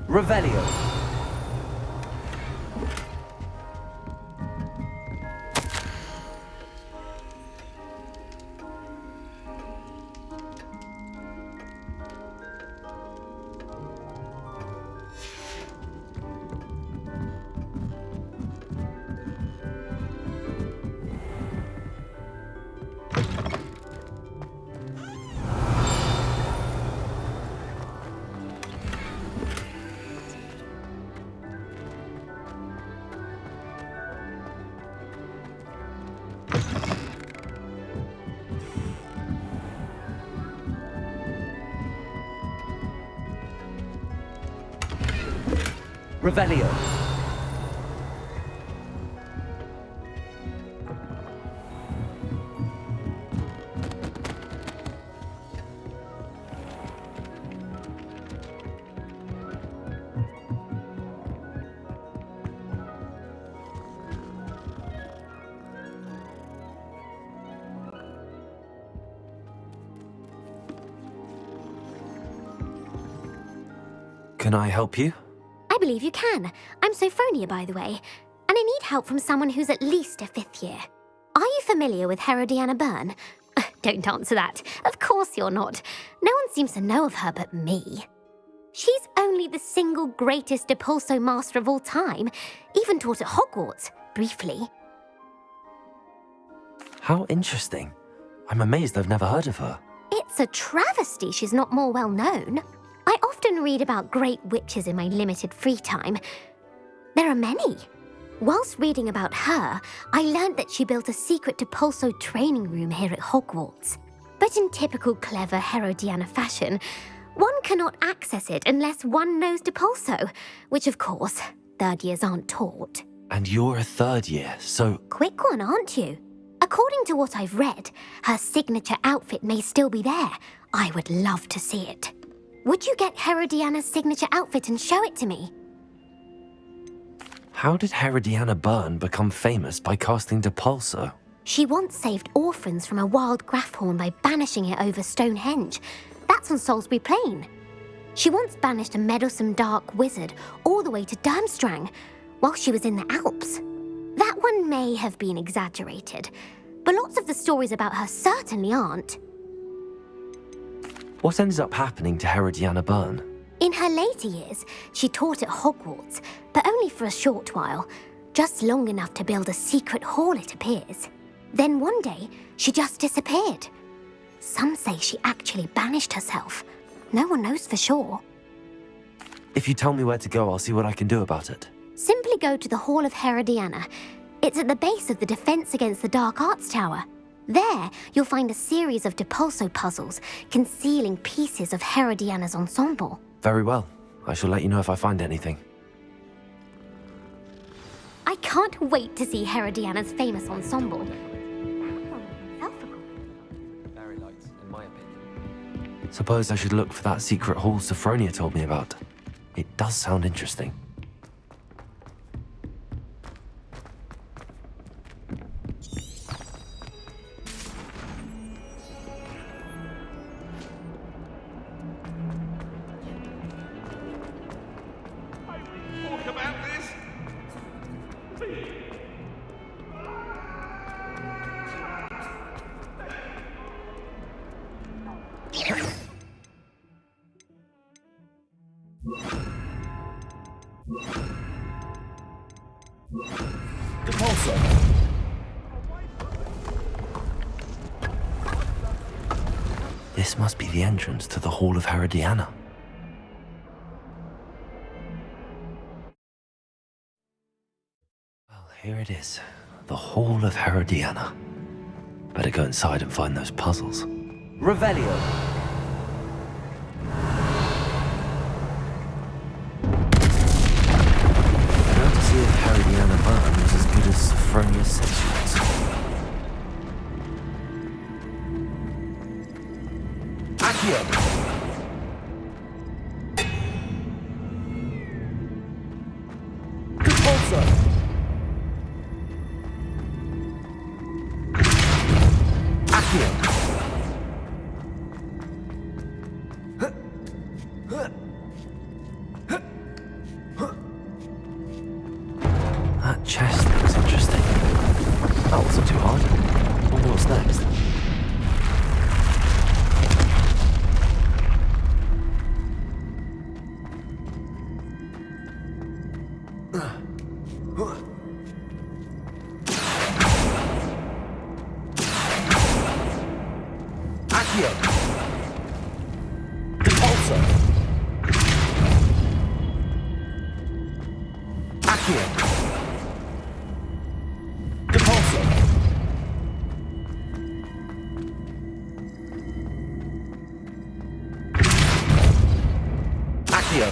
Revelio. Revelio. Can I help you? I believe you can. I'm Sophronia, by the way, and I need help from someone who's at least a 5th year. Are you familiar with Herodiana Byrne? Don't answer that. Of course you're not. No one seems to know of her but me. She's only the single greatest Depulso master of all time, even taught at Hogwarts, briefly. How interesting. I'm amazed I've never heard of her. It's a travesty she's not more well known. I often read about great witches in my limited free time. There are many. Whilst reading about her, I learned that she built a secret Depulso training room here at Hogwarts. But in typical clever Herodiana fashion, one cannot access it unless one knows Depulso, which of course, 3rd years aren't taught. And you're a 3rd year, so... Quick one, aren't you? According to what I've read, her signature outfit may still be there. I would love to see it. Would you get Herodiana's signature outfit and show it to me? How did Herodiana Byrne become famous by casting Depulso? She once saved orphans from a wild Graffhorn by banishing it over Stonehenge. That's on Salisbury Plain. She once banished a meddlesome dark wizard all the way to Durmstrang while she was in the Alps. That one may have been exaggerated, but lots of the stories about her certainly aren't. What ended up happening to Herodiana Byrne? In her later years, she taught at Hogwarts, but only for a short while, just long enough to build a secret hall, it appears. Then one day, she just disappeared. Some say she actually banished herself. No one knows for sure. If you tell me where to go, I'll see what I can do about it. Simply go to the Hall of Herodiana. It's at the base of the Defense Against the Dark Arts Tower. There, you'll find a series of Depulso puzzles concealing pieces of Herodiana's ensemble. Very well. I shall let you know if I find anything. I can't wait to see Herodiana's famous ensemble. Very light, in my opinion. Suppose I should look for that secret hall Sophronia told me about. It does sound interesting. This must be the entrance to the Hall of Herodiana. Here it is, the Hall of Herodiana. Better go inside and find those puzzles. Revelio. Now to see if Herodiana Byrne was as good as Sophronia said she was. Accio. Repulsor. Accio. That chest looks interesting. That wasn't too hard. Wonder what's next. Accio. Repulsor. Accio. Repulsor. Accio.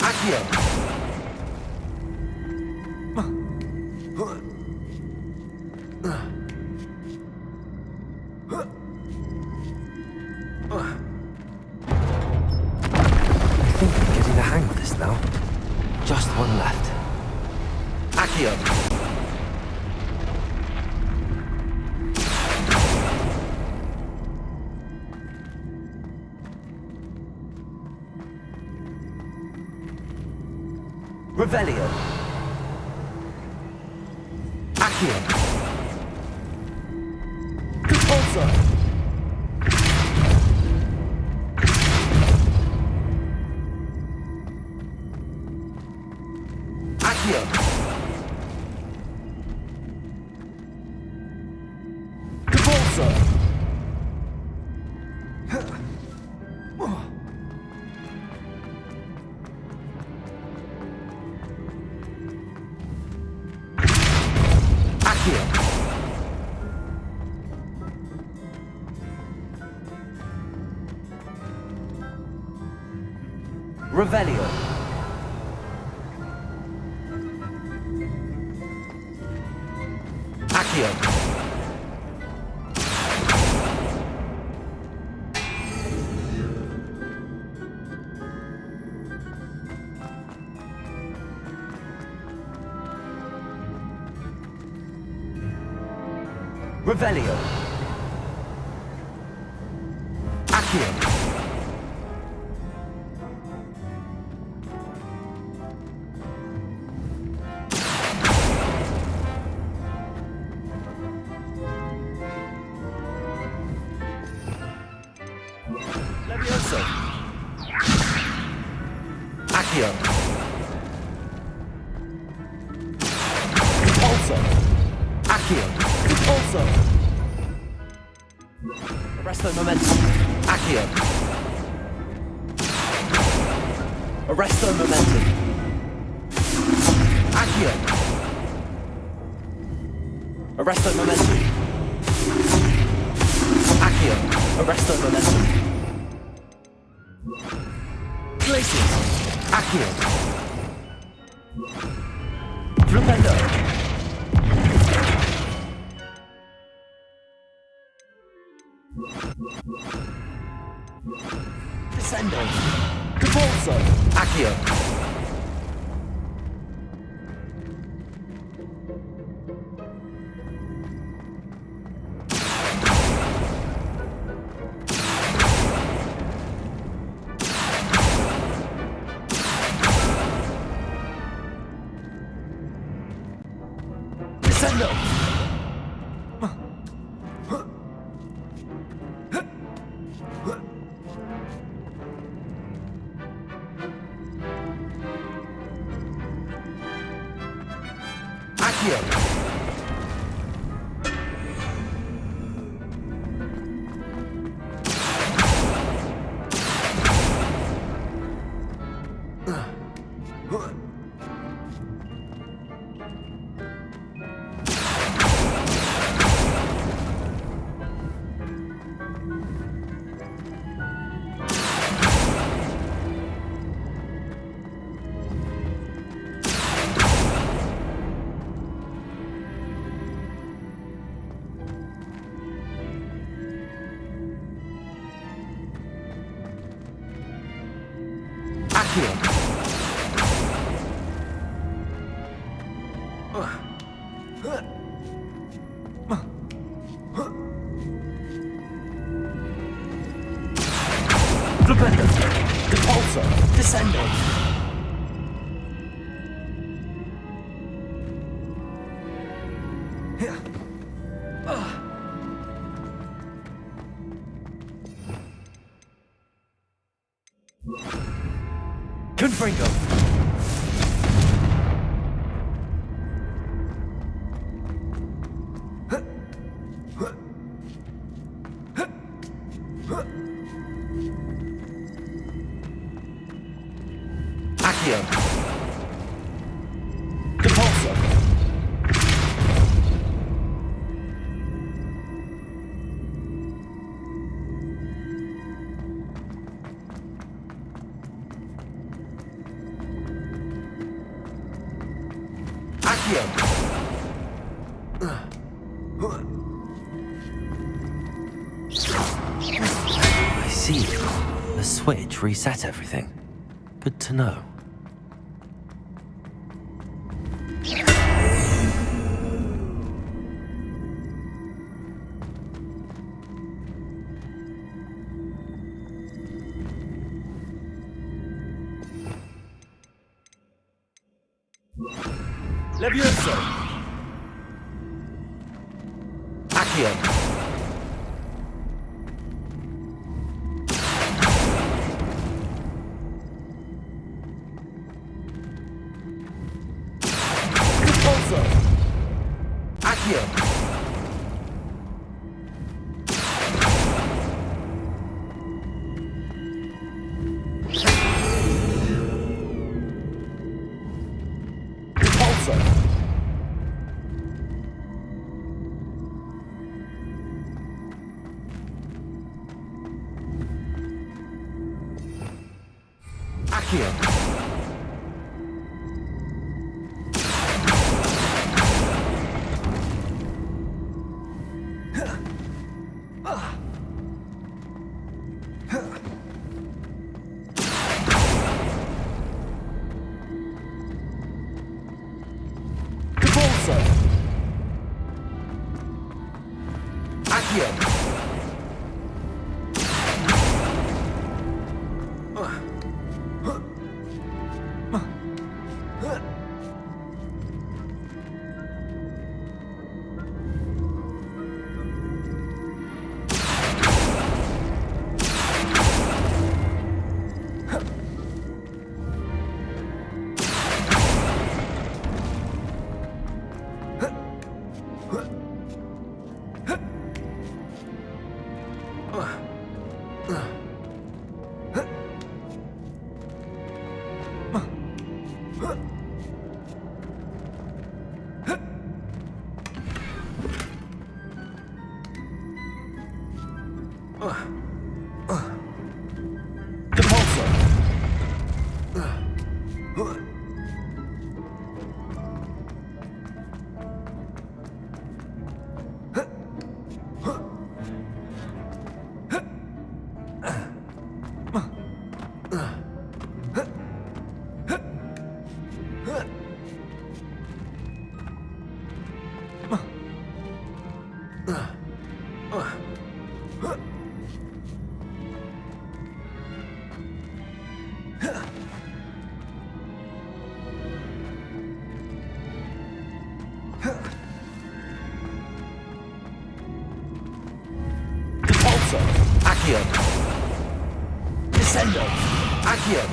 Accio. I think I'm getting the hang of this now. Just one left. Accio. Revelio. Accio. Repulsor. Accio. Repulsor. Accio. Revelio. Accio. Revelio. Accio. Levioso. Accio. Repulsor. Accio. Repulsor. Arresto momentum. Accio. Arresto momentum. Accio. Arresto momentum. Accio. Arresto momentum. Glacius. Accio. Flipendo. Descendo. Repulso. Accio. Accio. Flipendo. Repulsor. Descendo. Confringo. Accio. Repulsor. Accio. I see. The switch reset everything. Good to know. Levioso. Accio. Repulsor. Accio. Repulsor. Accio. Repulsor. Accio. Repulsor. Accio. Descendo. Accio.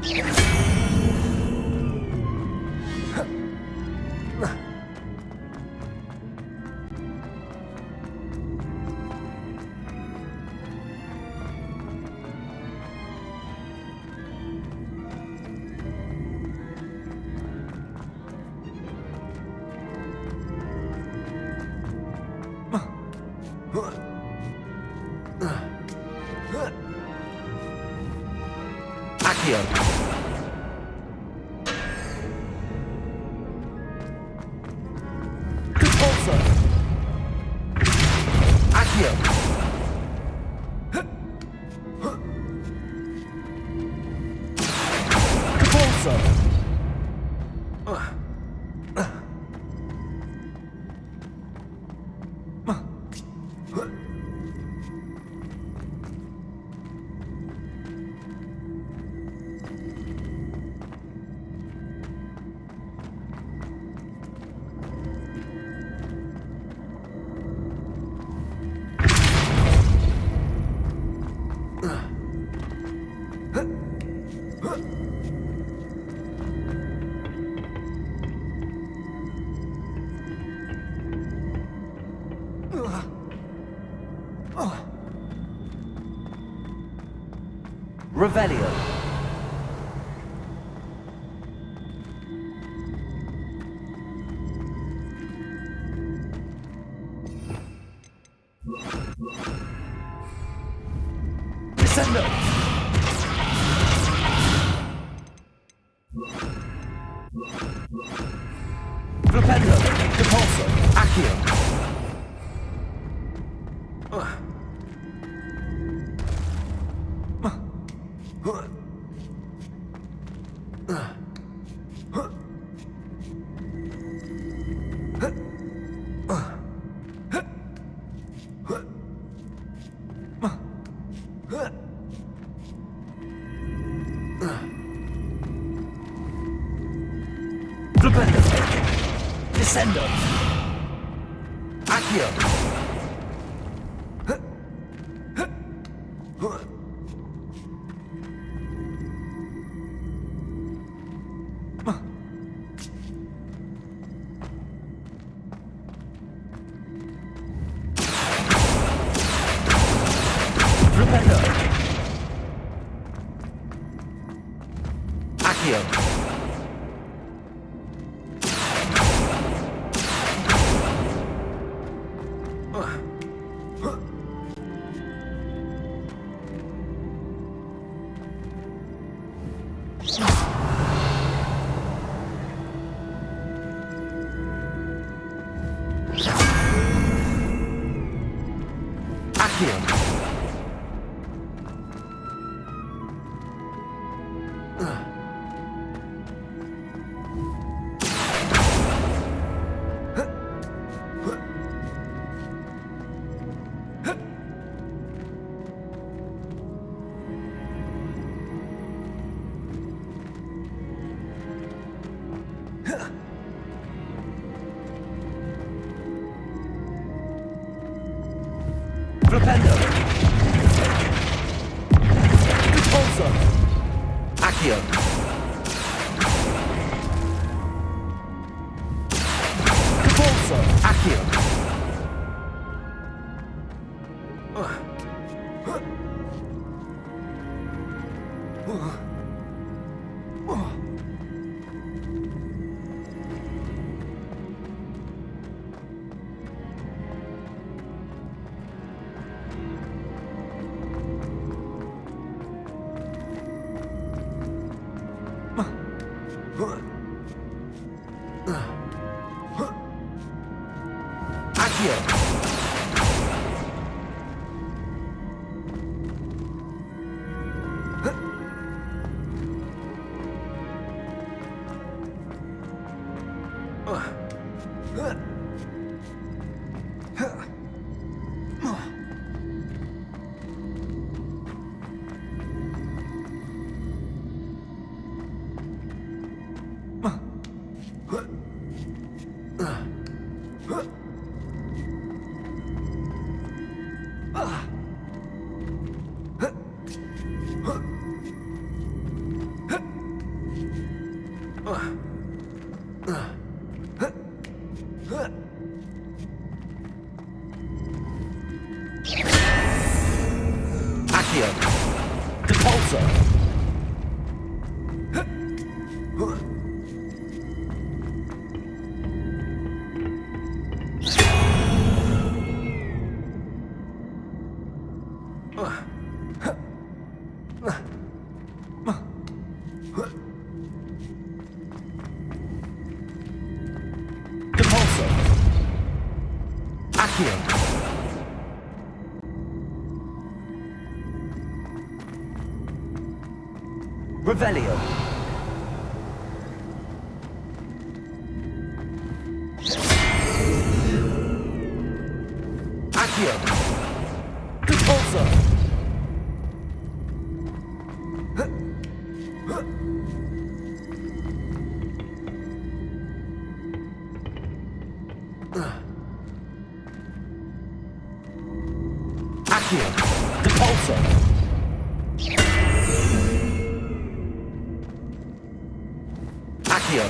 Accio. Repulsor. Accio. Repulsor. Revelio. Descendo. Flipendo. Repulsor. Accio. Flipendo. Descendo. Accio. Flipendo. Accio. Accio. Flipendo. Repulsor. Accio. Repulsor. Accio. Accio. Depulso. Depulso. Accio. Revelio. Accio. Depulso. Accio. Depulso. Accio.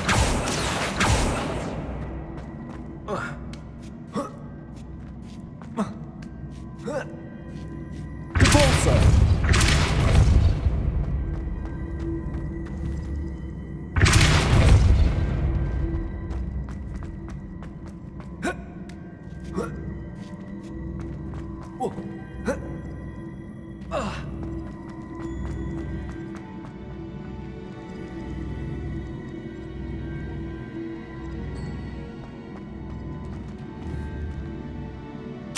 Depulso.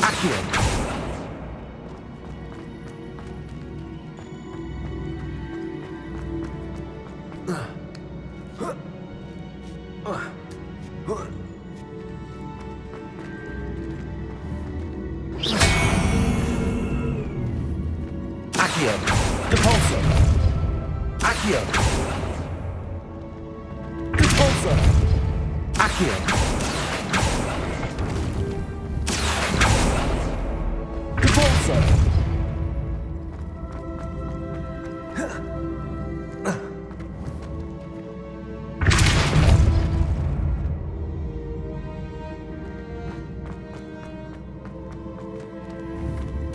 Accio. Accio. Depulso. Accio. Depulso. Accio. Depulso.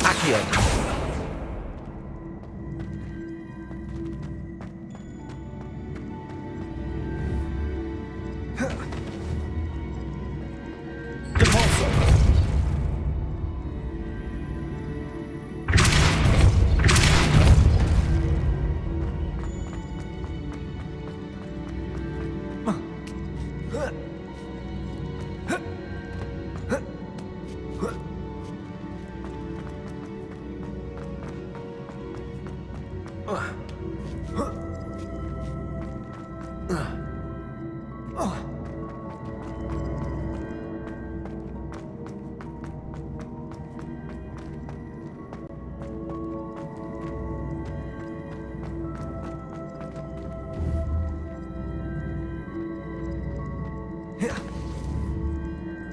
Accio. Depulso.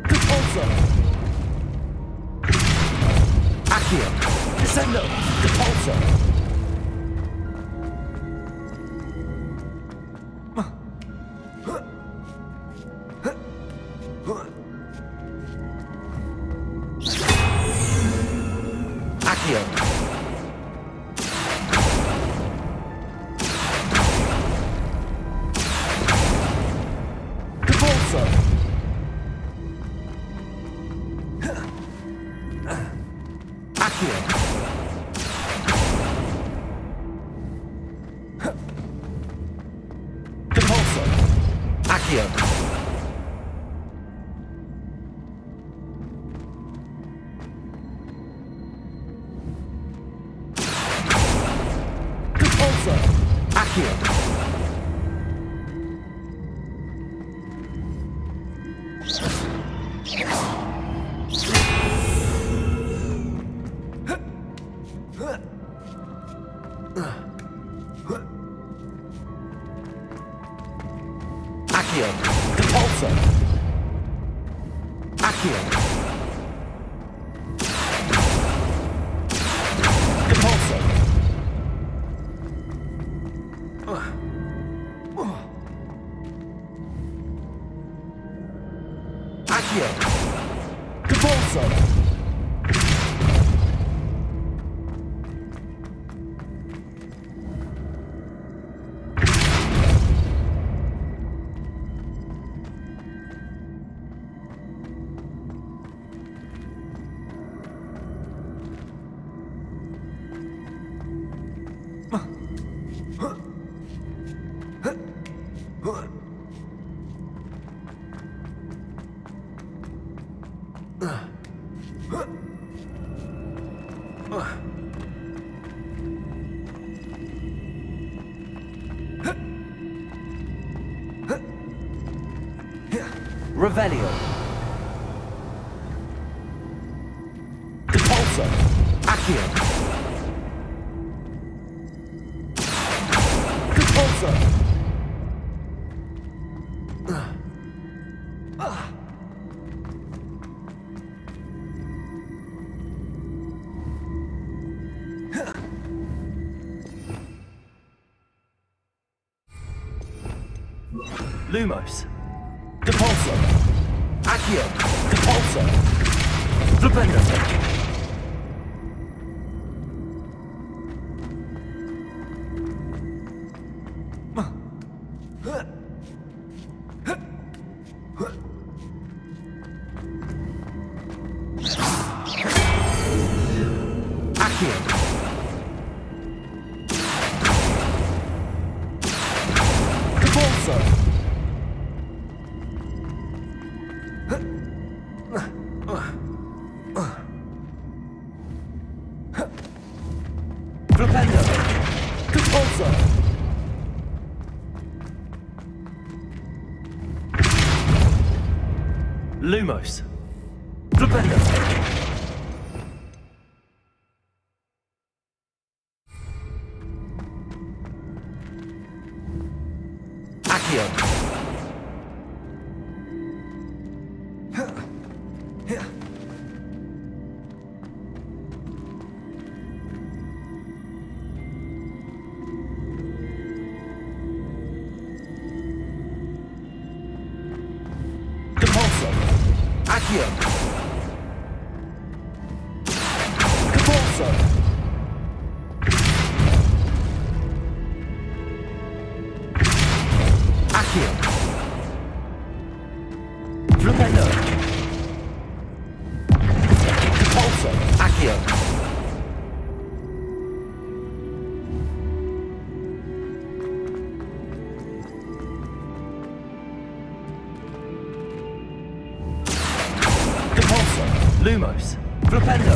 Depulso. Accio. Descendo. Depulso. Accio. Depulso. Accio. Depulso. Accio. Depulso. Accio. Accio. Depulso. Accio. Depulso. Accio. Depulso. Revelio. Depulso. Accio. Depulso. Lumos. Depulso. Accio. Depulso. Flipendo. Accio. Depulso. Flipendo. Depulso. Lumos. Flipendo. Accio. Depulso. Accio. Depulso. Accio. Flipendo. Depulso. Accio. Depulso. Lumos. Flipendo.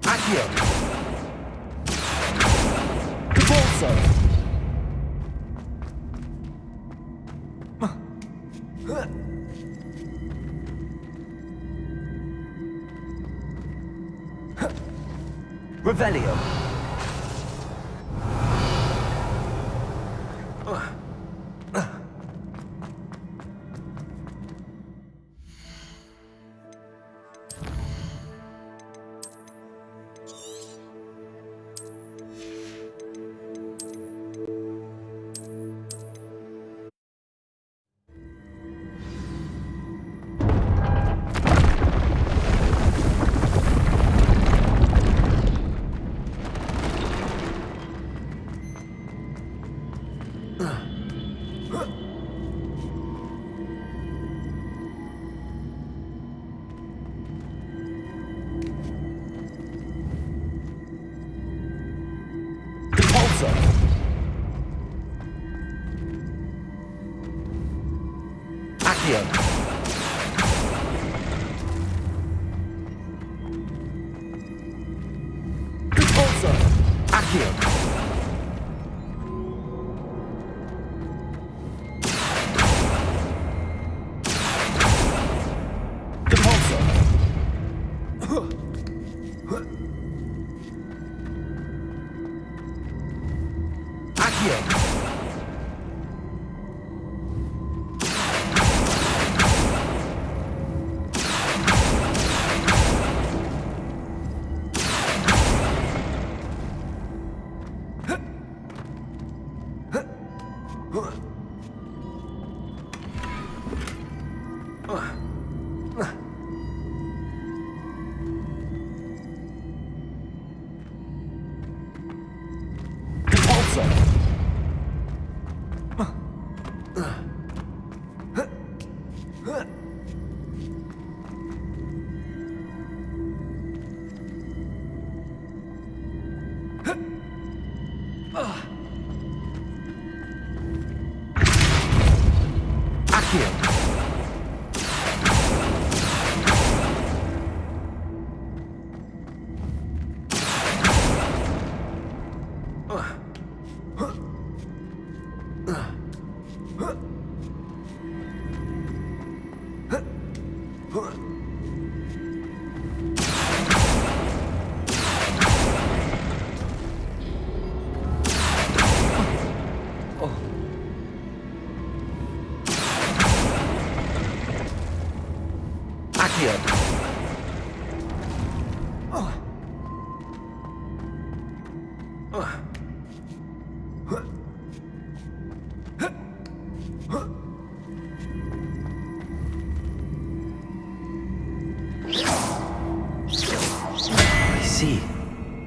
Accio. Depulso. Revelio. Depulso. Accio. Depulso. Accio. Depulso. Accio. Depulso. I see.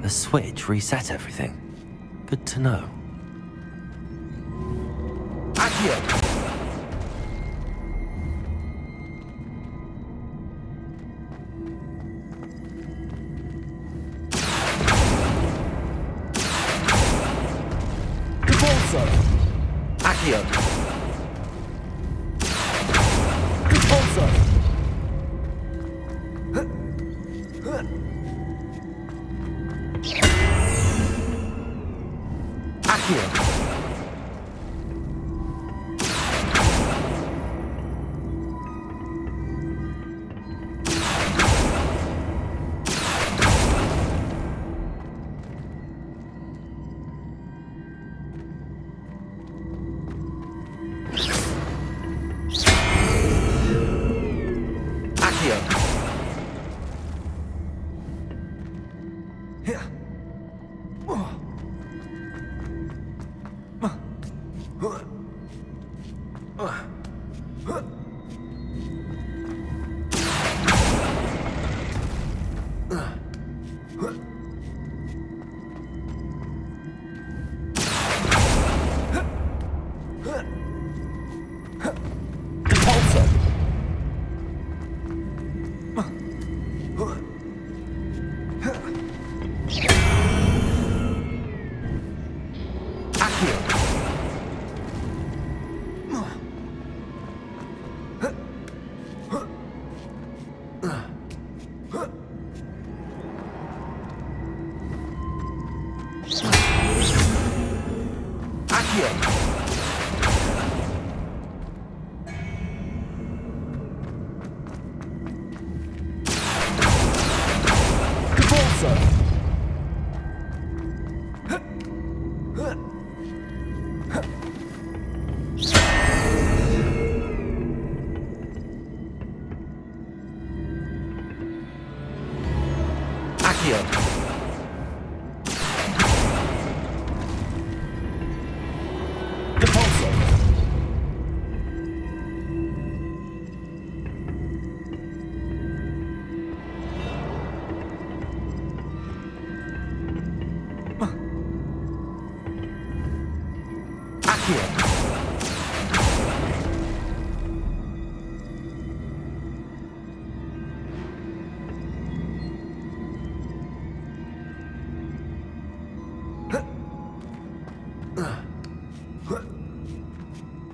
The switch reset everything. Good to know. Accio. Repulsor. Accio.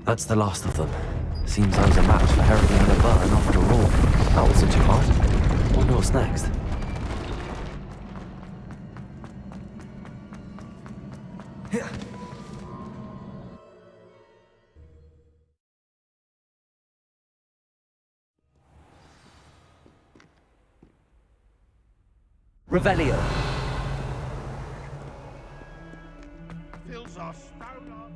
That's the last of them. Seems I was a match for Herodiana Burn after all. That wasn't too hard. Wonder what's next. Revelio. Fills our stout up.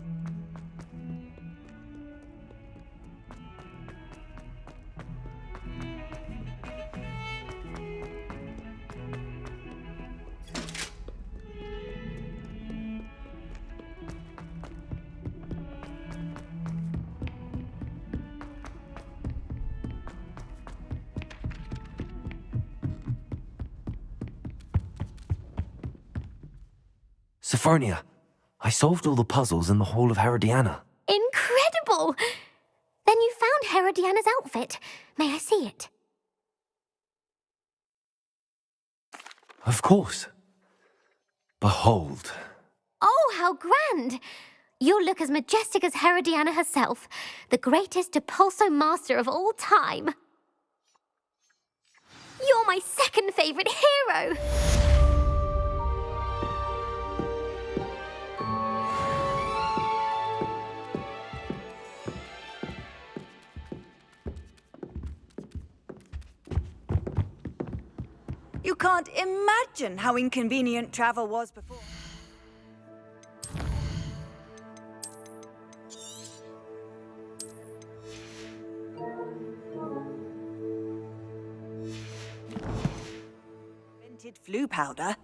Sophronia, I solved all the puzzles in the Hall of Herodiana. Incredible! Oh, then you found Herodiana's outfit. May I see it? Of course. Behold. Oh, how grand! You'll look as majestic as Herodiana herself, the greatest Depulso master of all time. You're my second favourite hero! You can't imagine how inconvenient travel was before. Invented flu powder.